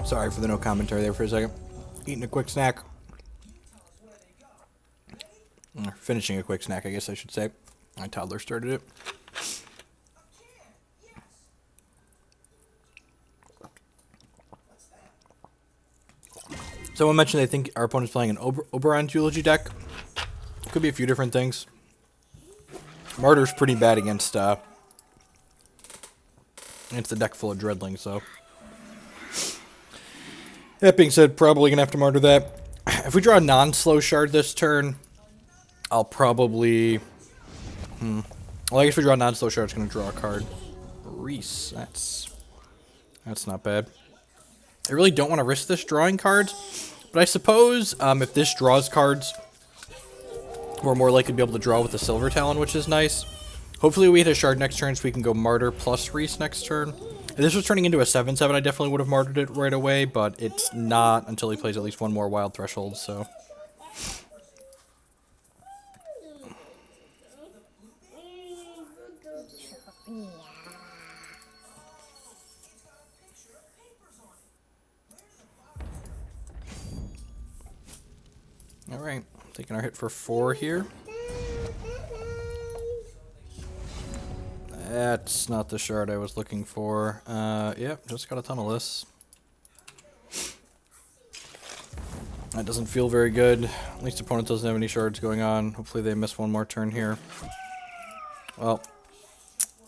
Sorry for the no commentary there for a second. Eating a quick snack. Or finishing a quick snack, I guess I should say. My toddler started it. Someone mentioned they think our opponent's playing an Oberon's Eulogy deck. Could be a few different things. Martyr's pretty bad against the deck full of Dreadlings, so. That being said, probably gonna have to martyr that. If we draw a non-slow shard this turn, I'll probably... Well, I guess if we draw a non-slow shard, it's gonna draw a card. Reese, that's not bad. I really don't want to risk this drawing cards, but I suppose if this draws cards, we're more likely to be able to draw with the Silver Talon, which is nice. Hopefully we hit a shard next turn so we can go Martyr plus Reese next turn. If this was turning into a 7/7, I definitely would have martyred it right away, but it's not until he plays at least one more Wild Threshold, so... Alright, taking our hit for 4 here. That's not the shard I was looking for. Yep, just got a ton of this. That doesn't feel very good. At least the opponent doesn't have any shards going on. Hopefully they miss one more turn here. Well,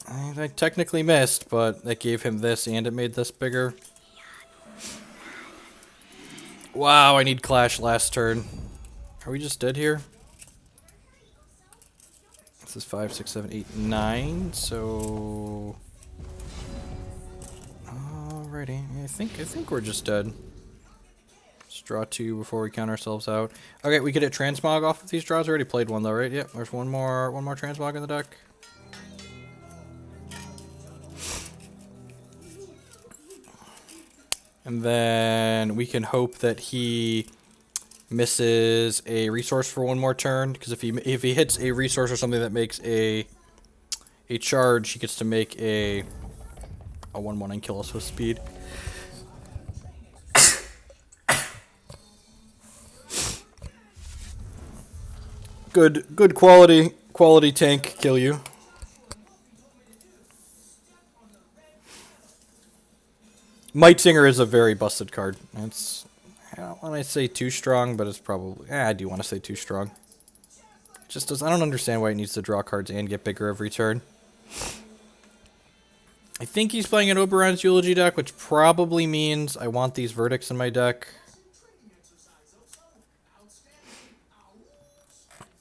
I technically missed, but that gave him this and it made this bigger. Wow, I need Clash last turn. Are we just dead here? This is 5, 6, 7, 8, 9, so... Alrighty, I think we're just dead. Let's draw 2 before we count ourselves out. Okay, we get a Transmog off of these draws. I already played one though, right? Yep, there's one more Transmog in the deck. And then we can hope that he misses a resource for one more turn, because if he hits a resource or something that makes a charge, he gets to make a 1/1 and kill us with speed. Good quality tank kill you. Might Singer is a very busted card. It's, I don't want to say too strong, but it's probably... I do want to say too strong. Just does, I don't understand why it needs to draw cards and get bigger every turn. I think he's playing an Oberon's Eulogy deck, which probably means I want these verdicts in my deck.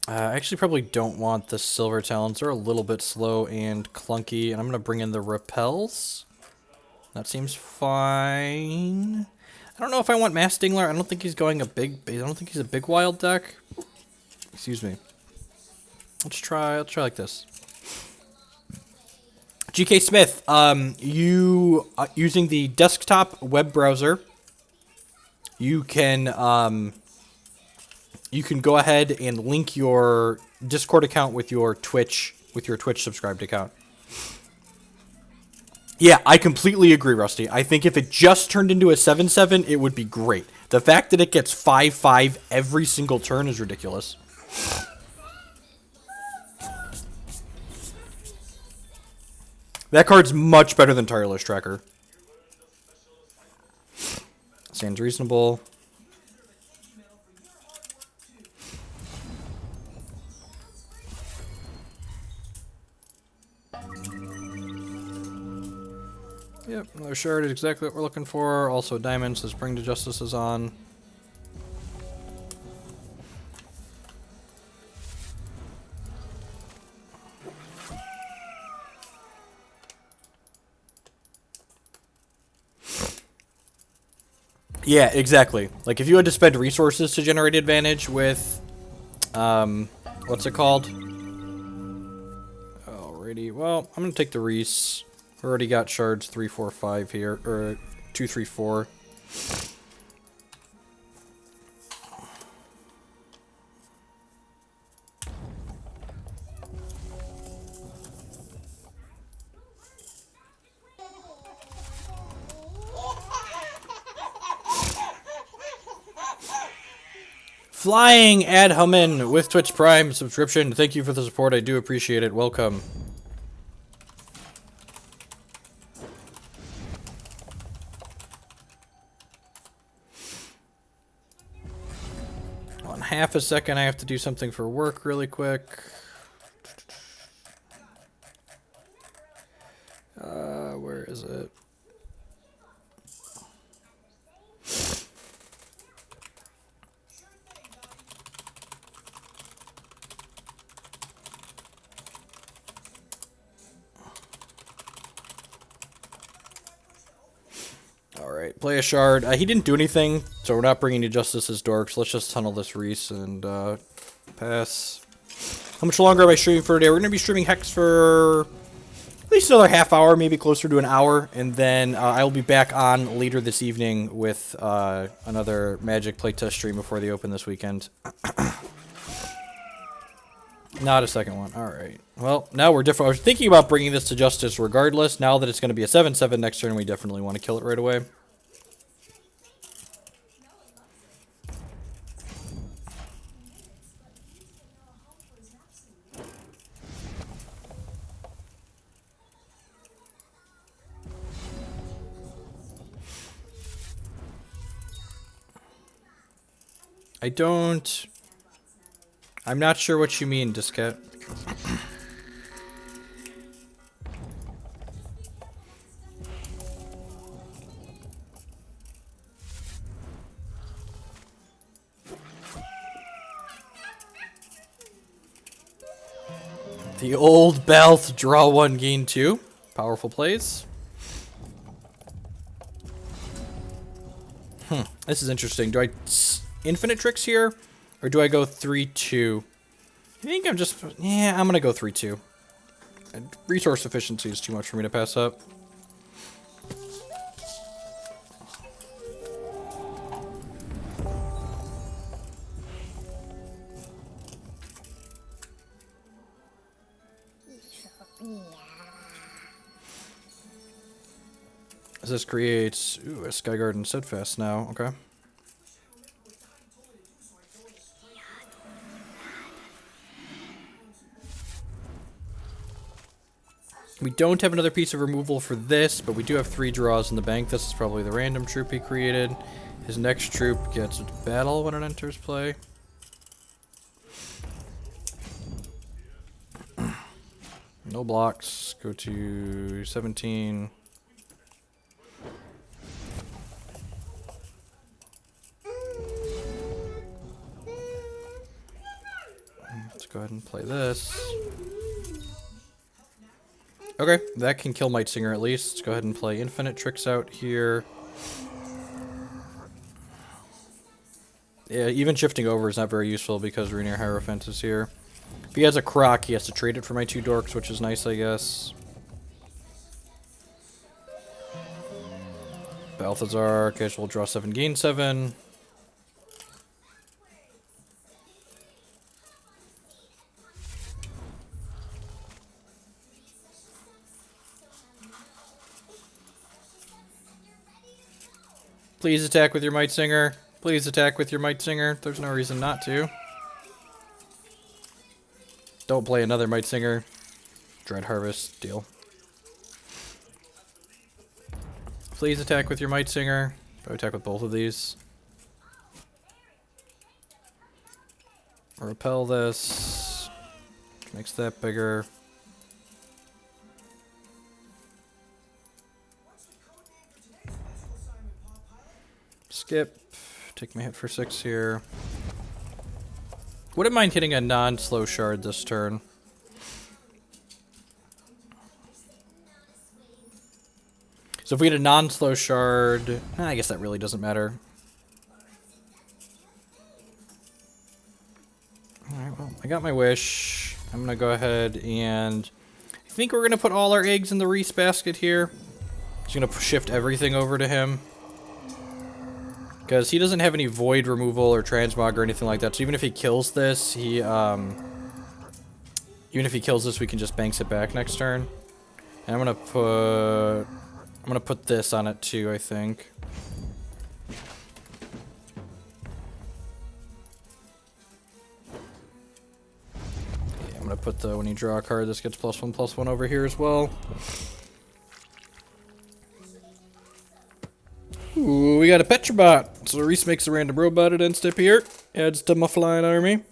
I actually probably don't want the Silver Talons. They're a little bit slow and clunky, and I'm going to bring in the Repels. That seems fine. I don't know if I want Mass Dingler. I don't think he's going I don't think he's a big wild deck. Excuse me. Let's try like this. GK Smith, you using the desktop web browser, you can go ahead and link your Discord account with your Twitch subscribed account. Yeah, I completely agree, Rusty. I think if it just turned into a 7/7, it would be great. The fact that it gets 5/5 every single turn is ridiculous. That card's much better than Tireless Tracker. Sounds reasonable. Yep, another shard is exactly what we're looking for. Also diamonds, let's bring the Justices on. Yeah, exactly. Like, if you had to spend resources to generate advantage with, what's it called? Alrighty, well, I'm gonna take the Reese. We already got shards 3, 4, 5 here, or 2, 3, 4. Flying Adhuman with Twitch Prime subscription. Thank you for the support. I do appreciate it. Welcome. On half a second, I have to do something for work really quick. Where is it? Alright, play a shard. He didn't do anything, so we're not bringing you Justice's Dorks. Let's just tunnel this Reese and pass. How much longer am I streaming for today? We're going to be streaming Hex for at least another half hour, maybe closer to an hour. And then I will be back on later this evening with another Magic playtest stream before they open this weekend. Not a second one. Alright. Well, now we're different. I was thinking about bringing this to Justice regardless. Now that it's going to be a 7/7 next turn, we definitely want to kill it right away. I'm not sure what you mean, Discat. The old Belth, draw 1, gain 2. Powerful plays. This is interesting. Do I infinite tricks here? Or do I go 3-2? I think I'm just... Yeah, I'm going to go 3-2. Resource efficiency is too much for me to pass up. This creates... Ooh, a Skyguard and Steadfast now. Okay. We don't have another piece of removal for this, but we do have 3 draws in the bank. This is probably the random troop he created. His next troop gets battle when it enters play. No blocks. Go to 17. Let's go ahead and play this. Okay, that can kill Might Singer at least. Let's go ahead and play Infinite Tricks out here. Yeah, even shifting over is not very useful because Rainier Hierophant is here. If he has a Croc, he has to trade it for my 2 Dorks, which is nice, I guess. Balthazar, okay, so we'll draw 7, gain 7. Please attack with your Might Singer. Please attack with your Might Singer. There's no reason not to. Don't play another Might Singer. Dread Harvest, deal. Please attack with your Might Singer. Probably attack with both of these. Repel this. Makes that bigger. Skip. Take my hit for 6 here. Wouldn't mind hitting a non-slow shard this turn. So if we get a non-slow shard, I guess that really doesn't matter. Alright, well, I got my wish. I'm gonna go ahead and I think we're gonna put all our eggs in the Reese basket here. Just gonna shift everything over to him. Because he doesn't have any void removal or transmog or anything like that. So even if he kills this, even if he kills this, we can just banks it back next turn. And I'm gonna put this on it too, I think. Yeah, I'm gonna put the when you draw a card, this gets +1/+1 over here as well. Ooh, we got a Petrobot. So Reese makes a random robot at end step here. Adds to my flying army.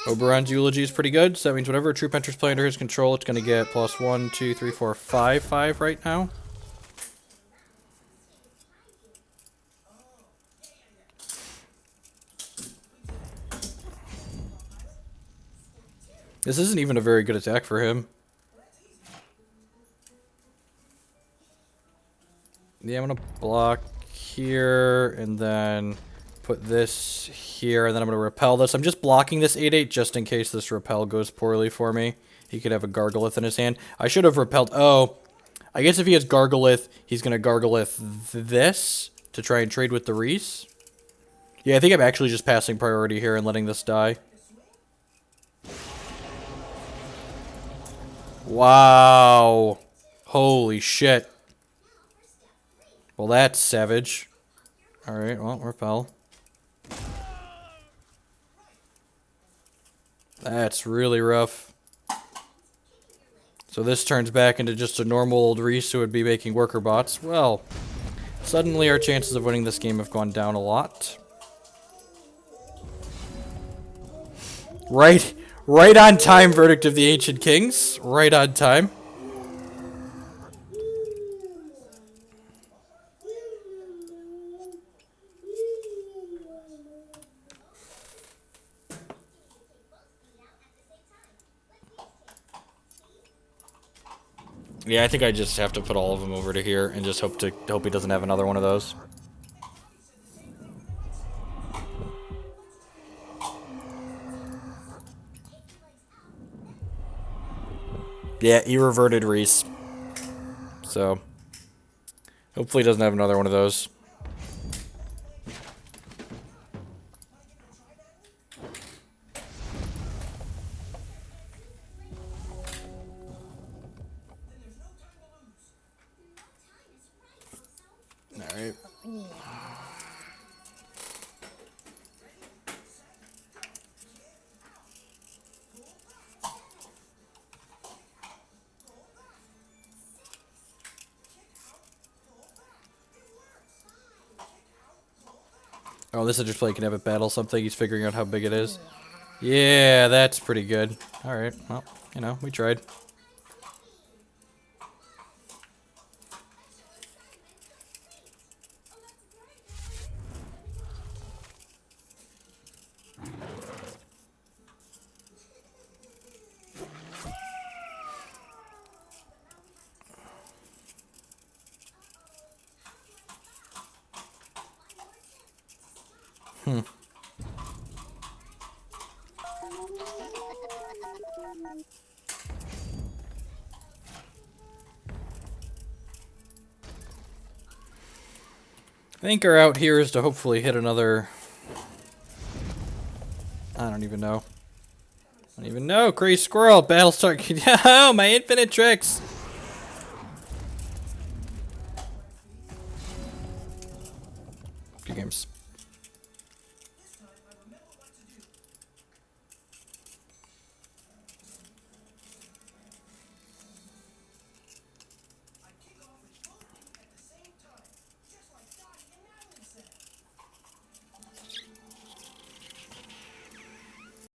Oberon's Eulogy is pretty good, so that means whenever a troop enters play under his control, it's going to get +1, 2, 3, 4, 5, 5 right now. This isn't even a very good attack for him. Yeah, I'm going to block here, and then put this here, and then I'm going to repel this. I'm just blocking this 8/8 just in case this repel goes poorly for me. He could have a Gargolith in his hand. I should have repelled. Oh, I guess if he has Gargolith, he's going to Gargolith this to try and trade with the Reese. Yeah, I think I'm actually just passing priority here and letting this die. Wow. Holy shit. Well, that's savage. Alright, well, repel. That's really rough. So this turns back into just a normal old Reese who would be making worker bots. Well, suddenly our chances of winning this game have gone down a lot. Right on time, Verdict of the Ancient Kings. Right on time. Yeah, I think I just have to put all of them over to here and just hope he doesn't have another one of those. Yeah, he reverted Reese. So, hopefully he doesn't have another one of those. Alright. Oh, this interplay can have a battle something. He's figuring out how big it is. Yeah, that's pretty good. Alright, well, you know, we tried. I think our out here is to hopefully hit another... I don't even know. I don't even know. Crazy squirrel. Battlestar. Oh, my infinite tricks.